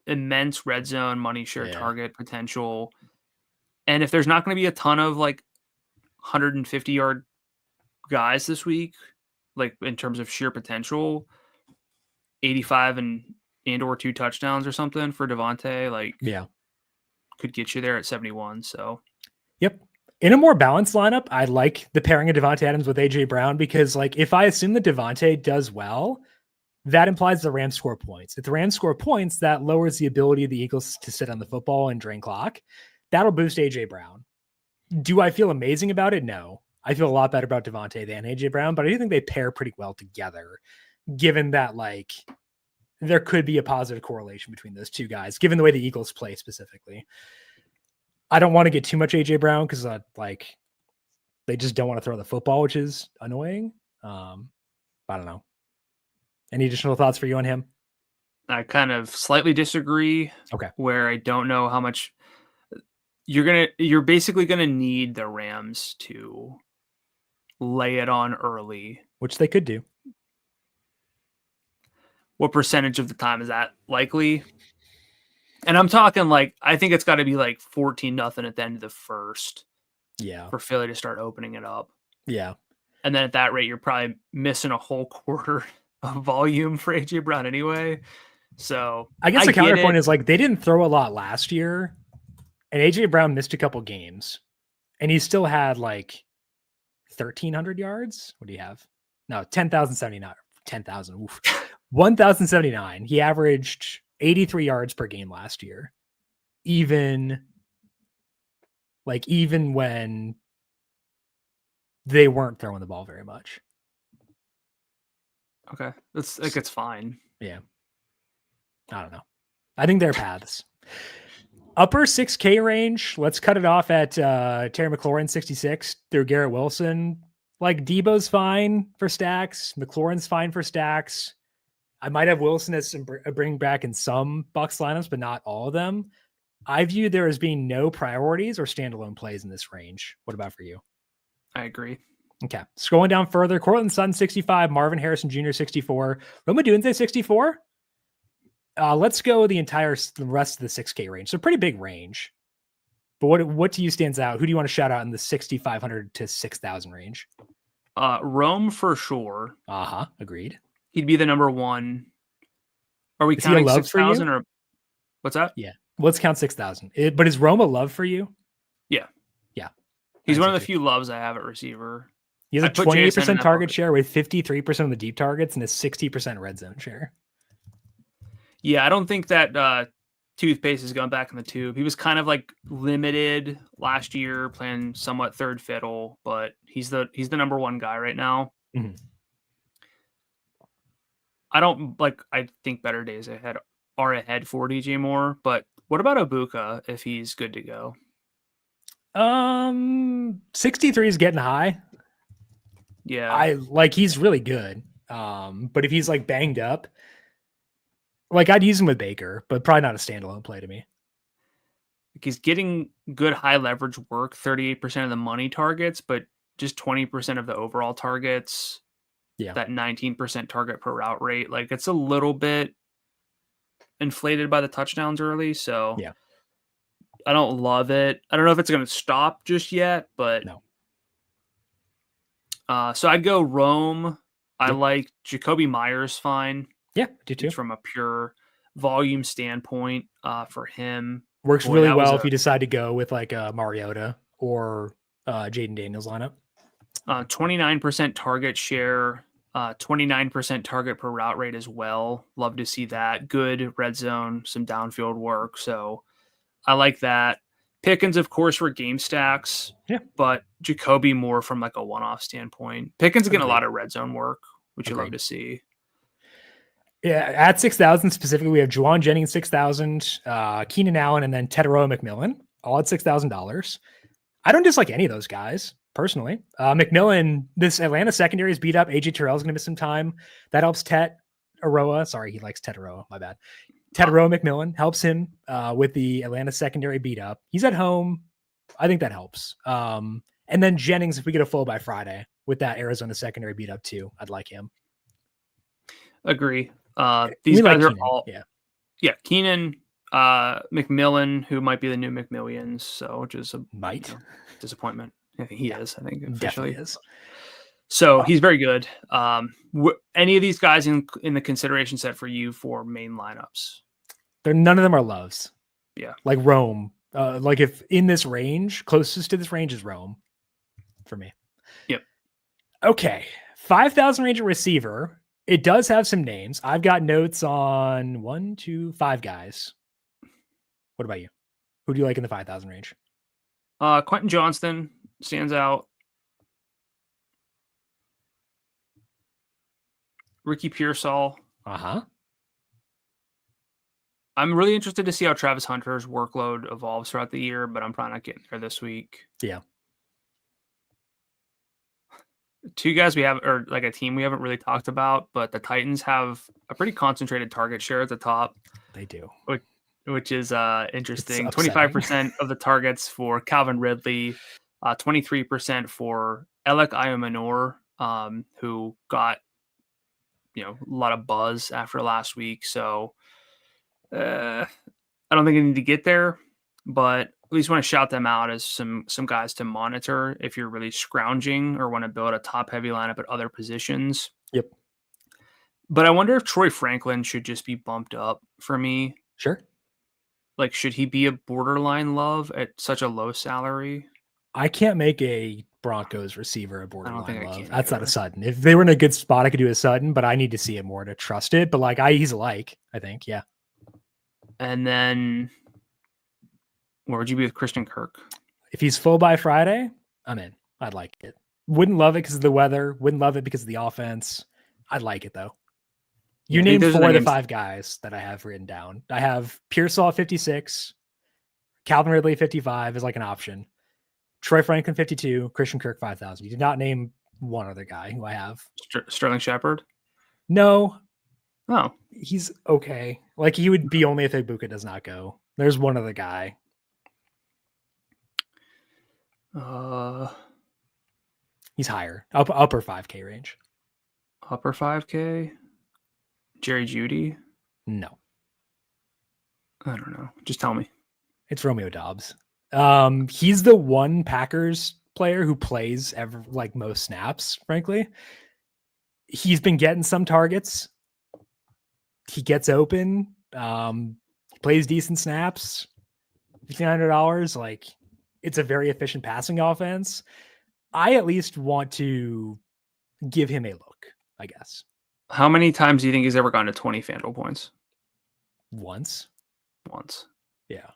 immense red zone money share target potential. And if there's not going to be a ton of like 150-yard guys this week, like in terms of sheer potential, 85 and or 2 touchdowns or something for Devontae, like could get you there at 71. So
yep. In a more balanced lineup, I like the pairing of Devontae Adams with AJ Brown, because like if I assume that Devontae does well, that implies the Rams score points. If the Rams score points, that lowers the ability of the Eagles to sit on the football and drain clock. That'll boost AJ Brown. Do I feel amazing about it? No. I feel a lot better about Devontae than AJ Brown, but I do think they pair pretty well together, given that like there could be a positive correlation between those two guys, given the way the Eagles play specifically. I don't want to get too much AJ Brown because like they just don't want to throw the football, which is annoying. I don't know. Any additional thoughts for you on him?
I kind of slightly disagree.
Okay.
Where I don't know how much you're basically gonna need the Rams to lay it on early,
which they could do.
What percentage of the time is that likely? And I'm talking like, I think it's got to be like 14-0 at the end of the first.
Yeah.
For Philly to start opening it up.
Yeah.
And then at that rate, you're probably missing a whole quarter of volume for AJ Brown anyway. So
I guess the counterpoint is like they didn't throw a lot last year, and AJ Brown missed a couple games, and he still had like 1,300 yards. What do you have? No, 10,079. 10,000. 1,079. He averaged 83 yards per game last year. Even when they weren't throwing the ball very much.
Okay. It's fine.
Yeah. I don't know. I think they're paths. Upper 6K range. Let's cut it off at Terry McLaurin, 66, through Garrett Wilson. Like Debo's fine for stacks. McLaurin's fine for stacks. I might have Wilson as some bring back in some Bucs lineups, but not all of them. I view there as being no priorities or standalone plays in this range. What about for you?
I agree.
Okay. Scrolling down further, Cortland Sutton, 65, Marvin Harrison Jr., 64, Roma Dunze, 64. Let's go the rest of the 6K range. So pretty big range. But what to you stands out? Who do you want to shout out in the 6,500 to 6,000 range?
Rome for sure.
Agreed.
He'd be the number one. Are we counting 6,000 or what's that?
Yeah. Let's count 6,000. But is Rome a love for you?
Yeah.
Yeah.
He's one of the few loves I have at receiver.
He has a 28% target share with 53% of the deep targets and a 60% red zone share.
Yeah, I don't think that toothpaste has gone back in the tube. He was kind of like limited last year, playing somewhat third fiddle, but he's the number one guy right now.
Mm-hmm.
I think better days are ahead for DJ Moore, but what about Ibuka if he's good to go?
63 is getting high.
Yeah.
He's really good. But if he's like banged up, like I'd use him with Baker, but probably not a standalone play to me.
He's getting good high leverage work, 38% of the money targets, but just 20% of the overall targets.
Yeah.
That 19% target per route rate. Like it's a little bit inflated by the touchdowns early. So
yeah,
I don't love it. I don't know if it's going to stop just yet, but
no.
So I'd go Rome. I like Jacoby Myers fine.
Yeah, do too.
Just from a pure volume standpoint for him.
Works really well if you decide to go with like Mariota or Jaden Daniels lineup.
29% target share, 29% target per route rate as well. Love to see that. Good red zone, some downfield work. So I like that. Pickens, of course, for game stacks.
Yeah.
But Jacoby more from like a one-off standpoint. Pickens getting a lot of red zone work, which you love to see.
Yeah, at 6,000 specifically, we have Juwan Jennings, 6,000, Keenan Allen, and then Teteroa McMillan, all at $6,000. I don't dislike any of those guys, personally. McMillan, this Atlanta secondary is beat up. AJ Terrell's going to miss some time. That helps Teteroa. Sorry, he likes Teteroa. My bad. Teteroa McMillan helps him with the Atlanta secondary beat up. He's at home. I think that helps. And then Jennings, if we get a full by Friday with that Arizona secondary beat up too, I'd like him.
Agree. These guys are all Keenan, McMillan, who might be the new McMillions, so which is a disappointment. I think he is. I think officially
definitely is.
So he's very good. Any of these guys in the consideration set for you for main lineups?
None of them are loves.
Yeah.
Like Rome. Like if in this range, closest to this range is Rome for me.
Yep.
Okay. 5,000 range at receiver. It does have some names. I've got notes on 1, 2, 5 guys. What about you? Who do you like in the 5,000 range?
Quentin Johnston stands out. Ricky Pearsall.
Uh-huh.
I'm really interested to see how Travis Hunter's workload evolves throughout the year, but I'm probably not getting there this week.
Yeah.
Two guys we have, or like a team we haven't really talked about, but the Titans have a pretty concentrated target share at the top.
They do.
Which is interesting. 25% of the targets for Calvin Ridley, 23% for Alec Iomanor, who got a lot of buzz after last week. So I don't think I need to get there, but at least want to shout them out as some guys to monitor if you're really scrounging or want to build a top heavy lineup at other positions.
Yep.
But I wonder if Troy Franklin should just be bumped up for me.
Sure.
Like, should he be a borderline love at such a low salary?
I can't make a Broncos receiver a borderline love. That's
either.
not a Sutton. If they were in a good spot, I could do a Sutton, but I need to see it more to trust it. But like he's a like, I think. Yeah.
And then where would you be with Christian Kirk?
If he's full by Friday, I'm in. I'd like it. Wouldn't love it because of the weather. Wouldn't love it because of the offense. I'd like it though. You named 4 of the 5 guys that I have written down. I have Pearsall 56, Calvin Ridley 55 is like an option, Troy Franklin 52, Christian Kirk 5,000. You did not name one other guy who I have.
Sterling Shepard?
No.
Oh.
He's okay. Like he would be only if Ibuka does not go. There's one other guy. He's higher. Upper 5K range.
Upper 5K? Jerry Jeudy?
No.
I don't know. Just tell me.
It's Romeo Doubs. He's the one Packers player who plays most snaps, frankly. He's been getting some targets. He gets open. He plays decent snaps. $1,500. Like, it's a very efficient passing offense. I at least want to give him a look, I guess.
How many times do you think he's ever gone to 20 FanDuel points?
Once.
Yeah.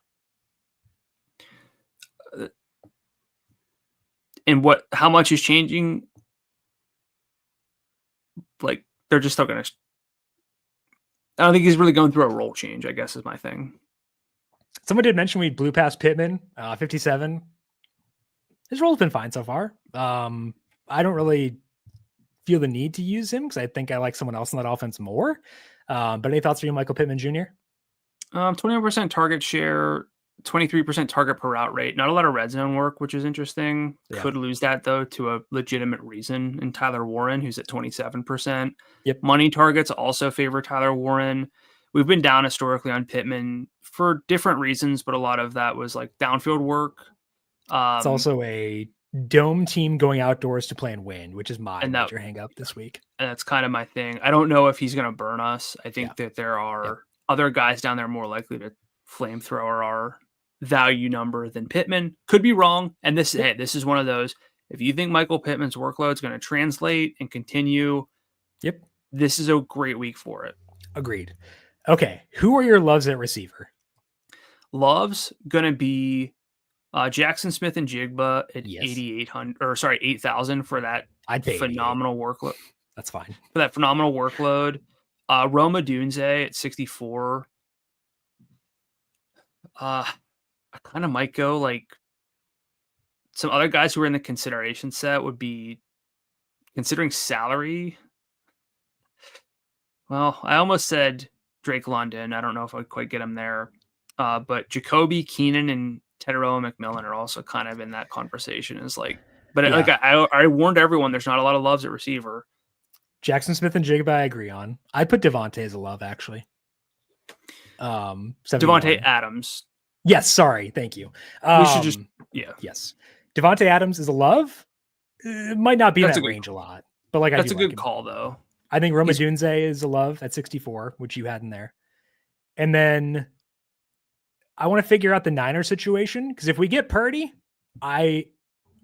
And how much is changing? Like, they're just still going to, I don't think he's really going through a role change, I guess is my thing.
Someone did mention we blew past Pittman, 57. His role's been fine so far. I don't really feel the need to use him because I think I like someone else in that offense more. But any thoughts for you, Michael Pittman Jr.?
21% target share, 23% target per route rate. Not a lot of red zone work, which is interesting. Yeah. Could lose that, though, to a legitimate reason in Tyler Warren, who's at 27%.
Yep. Money
targets also favor Tyler Warren. We've been down historically on Pittman for different reasons, but a lot of that was like downfield work.
It's also a dome team going outdoors to play and win, which is my major hang up this week.
And that's kind of my thing. I don't know if he's going to burn us. I think that there are other guys down there more likely to flamethrower our value number than Pittman. Could be wrong. And this is one of those. If you think Michael Pittman's workload is going to translate and continue, this is a great week for it.
Agreed. Okay. Who are your loves at receiver?
Loves going to be Jackson Smith and Jigba at 8,000 for that phenomenal workload.
That's fine.
For that phenomenal workload. Roma Dunze at 64. I kind of might go like some other guys who are in the consideration set would be considering salary. Well, I almost said Drake London. I don't know if I'd quite get him there. But Jacoby, Keenan, and Teteroa McMillan are also kind of in that conversation. I warned everyone there's not a lot of loves at receiver.
Jackson Smith and Jigba I agree on. I'd put Devontae as a love, actually. Devontae
Adams.
Yes, sorry. Thank you.
We should just,
Yes. Devontae Adams is a love. It might not be in that range a lot, but like
that's a good call though.
I think Roma Dunze is a love at 64, which you had in there. And then I want to figure out the Niners situation, because if we get Purdy, I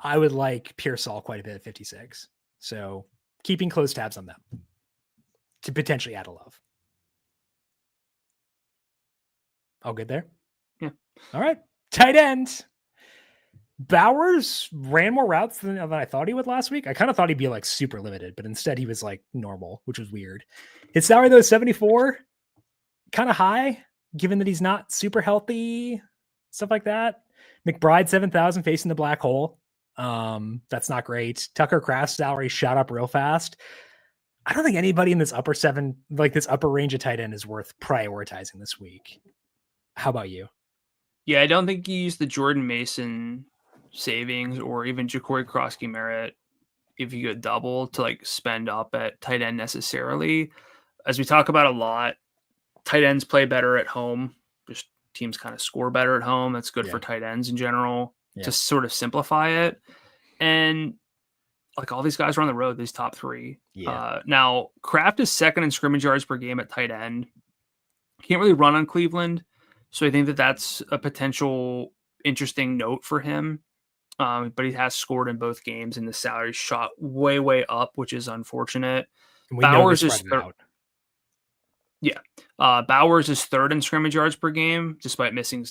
would like Pearsall quite a bit at 56. So keeping close tabs on them to potentially add a love. All good there?
Yeah.
All right. Tight end. Bowers ran more routes than I thought he would last week. I kind of thought he'd be like super limited, but instead he was like normal, which was weird. His salary though is 74, kind of high, given that he's not super healthy, stuff like that. McBride 7,000 facing the black hole. That's not great. Tucker Kraft's salary shot up real fast. I don't think anybody in this upper range of tight end is worth prioritizing this week. How about you?
Yeah, I don't think you use the Jordan Mason savings or even Ja'Cory Krosky Merritt if you get double to like spend up at tight end necessarily. As we talk about a lot, tight ends play better at home. Just teams kind of score better at home. That's good for tight ends in general to sort of simplify it. And like all these guys are on the road, these top three. Now, Kraft is second in scrimmage yards per game at tight end. Can't really run on Cleveland. So I think that that's a potential interesting note for him. But he has scored in both games and the salary shot way, way up, which is unfortunate. Bowers is third. Yeah. Bowers is third in scrimmage yards per game, despite missing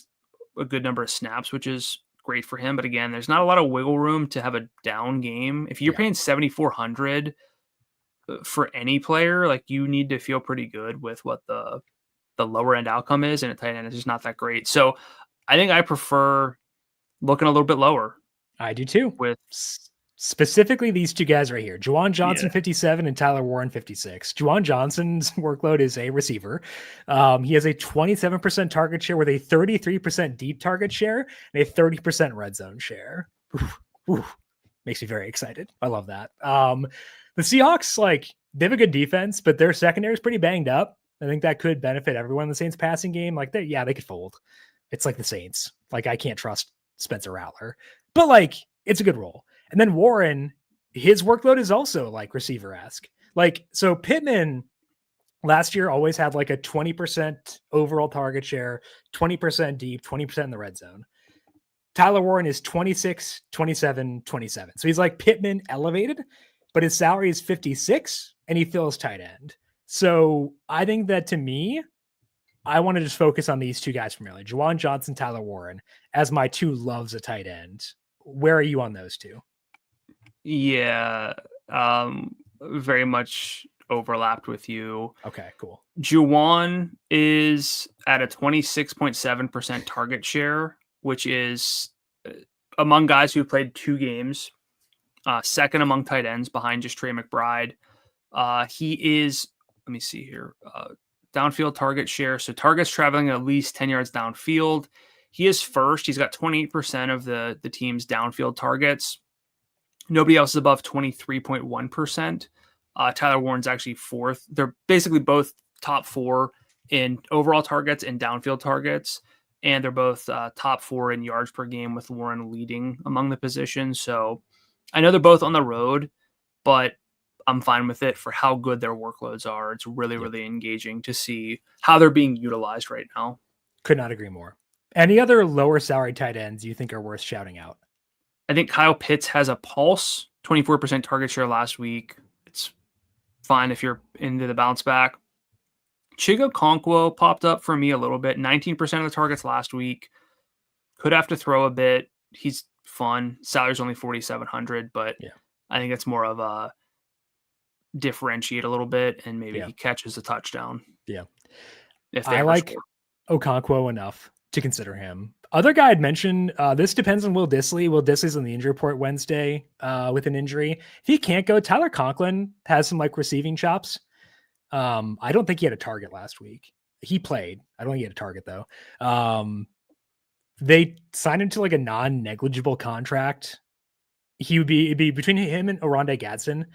a good number of snaps, which is great for him. But again, there's not a lot of wiggle room to have a down game. If you're paying $7,400 for any player, like you need to feel pretty good with what the lower end outcome is, and at tight end is just not that great. So I think I prefer looking a little bit lower.
I do too.
With
specifically these two guys right here, Juwan Johnson 57 and Tyler Warren 56. Juwan Johnson's workload is a receiver. He has a 27% target share with a 33% deep target share and a 30% red zone share. Makes me very excited. I love that. The Seahawks, like, they have a good defense, but their secondary is pretty banged up. I think that could benefit everyone in the Saints passing game. Like, they could fold. It's like the Saints. Like, I can't trust Spencer Rattler, but like, it's a good role. And then Warren, his workload is also like receiver-esque. Like, so Pittman last year always had like a 20% overall target share, 20% deep, 20% in the red zone. Tyler Warren is 26, 27, 27. So he's like Pittman elevated, but his salary is 56 and he fills tight end. So I think that, to me, I want to just focus on these two guys primarily, Juwan Johnson, Tyler Warren, as my two loves at tight end. Where are you on those two?
Yeah, very much overlapped with you.
Okay, cool.
Juwan is at a 26.7% target share, which is among guys who played 2 games, second among tight ends behind just Trey McBride. He is, let me see here, downfield target share. So targets traveling at least 10 yards downfield. He is first. He's got 28% of the team's downfield targets. Nobody else is above 23.1%. Tyler Warren's actually fourth. They're basically both top 4 in overall targets and downfield targets. And they're both top 4 in yards per game, with Warren leading among the positions. So I know they're both on the road, but I'm fine with it for how good their workloads are. It's really, really engaging to see how they're being utilized right now.
Could not agree more. Any other lower salary tight ends you think are worth shouting out?
I think Kyle Pitts has a pulse, 24% target share last week. It's fine if you're into the bounce back. Chigo Okonkwo popped up for me a little bit, 19% of the targets last week. Could have to throw a bit. He's fun. Salary's only $4,700, but I think it's more of a differentiate a little bit, and maybe he catches a touchdown.
Yeah.
If they
I like Okonkwo enough to consider him. Other guy I'd mentioned, this depends on Will Dissly. Will Dissly's on the injury report Wednesday with an injury. If he can't go, Tyler Conklin has some like receiving chops. I don't think he had a target last week. He played. I don't think he had a target though. They signed him to like a non-negligible contract. It'd be between him and Oronde Gadsden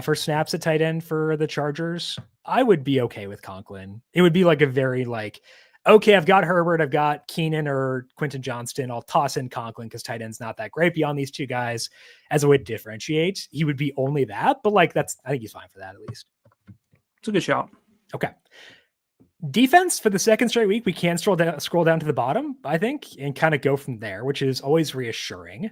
for snaps at tight end for the Chargers. I would be okay with Conklin. It would be like a very like okay, I've got Herbert, I've got Keenan or Quentin Johnston. I'll toss in Conklin because tight end's not that great beyond these two guys as a way to differentiate. He would be only that, but like I think he's fine for that at least.
It's a good shot.
Okay. Defense for the second straight week, we can scroll down to the bottom, I think, and kind of go from there, which is always reassuring.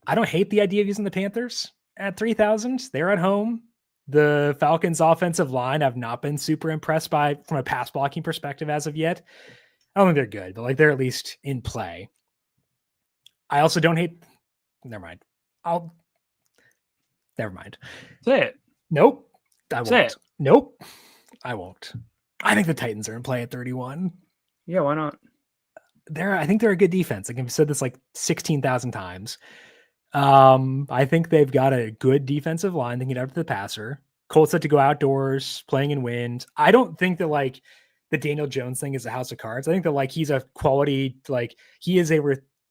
I don't hate the idea of using the Panthers at 3,000. They're at home. The Falcons' offensive line I've not been super impressed by from a pass blocking perspective as of yet. I don't think they're good, but like they're at least in play. I also don't hate. Never mind. Never mind.
Say it.
Nope. I won't.
Say it.
Nope. I won't. I think the Titans are in play at 31.
Yeah, why not?
I think they're a good defense. Like I've said this like 16,000 times. I think they've got a good defensive line. They can get after the passer. Colts set to go outdoors, playing in wind. I don't think that like the Daniel Jones thing is a house of cards. I think that like he's a quality, like he is a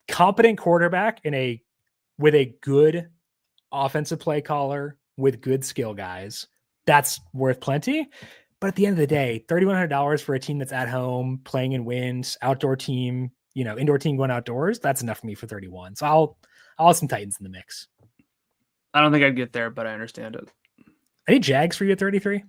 competent quarterback with a good offensive play caller with good skill guys. That's worth plenty. But at the end of the day, $3,100 for a team that's at home, playing in wind, outdoor team, indoor team going outdoors, that's enough for me for 31. So I'll have some Titans in the mix.
I don't think I'd get there, but I understand it.
Any Jags for you at 33?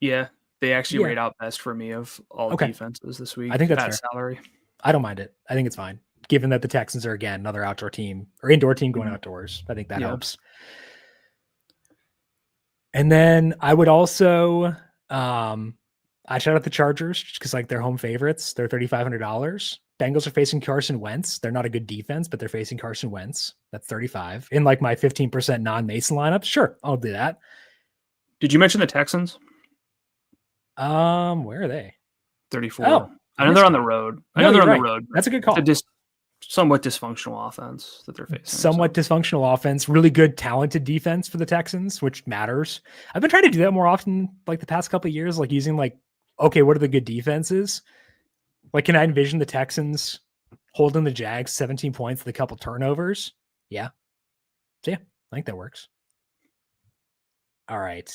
Yeah, they actually rate out best for me of all defenses this week.
I think that's fair.
Salary.
I don't mind it. I think it's fine. Given that the Texans are, again, another outdoor team or indoor team going outdoors. I think that helps. And then I would also, I shout out the Chargers just because like they're home favorites. They're $3,500. Bengals are facing Carson Wentz. They're not a good defense, but they're facing Carson Wentz. That's 35 in like my 15% non-Mason lineup. Sure, I'll do that.
Did you mention the Texans?
Where are they?
34. Oh, I know they're on the road.
On the road. That's a good call.
It's a somewhat dysfunctional offense that they're facing.
Dysfunctional offense, really good, talented defense for the Texans, which matters. I've been trying to do that more often, like the past couple of years, like using like, okay, what are the good defenses? Like, can I envision the Texans holding the Jags 17 points with a couple turnovers? Yeah. So yeah, I think that works. All right.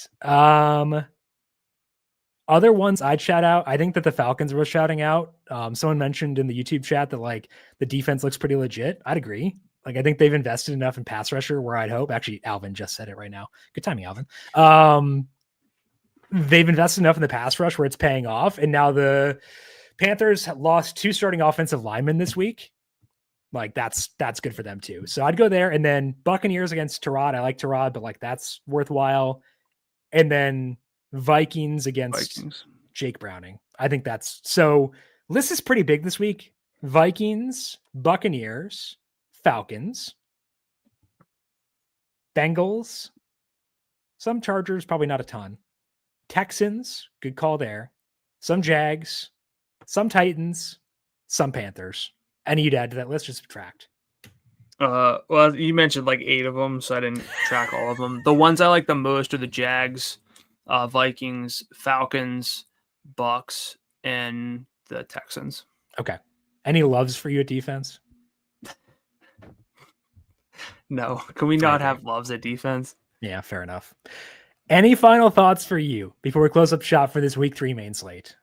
Other ones I'd shout out. I think that the Falcons were shouting out. Someone mentioned in the YouTube chat that like the defense looks pretty legit. I'd agree. Like I think they've invested enough in pass rusher where I'd hope. Actually, Alvin just said it right now. Good timing, Alvin. They've invested enough in the pass rush where it's paying off. And now the Panthers lost 2 starting offensive linemen this week. Like that's good for them too. So I'd go there. And then Buccaneers against Tyrod. I like Tyrod, but like that's worthwhile. And then Vikings against Jake Browning. I think that's so. List is pretty big this week. Vikings, Buccaneers, Falcons, Bengals, some Chargers, probably not a ton. Texans, good call there. Some Jags, some Titans, some Panthers. Any you'd add to that list or subtract?
Well, you mentioned like 8 of them, so I didn't track all of them. The ones I like the most are the Jags, Vikings, Falcons, Bucks, and the Texans.
Okay. Any loves for you at defense?
No. Can we not have loves at defense?
Yeah, fair enough. Any final thoughts for you before we close up shop for this week 3 main slate?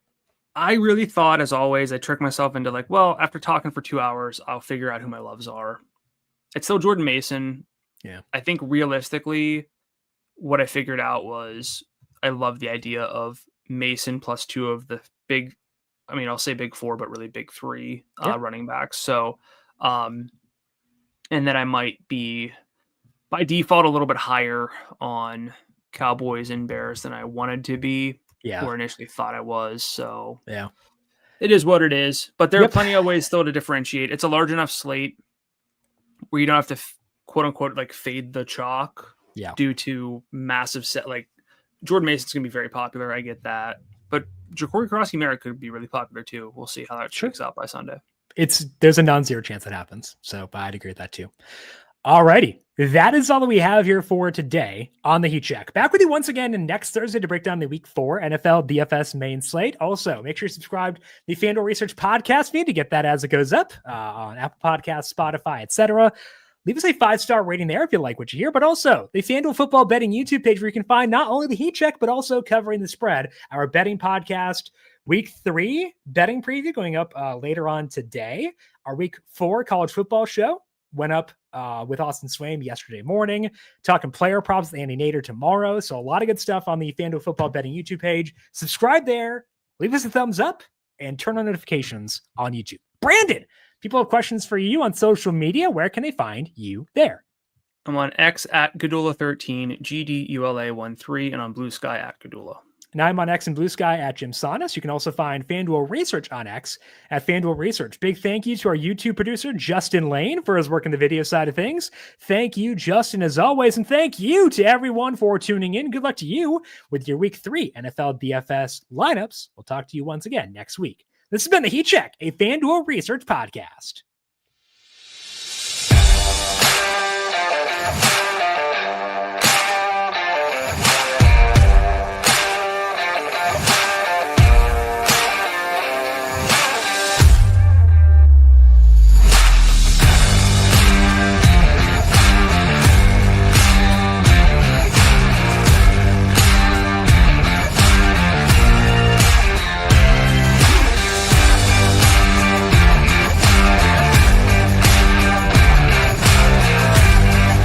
I really thought, as always, I tricked myself into like, well, after talking for 2 hours, I'll figure out who my loves are. It's still Jordan Mason.
Yeah.
I think realistically, what I figured out was I love the idea of Mason plus 2 of the big, I mean, I'll say big 4, but really big 3 running backs. So, and then I might be by default a little bit higher on Cowboys and Bears than I wanted to be.
Yeah.
Or initially thought I was. So
yeah,
it is what it is. But there are plenty of ways still to differentiate. It's a large enough slate where you don't have to quote unquote like fade the chalk due to massive set. Like Jordan Mason's going to be very popular. I get that. But Jacory Krosky-Merritt could be really popular too. We'll see how that shakes out by Sunday.
There's a non-zero chance that happens. So I'd agree with that too. Alrighty. That is all that we have here for today on the Heat Check. Back with you once again next Thursday to break down the Week 4 NFL DFS main slate. Also, make sure you subscribe to the FanDuel Research Podcast feed to get that as it goes up on Apple Podcasts, Spotify, etc. leave us a 5-star rating there if you like what you hear, but also the FanDuel Football Betting YouTube page where you can find not only the heat check, but also covering the spread, our betting podcast, Week 3 betting preview going up later on today. Our Week 4 college football show went up with Austin Swaim yesterday morning, talking player props with Andy Nader tomorrow. So a lot of good stuff on the FanDuel Football Betting YouTube page. Subscribe there, leave us a thumbs up, and turn on notifications on YouTube. Brandon, people have questions for you on social media. Where can they find you there?
I'm on X at Gdula13, GDULA13, and on Blue Sky at Gdula.
And I'm on X and Blue Sky at JimSannes. You can also find FanDuel Research on X at FanDuel Research. Big thank you to our YouTube producer, Justin Lane, for his work in the video side of things. Thank you, Justin, as always. And thank you to everyone for tuning in. Good luck to you with your Week 3 NFL DFS lineups. We'll talk to you once again next week. This has been The Heat Check, a FanDuel Research podcast.